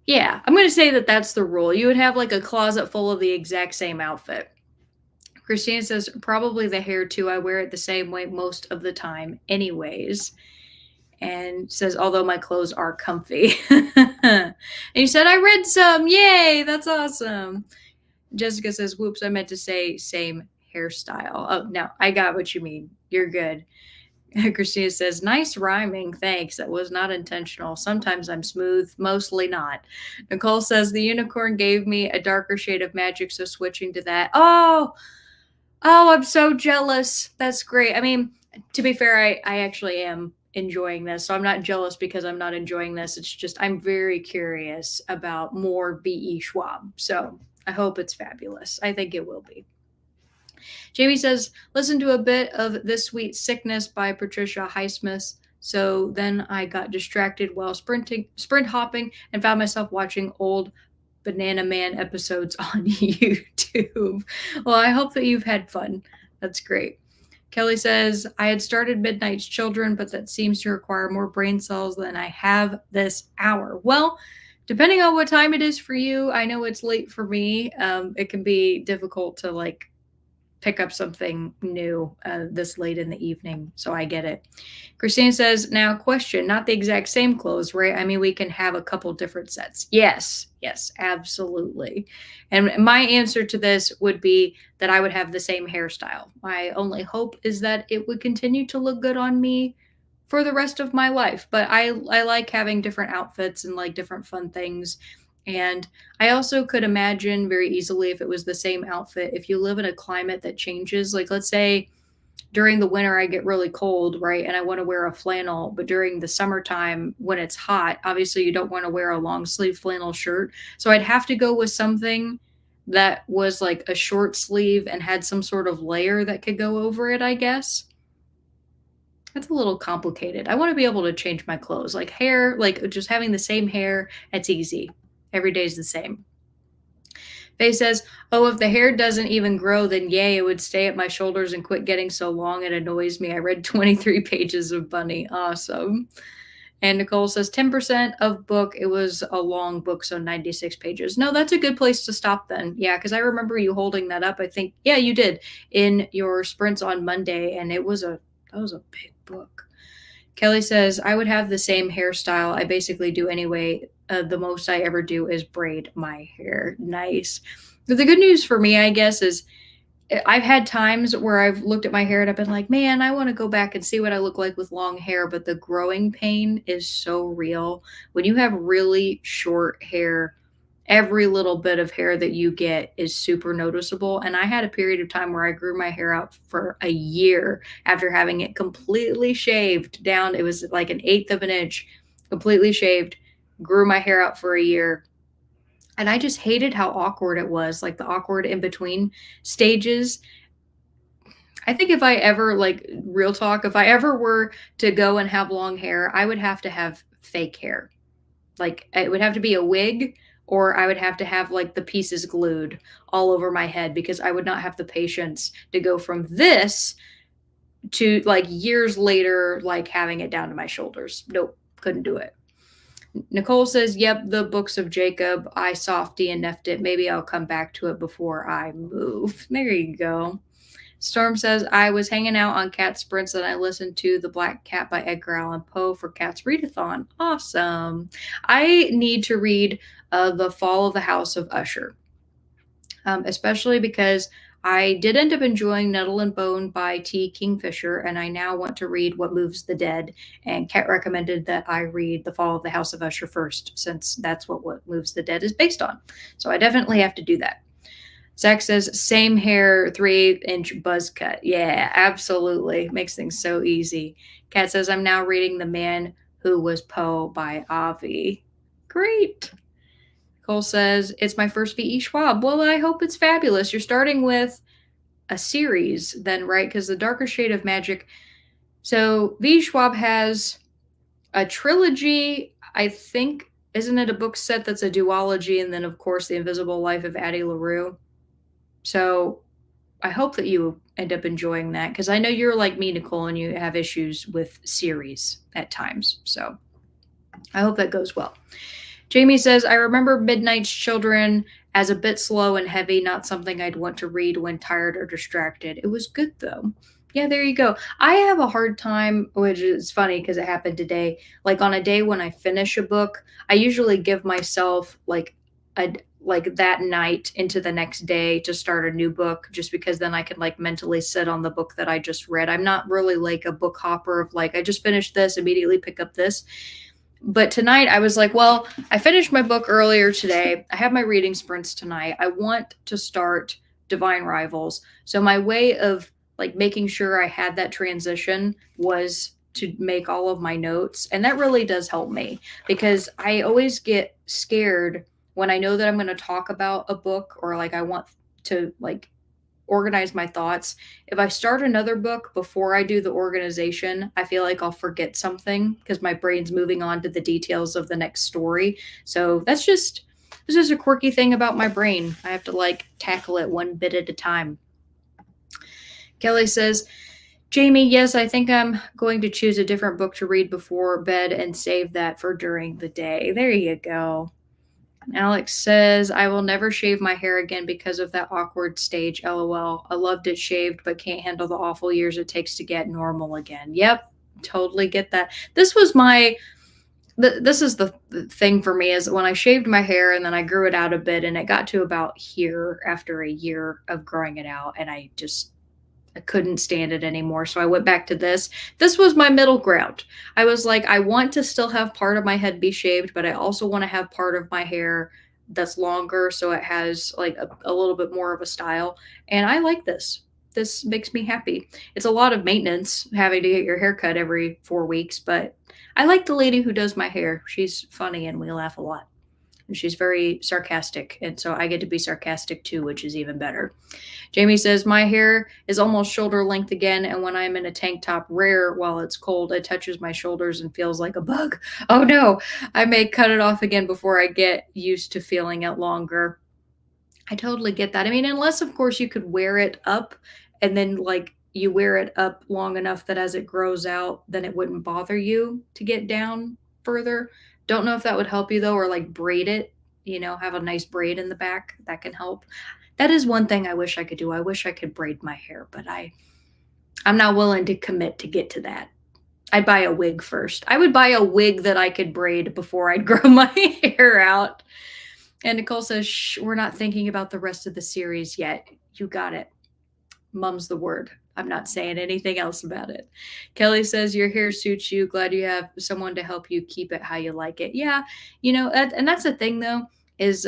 Yeah, I'm going to say that that's the rule. You would have like a closet full of the exact same outfit. Christina says, probably the hair too. I wear it the same way most of the time, anyways. And says, although my clothes are comfy. And you said, I read some. Yay, that's awesome. Jessica says, whoops, I meant to say same hairstyle. Oh, no, I got what you mean. You're good. Christina says, nice rhyming. Thanks. That was not intentional. Sometimes I'm smooth, mostly not. Nicole says, the unicorn gave me a darker shade of magic, so switching to that. Oh, I'm so jealous. That's great. I mean, to be fair, I actually am enjoying this. So I'm not jealous because I'm not enjoying this. It's just I'm very curious about more V.E. Schwab. So I hope it's fabulous. I think it will be. Jamie says, listen to a bit of This Sweet Sickness by Patricia Highsmith. So then I got distracted while sprint hopping, and found myself watching old Banana Man episodes on YouTube. Well, I hope that you've had fun. That's great. Kelly says, I had started Midnight's Children, but that seems to require more brain cells than I have this hour. Well, depending on what time it is for you, I know it's late for me. It can be difficult to like pick up something new this late in the evening. So I get it. Christine says, now question, not the exact same clothes, right? I mean, we can have a couple different sets. Yes, absolutely. And my answer to this would be that I would have the same hairstyle. My only hope is that it would continue to look good on me for the rest of my life. But I like having different outfits and like different fun things. And I also could imagine very easily if it was the same outfit, if you live in a climate that changes, like let's say during the winter I get really cold, right? And I want to wear a flannel, but during the summertime when it's hot, obviously you don't want to wear a long sleeve flannel shirt. So I'd have to go with something that was like a short sleeve and had some sort of layer that could go over it, I guess. That's a little complicated. I want to be able to change my clothes. Like hair, like just having the same hair, it's easy. Every day's the same. Faye says, oh, if the hair doesn't even grow, then yay, it would stay at my shoulders and quit getting so long. It annoys me. I read 23 pages of Bunny. Awesome. And Nicole says 10% of book. It was a long book, so 96 pages. No, that's a good place to stop then. Yeah, because I remember you holding that up. I think, yeah, you did in your sprints on Monday, and that was a big book. Kelly says, I would have the same hairstyle I basically do anyway. The most I ever do is braid my hair. Nice. But the good news for me, I guess, is I've had times where I've looked at my hair and I've been like, man, I want to go back and see what I look like with long hair. But the growing pain is so real. When you have really short hair, every little bit of hair that you get is super noticeable. And I had a period of time where I grew my hair out for a year after having it completely shaved down. It was like an eighth of an inch, completely shaved, grew my hair out for a year. And I just hated how awkward it was, like the awkward in between stages. I think if I ever, like, real talk, if I ever were to go and have long hair, I would have to have fake hair. Like, it would have to be a wig, or I would have to have like the pieces glued all over my head because I would not have the patience to go from this to like years later, like having it down to my shoulders. Nope, couldn't do it. Nicole says, yep, the books of Jacob. I softy and neffed it. Maybe I'll come back to it before I move. There you go. Storm says, I was hanging out on Cat Sprints and I listened to The Black Cat by Edgar Allan Poe for Cat's Readathon. Awesome. I need to read The Fall of the House of Usher, especially because I did end up enjoying Nettle and Bone by T. Kingfisher, and I now want to read What Moves the Dead. And Kat recommended that I read The Fall of the House of Usher first, since that's what Moves the Dead is based on. So I definitely have to do that. Zach says, same hair, 3-inch buzz cut. Yeah, absolutely. Makes things so easy. Kat says, I'm now reading The Man Who Was Poe by Avi. Great. Cole says, it's my first V.E. Schwab. Well, I hope it's fabulous. You're starting with a series then, right? Because The Darker Shade of Magic. So V.E. Schwab has a trilogy, I think. Isn't it a book set that's a duology? And then, of course, The Invisible Life of Addie LaRue. So I hope that you end up enjoying that, because I know you're like me, Nicole, and you have issues with series at times. So I hope that goes well. Jamie says, I remember Midnight's Children as a bit slow and heavy, not something I'd want to read when tired or distracted. It was good, though. Yeah, there you go. I have a hard time, which is funny because it happened today. Like on a day when I finish a book, I usually give myself like that night into the next day to start a new book, just because then I can like mentally sit on the book that I just read. I'm not really like a book hopper of like, I just finished this, immediately pick up this. But tonight I was like, well, I finished my book earlier today. I have my reading sprints tonight. I want to start Divine Rivals. So my way of like making sure I had that transition was to make all of my notes. And that really does help me because I always get scared when I know that I'm going to talk about a book or like I want to like organize my thoughts. If I start another book before I do the organization, I feel like I'll forget something because my brain's moving on to the details of the next story. So that's just a quirky thing about my brain. I have to like tackle it one bit at a time. Kelly says, Jamie, yes, I think I'm going to choose a different book to read before bed and save that for during the day. There you go. Alex says, I will never shave my hair again because of that awkward stage. LOL. I loved it shaved, but can't handle the awful years it takes to get normal again. Yep, totally get that. This was my. This is the thing for me is when I shaved my hair and then I grew it out a bit and it got to about here after a year of growing it out and I couldn't stand it anymore. So I went back to this. This was my middle ground. I was like, I want to still have part of my head be shaved, but I also want to have part of my hair that's longer so it has like a little bit more of a style. And I like this. This makes me happy. It's a lot of maintenance having to get your hair cut every 4 weeks, but I like the lady who does my hair. She's funny and we laugh a lot. And she's very sarcastic. And so I get to be sarcastic too, which is even better. Jamie says, my hair is almost shoulder length again. And when I'm in a tank top rare while it's cold, it touches my shoulders and feels like a bug. Oh no, I may cut it off again before I get used to feeling it longer. I totally get that. I mean, unless, of course, you could wear it up and then like you wear it up long enough that as it grows out, then it wouldn't bother you to get down further. Don't know if that would help you though, or like braid it, have a nice braid in the back. That can help. That is one thing I wish I could do. I wish I could braid my hair, but I'm not willing to commit to get to that. I'd buy a wig first. I would buy a wig that I could braid before I'd grow my hair out. And Nicole says, shh, we're not thinking about the rest of the series yet. You got it. Mum's the word. I'm not saying anything else about it. Kelly says, your hair suits you. Glad you have someone to help you keep it how you like it. Yeah. And that's the thing though, is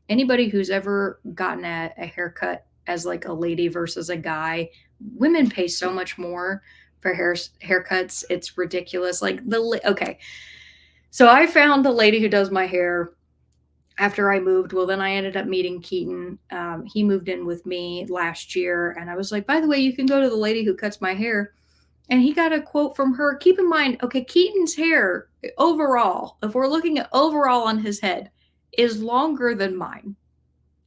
anybody who's ever gotten a haircut as like a lady versus a guy, women pay so much more for haircuts. It's ridiculous. Like okay. So I found the lady who does my hair after I moved. Well, then I ended up meeting Keaton. He moved in with me last year. And I was like, by the way, you can go to the lady who cuts my hair. And he got a quote from her. Keep in mind, okay, Keaton's hair overall, if we're looking at overall on his head, is longer than mine.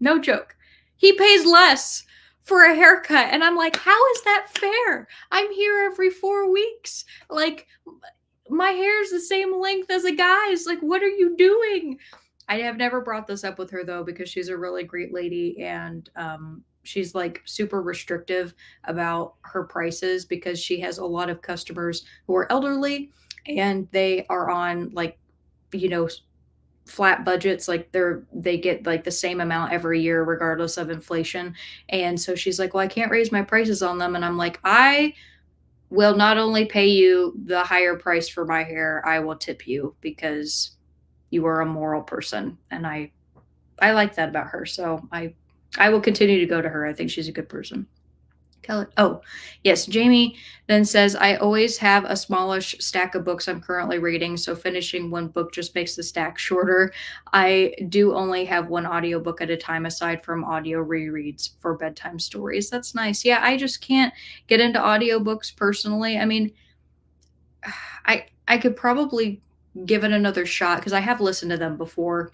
No joke. He pays less for a haircut. And I'm like, how is that fair? I'm here every 4 weeks. Like, my hair's the same length as a guy's. Like, what are you doing? I have never brought this up with her though, because she's a really great lady and she's like super restrictive about her prices because she has a lot of customers who are elderly and they are on like, flat budgets. Like they get like the same amount every year, regardless of inflation. And so she's like, well, I can't raise my prices on them. And I'm like, I will not only pay you the higher price for my hair, I will tip you because you are a moral person. And I like that about her. So I will continue to go to her. I think she's a good person. Kelly. Oh, yes. Jamie then says, I always have a smallish stack of books I'm currently reading. So finishing one book just makes the stack shorter. I do only have one audiobook at a time aside from audio rereads for bedtime stories. That's nice. Yeah. I just can't get into audiobooks personally. I mean, I could probably give it another shot because I have listened to them before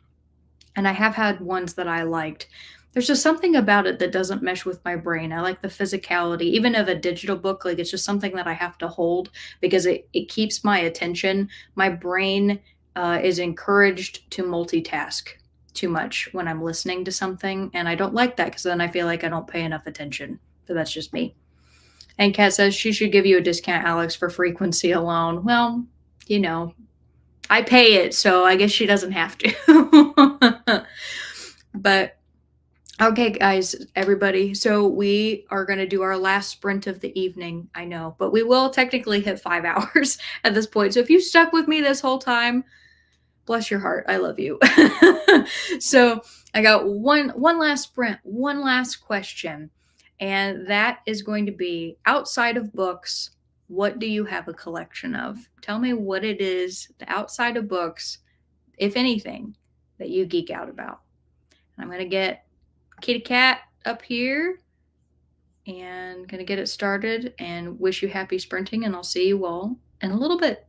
and I have had ones that I liked. There's just something about it that doesn't mesh with my brain. I like the physicality, even of a digital book. Like it's just something that I have to hold because it keeps my attention. My brain is encouraged to multitask too much when I'm listening to something. And I don't like that because then I feel like I don't pay enough attention. So that's just me. And Kat says she should give you a discount, Alex, for frequency alone. Well, I pay it, so I guess she doesn't have to. But okay, guys, everybody. So we are going to do our last sprint of the evening. I know, but we will technically hit 5 hours at this point. So if you stuck with me this whole time, bless your heart. I love you. So I got one last sprint, one last question. And that is going to be outside of books, What do you have a collection of? Tell me what it is, the outside of books, if anything, that you geek out about. I'm going to get Kitty Cat up here and going to get it started and wish you happy sprinting. And I'll see you all in a little bit.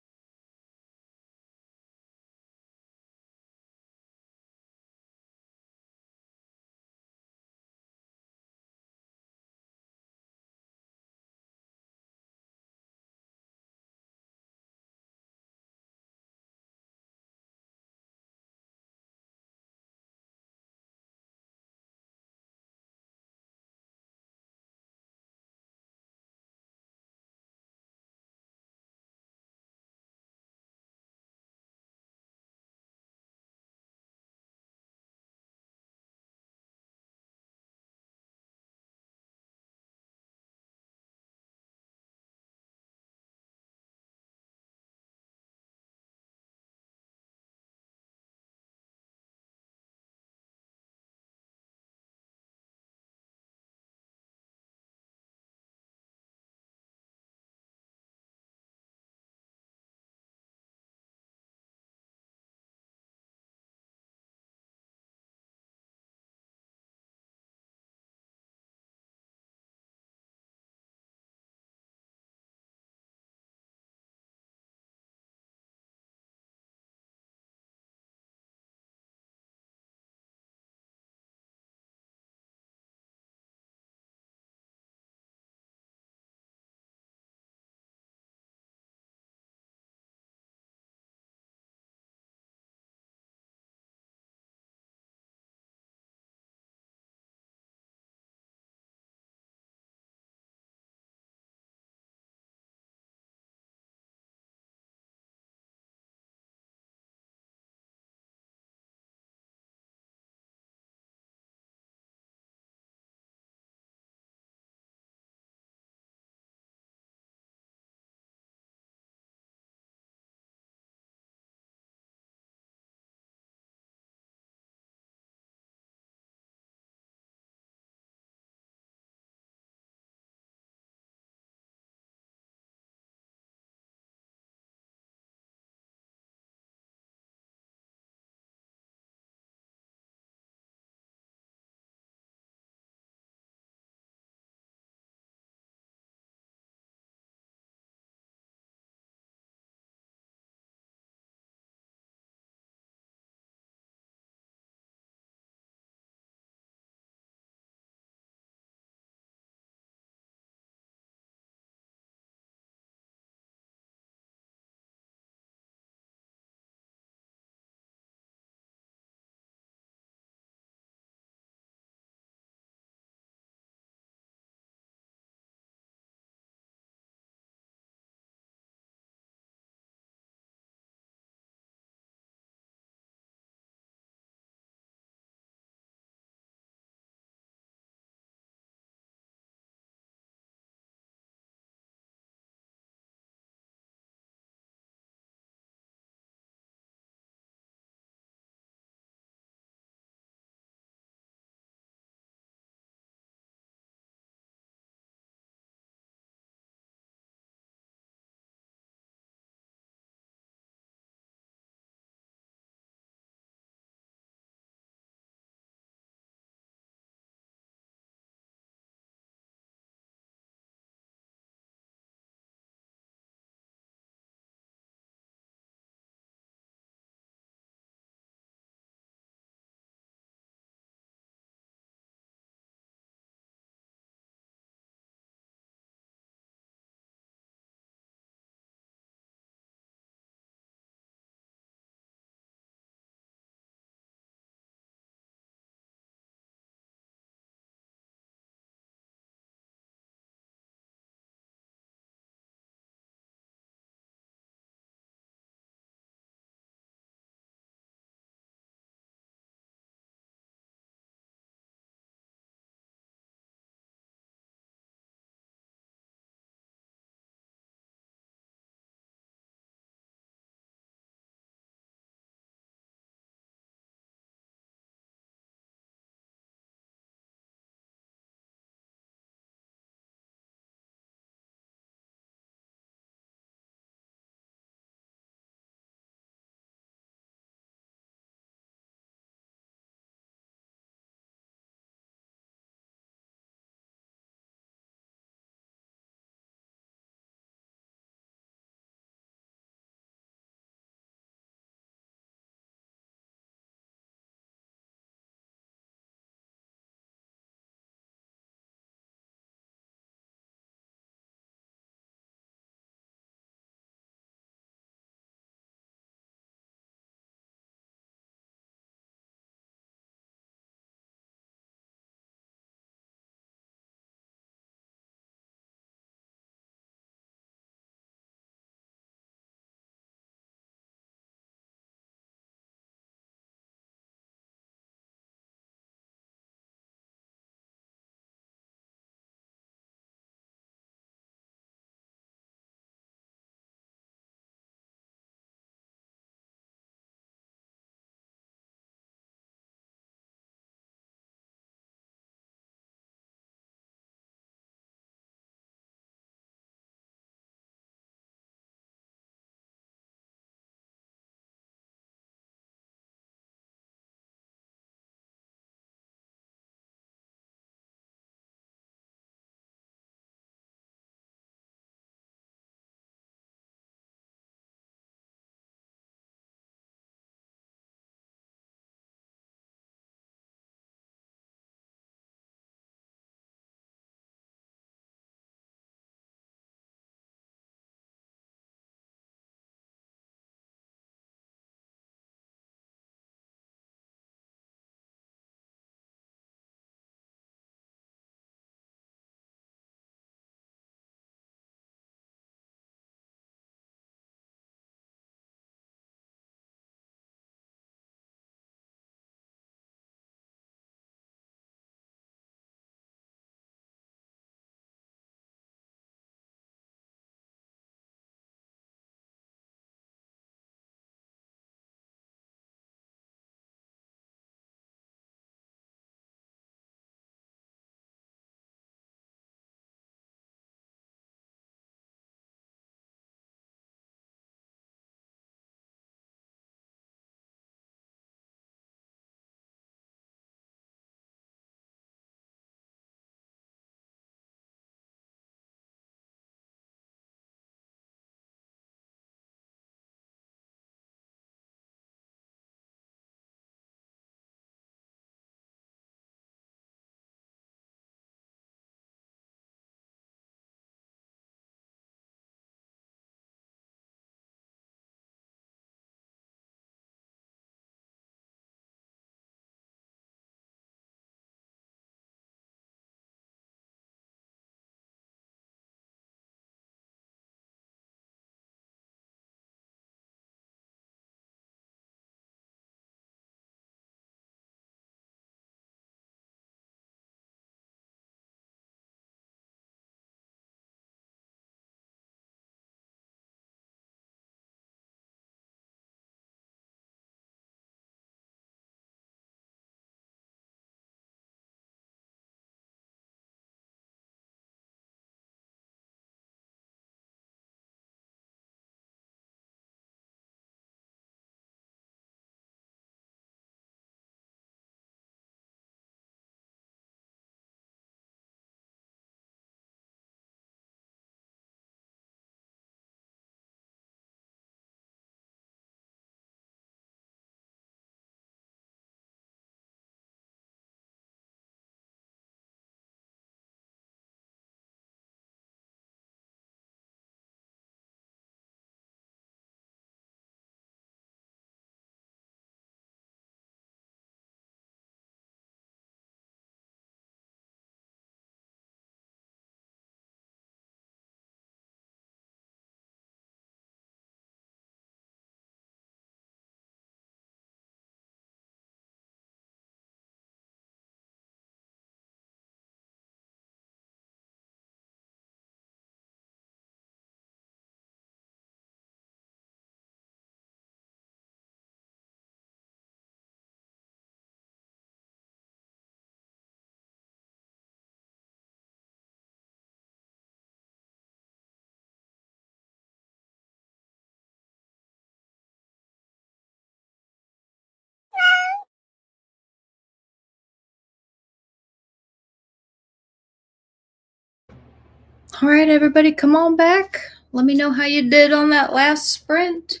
All right, everybody, come on back. Let me know how you did on that last sprint.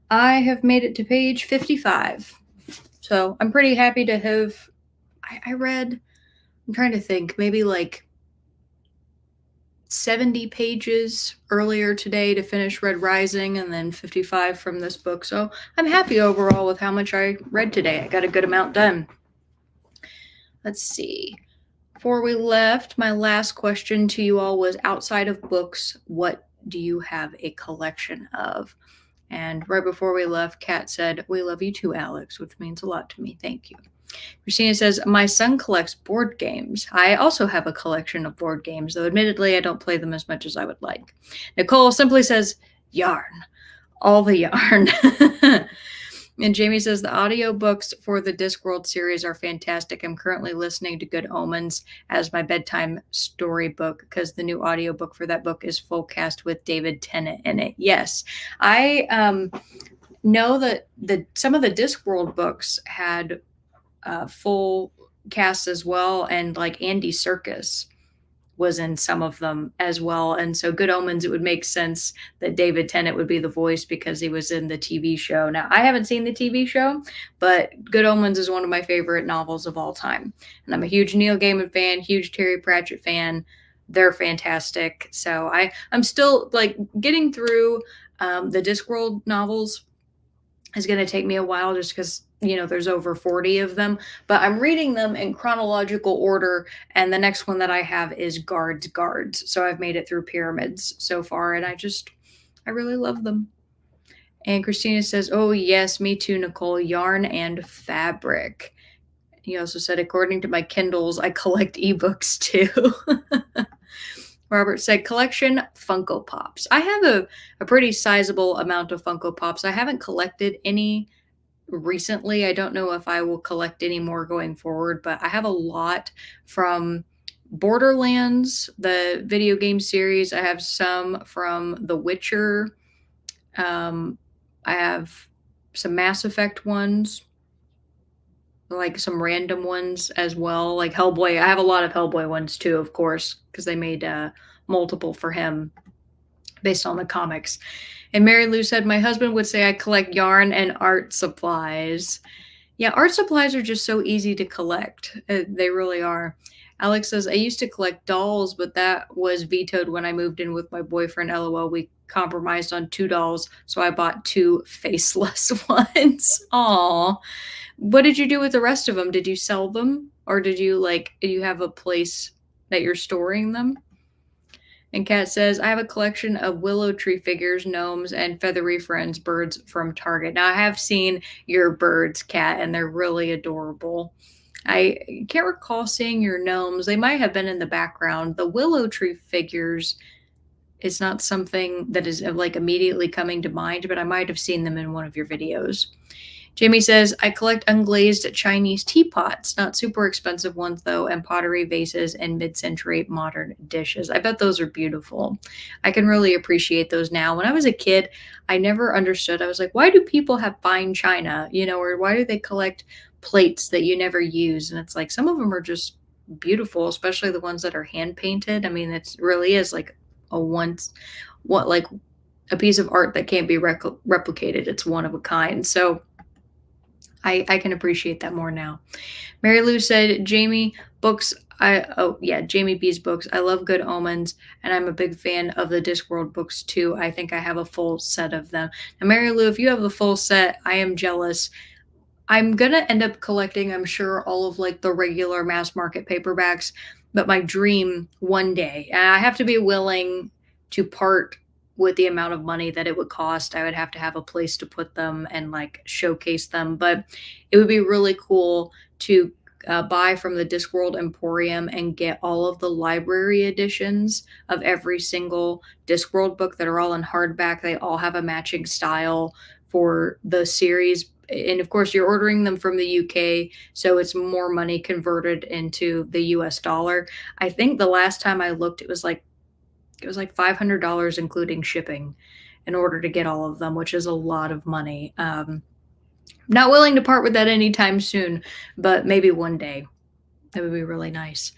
I have made it to page 55. So I'm pretty happy to have. I read, I'm trying to think, maybe like 70 pages earlier today to finish Red Rising, and then 55 from this book. So I'm happy overall with how much I read today. I got a good amount done. Let's see. Before we left, my last question to you all was, outside of books, what do you have a collection of? And right before we left, Kat said, "We love you too, Alex," which means a lot to me. Thank you. Christina says, "My son collects board games. I also have a collection of board games, though admittedly I don't play them as much as I would like." Nicole simply says, "Yarn. All the yarn." And Jamie says, "The audiobooks for the Discworld series are fantastic. I'm currently listening to Good Omens as my bedtime storybook because the new audiobook for that book is full cast with David Tennant in it." Yes. I know that some of the Discworld books had full cast as well, and like Andy Serkis was in some of them as well. And so Good Omens, it would make sense that David Tennant would be the voice because he was in the TV show. Now, I haven't seen the TV show, but Good Omens is one of my favorite novels of all time. And I'm a huge Neil Gaiman fan, huge Terry Pratchett fan. They're fantastic. So I'm still like getting through the Discworld novels is going to take me a while just because there's over 40 of them, but I'm reading them in chronological order, and the next one that I have is Guards. So I've made it through Pyramids so far, and I really love them. And Christina says, "Oh yes, me too, Nicole. Yarn and fabric." He also said, "According to my Kindles, I collect ebooks too." Robert said, "Collection Funko Pops." I have a pretty sizable amount of Funko Pops. I haven't collected any recently. I don't know if I will collect any more going forward, but I have a lot from Borderlands, the video game series. I have some from The Witcher. I have some Mass Effect ones, like some random ones as well, like Hellboy. I have a lot of Hellboy ones too, of course, because they made multiple for him based on the comics. And Mary Lou said, "My husband would say I collect yarn and art supplies." Yeah, art supplies are just so easy to collect. They really are. Alex says, "I used to collect dolls, but that was vetoed when I moved in with my boyfriend. LOL. We compromised on 2 dolls, so I bought 2 faceless ones." Aw. What did you do with the rest of them? Did you sell them? Or did you have a place that you're storing them? And Kat says, "I have a collection of willow tree figures, gnomes, and feathery friends birds from Target." Now, I have seen your birds, Kat, and they're really adorable. I can't recall seeing your gnomes. They might have been in the background. The willow tree figures is not something that is like immediately coming to mind, but I might have seen them in one of your videos. Jamie says, "I collect unglazed Chinese teapots, not super expensive ones though, and pottery vases and mid-century modern dishes." I bet those are beautiful. I can really appreciate those now. When I was a kid, I never understood. I was like, why do people have fine china? Or why do they collect plates that you never use? And it's like some of them are just beautiful, especially the ones that are hand painted. I mean, it really is like like a piece of art that can't be replicated. It's one of a kind. So I can appreciate that more now. Mary Lou said, "Jamie books. Jamie B's books. I love Good Omens, and I'm a big fan of the Discworld books too. I think I have a full set of them." Now, Mary Lou, if you have the full set, I am jealous. I'm gonna end up collecting, I'm sure, all of like the regular mass market paperbacks, but my dream one day, and I have to be willing to part with the amount of money that it would cost. I would have to have a place to put them and like showcase them, but it would be really cool to buy from the Discworld Emporium and get all of the library editions of every single Discworld book that are all in hardback. They all have a matching style for the series. And of course, you're ordering them from the UK, so it's more money converted into the US dollar. I think the last time I looked, it was like $500 including shipping in order to get all of them, which is a lot of money. Not willing to part with that anytime soon, but maybe one day. That would be really nice.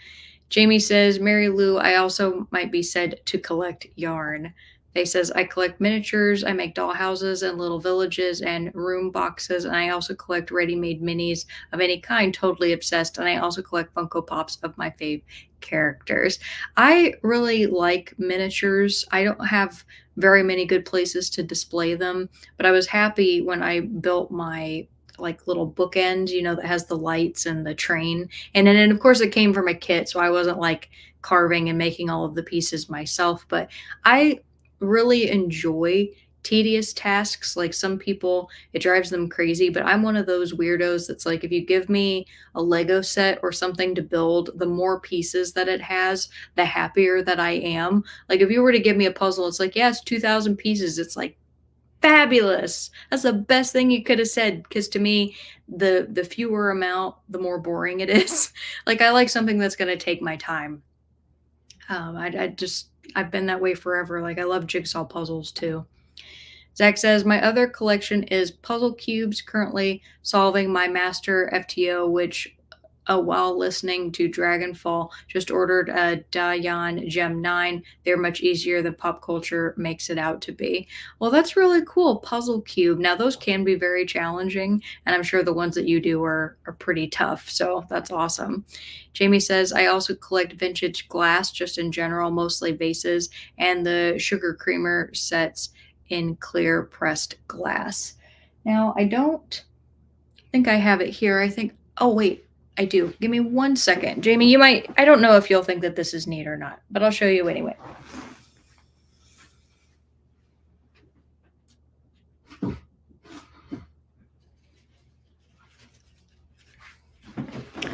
Jamie says, Mary Lou, I also might be said to collect yarn. They says, I collect miniatures, I make doll houses and little villages and room boxes, and I also collect ready-made minis of any kind, totally obsessed, and I also collect Funko Pops of my fave characters. I really like miniatures. I don't have very many good places to display them, but I was happy when I built my like little bookend, that has the lights and the train. And of course it came from a kit, so I wasn't like carving and making all of the pieces myself, but I really enjoy tedious tasks. Like some people, it drives them crazy, but I'm one of those weirdos that's like, if you give me a Lego set or something to build, the more pieces that it has, the happier that I am. Like if you were to give me a puzzle, it's like, yeah, it's 2,000 pieces. It's like, fabulous. That's the best thing you could have said, because to me, the fewer amount, the more boring it is. Like I like something that's going to take my time. I've been that way forever. Like I love jigsaw puzzles too. Zach says, my other collection is puzzle cubes, currently solving my master FTO, which while listening to Dragonfall, just ordered a Dayan Gem 9. They're much easier than pop culture makes it out to be. Well, that's really cool. Puzzle cube. Now, those can be very challenging, and I'm sure the ones that you do are pretty tough. So that's awesome. Jamie says, I also collect vintage glass just in general, mostly vases, and the sugar creamer sets in clear pressed glass. Now, I don't think I have it here. Oh, wait, I do. Give me 1 second. Jamie, I don't know if you'll think that this is neat or not, but I'll show you anyway.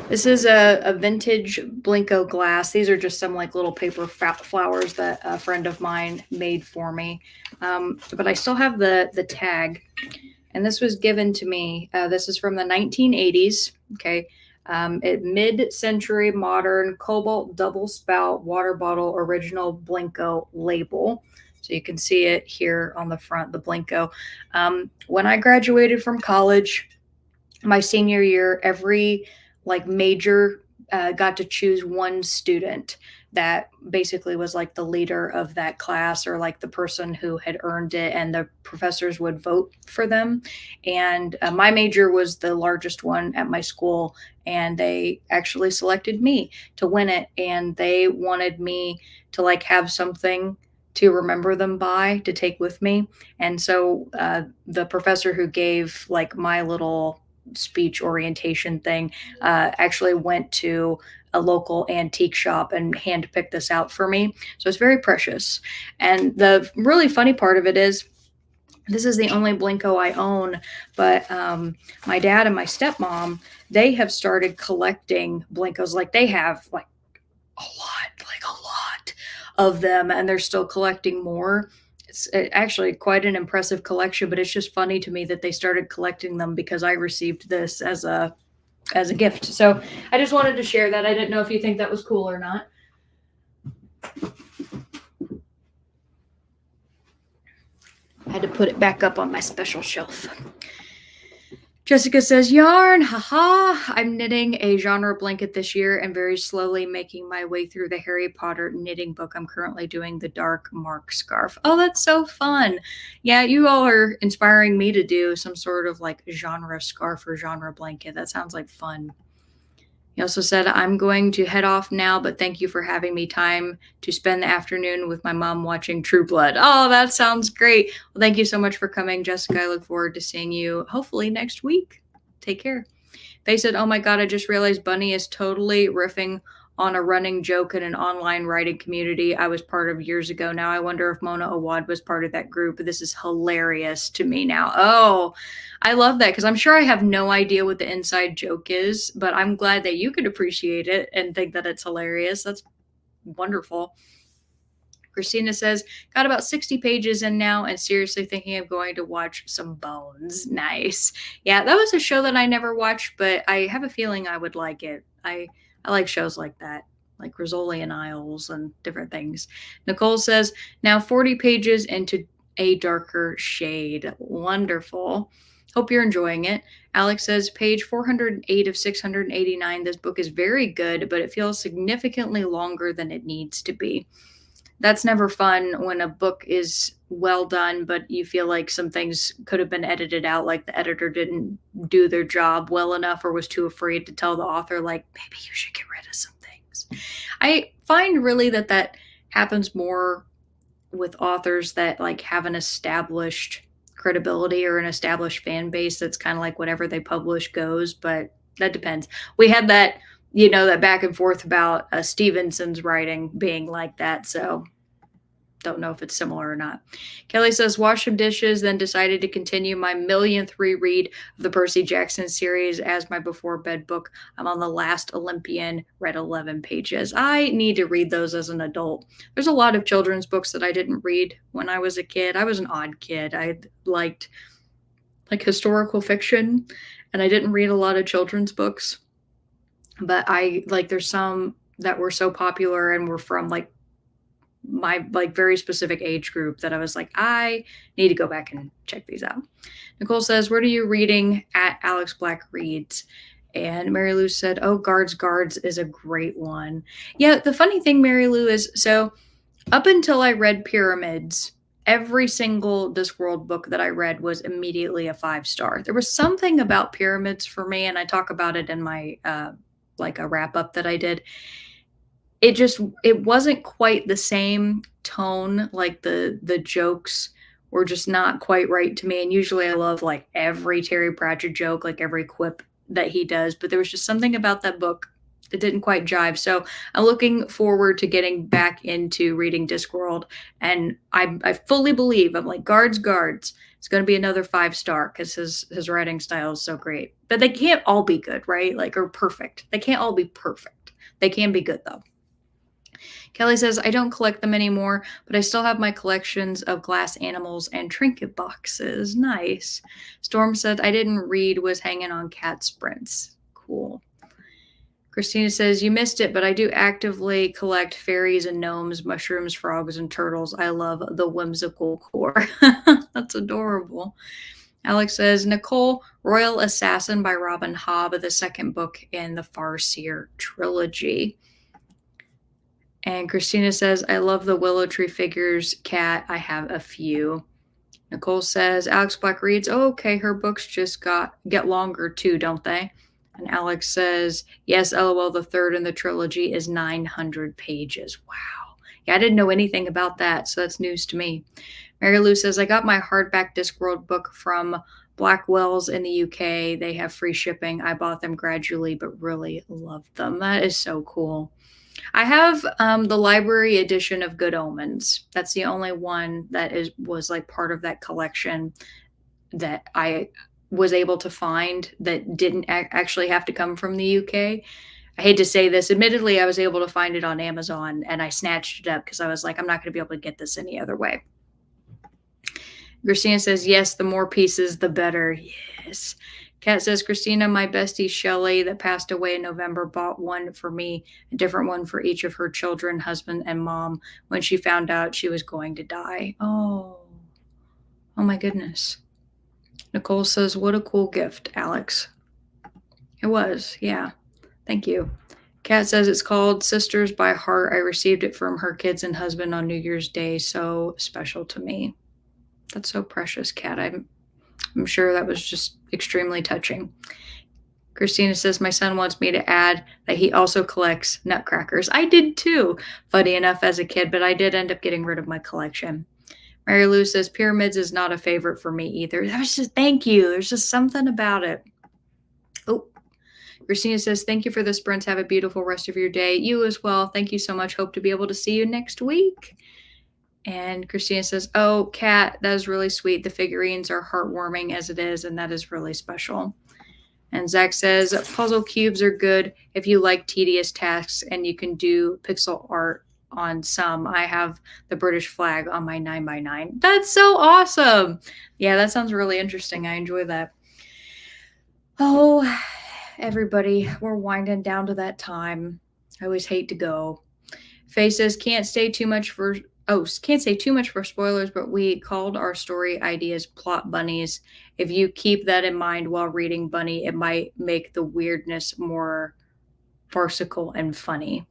This is a vintage Blinko glass. These are just some like little paper flowers that a friend of mine made for me. But I still have the tag, and this was given to me. This is from the 1980s. Okay. Mid-century modern cobalt double spout water bottle original Blinko label. So you can see it here on the front, the Blinko. When I graduated from college, my senior year, every like major got to choose one student that basically was like the leader of that class, or like the person who had earned it, and the professors would vote for them. And my major was the largest one at my school, and they actually selected me to win it, and they wanted me to like have something to remember them by, to take with me. And so the professor who gave like my little speech orientation thing actually went to a local antique shop and handpicked this out for me. So it's very precious. And the really funny part of it is, this is the only Blinko I own, but my dad and my stepmom, they have started collecting Blinkos. Like they have like a lot of them, and they're still collecting more. It's actually quite an impressive collection, but it's just funny to me that they started collecting them because I received this as a gift. So I just wanted to share that. I didn't know if you think that was cool or not. I had to put it back up on my special shelf. Jessica says, yarn, haha. I'm knitting a genre blanket this year and very slowly making my way through the Harry Potter knitting book. I'm currently doing the Dark Mark scarf. Oh, that's so fun. Yeah, you all are inspiring me to do some sort of like genre scarf or genre blanket. That sounds like fun. He also said, I'm going to head off now, but thank you for having me time to spend the afternoon with my mom watching True Blood. Oh, that sounds great. Well, thank you so much for coming, Jessica. I look forward to seeing you hopefully next week. Take care. They said, oh my God, I just realized Bunny is totally riffing on a running joke in an online writing community I was part of years ago. Now I wonder if Mona Awad was part of that group. This is hilarious to me now. Oh, I love that, because I'm sure I have no idea what the inside joke is, but I'm glad that you could appreciate it and think that it's hilarious. That's wonderful. Christina says, got about 60 pages in now and seriously thinking of going to watch some Bones. Nice. Yeah, that was a show that I never watched, but I have a feeling I would like it. I like shows like that, like Rizzoli and Isles and different things. Nicole says, now 40 pages into a darker shade. Wonderful. Hope you're enjoying it. Alex says, page 408 of 689. This book is very good, but it feels significantly longer than it needs to be. That's never fun when a book is well done, but you feel like some things could have been edited out, like the editor didn't do their job well enough or was too afraid to tell the author, like, maybe you should get rid of some things. I find really that happens more with authors that like have an established credibility or an established fan base that's kind of like whatever they publish goes, but that depends. We had that, that back and forth about Stevenson's writing being like that, so don't know if it's similar or not. Kelly says, wash some dishes, then decided to continue my millionth reread of the Percy Jackson series as my before bed book. I'm on the last Olympian, read 11 pages. I need to read those as an adult. There's a lot of children's books that I didn't read when I was a kid. I was an odd kid. I liked like historical fiction, and I didn't read a lot of children's books. But there's some that were so popular and were from like my like very specific age group that I was like, I need to go back and check these out. Nicole says, what are you reading at Alex Black Reads? And Mary Lou said, oh, Guards is a great one. Yeah, the funny thing, Mary Lou, is so up until I read Pyramids, every single Discworld book that I read was immediately a 5-star. There was something about Pyramids for me, and I talk about it in my like a wrap up that I did. It wasn't quite the same tone, like the jokes were just not quite right to me, and usually I love, like, every Terry Pratchett joke, like, every quip that he does, but there was just something about that book that didn't quite jive, so I'm looking forward to getting back into reading Discworld, and I fully believe, I'm like, Guards, it's gonna be another 5-star because his writing style is so great, but they can't all be good, right? Like, or perfect. They can't all be perfect. They can be good, though. Kelly says, I don't collect them anymore, but I still have my collections of glass animals and trinket boxes. Nice. Storm said, I didn't read, was hanging on cat sprints. Cool. Christina says, you missed it, but I do actively collect fairies and gnomes, mushrooms, frogs, and turtles. I love the whimsical core. That's adorable. Alex says, Nicole, Royal Assassin by Robin Hobb, the second book in the Farseer trilogy. And Christina says, I love the Willow Tree figures, Cat. I have a few. Nicole says, Alex Black reads, oh, okay, her books just get longer too, don't they? And Alex says, yes, LOL, the third in the trilogy is 900 pages. Wow. Yeah, I didn't know anything about that, so that's news to me. Mary Lou says, I got my hardback Discworld book from Blackwell's in the UK. They have free shipping. I bought them gradually, but really loved them. That is so cool. I have the library edition of Good Omens. That's the only one that was like part of that collection that I was able to find that didn't actually have to come from the UK. I hate to say this. Admittedly, I was able to find it on Amazon and I snatched it up because I was like, I'm not going to be able to get this any other way. Christina says, yes, the more pieces, the better. Yes. Kat says, Christina, my bestie Shelly that passed away in November bought one for me, a different one for each of her children, husband, and mom when she found out she was going to die. Oh my goodness. Nicole says, what a cool gift, Alex. It was, yeah. Thank you. Kat says it's called Sisters by Heart. I received it from her kids and husband on New Year's Day. So special to me. That's so precious, Kat. I'm sure that was just extremely touching. Christina says, my son wants me to add that he also collects nutcrackers. I did too, funny enough, as a kid, but I did end up getting rid of my collection. Mary Lou says, Pyramids is not a favorite for me either. That was just, thank you. There's just something about it. Oh, Christina says, thank you for the sprints. Have a beautiful rest of your day. You as well. Thank you so much. Hope to be able to see you next week. And Christina says, oh, Kat, that is really sweet. The figurines are heartwarming as it is, and that is really special. And Zach says, puzzle cubes are good if you like tedious tasks and you can do pixel art on some. I have the British flag on my 9x9. That's so awesome. Yeah, that sounds really interesting. I enjoy that. Oh, everybody, we're winding down to that time. I always hate to go. Faye says, can't say too much for spoilers, but we called our story ideas plot bunnies if you keep that in mind while reading Bunny, it might make the weirdness more farcical and funny.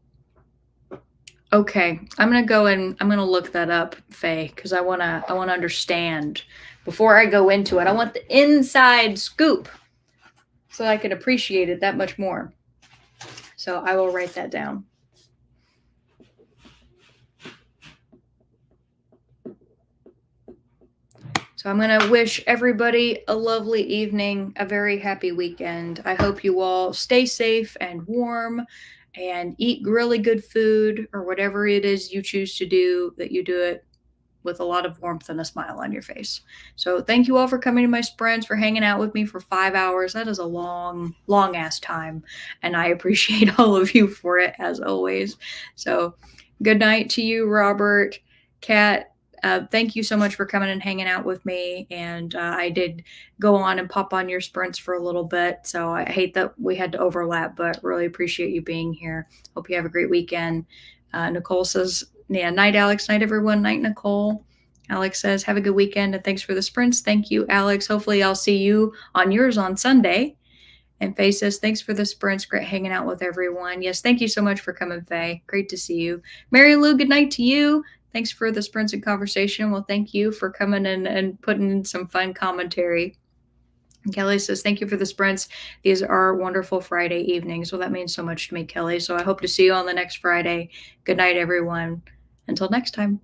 Okay, I'm gonna go and I'm gonna look that up, Faye, because I wanna understand before I go into it. I want the inside scoop so I can appreciate it that much more. So I will write that down. So I'm going to wish everybody a lovely evening, a very happy weekend. I hope you all stay safe and warm and eat really good food or whatever it is you choose to do, that you do it with a lot of warmth and a smile on your face. So thank you all for coming to my sprints, for hanging out with me for 5 hours. That is a long, long ass time. And I appreciate all of you for it as always. So good night to you, Robert, Kat. Thank you so much for coming and hanging out with me. And I did go on and pop on your sprints for a little bit. So I hate that we had to overlap, but really appreciate you being here. Hope you have a great weekend. Nicole says, yeah, night, Alex. Night, everyone. Night, Nicole. Alex says, have a good weekend and thanks for the sprints. Thank you, Alex. Hopefully, I'll see you on yours on Sunday. And Faye says, thanks for the sprints. Great hanging out with everyone. Yes, thank you so much for coming, Faye. Great to see you. Mary Lou, good night to you. Thanks for the sprints and conversation. Well, thank you for coming in and putting in some fun commentary. And Kelly says, thank you for the sprints. These are wonderful Friday evenings. Well, that means so much to me, Kelly. So I hope to see you on the next Friday. Good night, everyone. Until next time.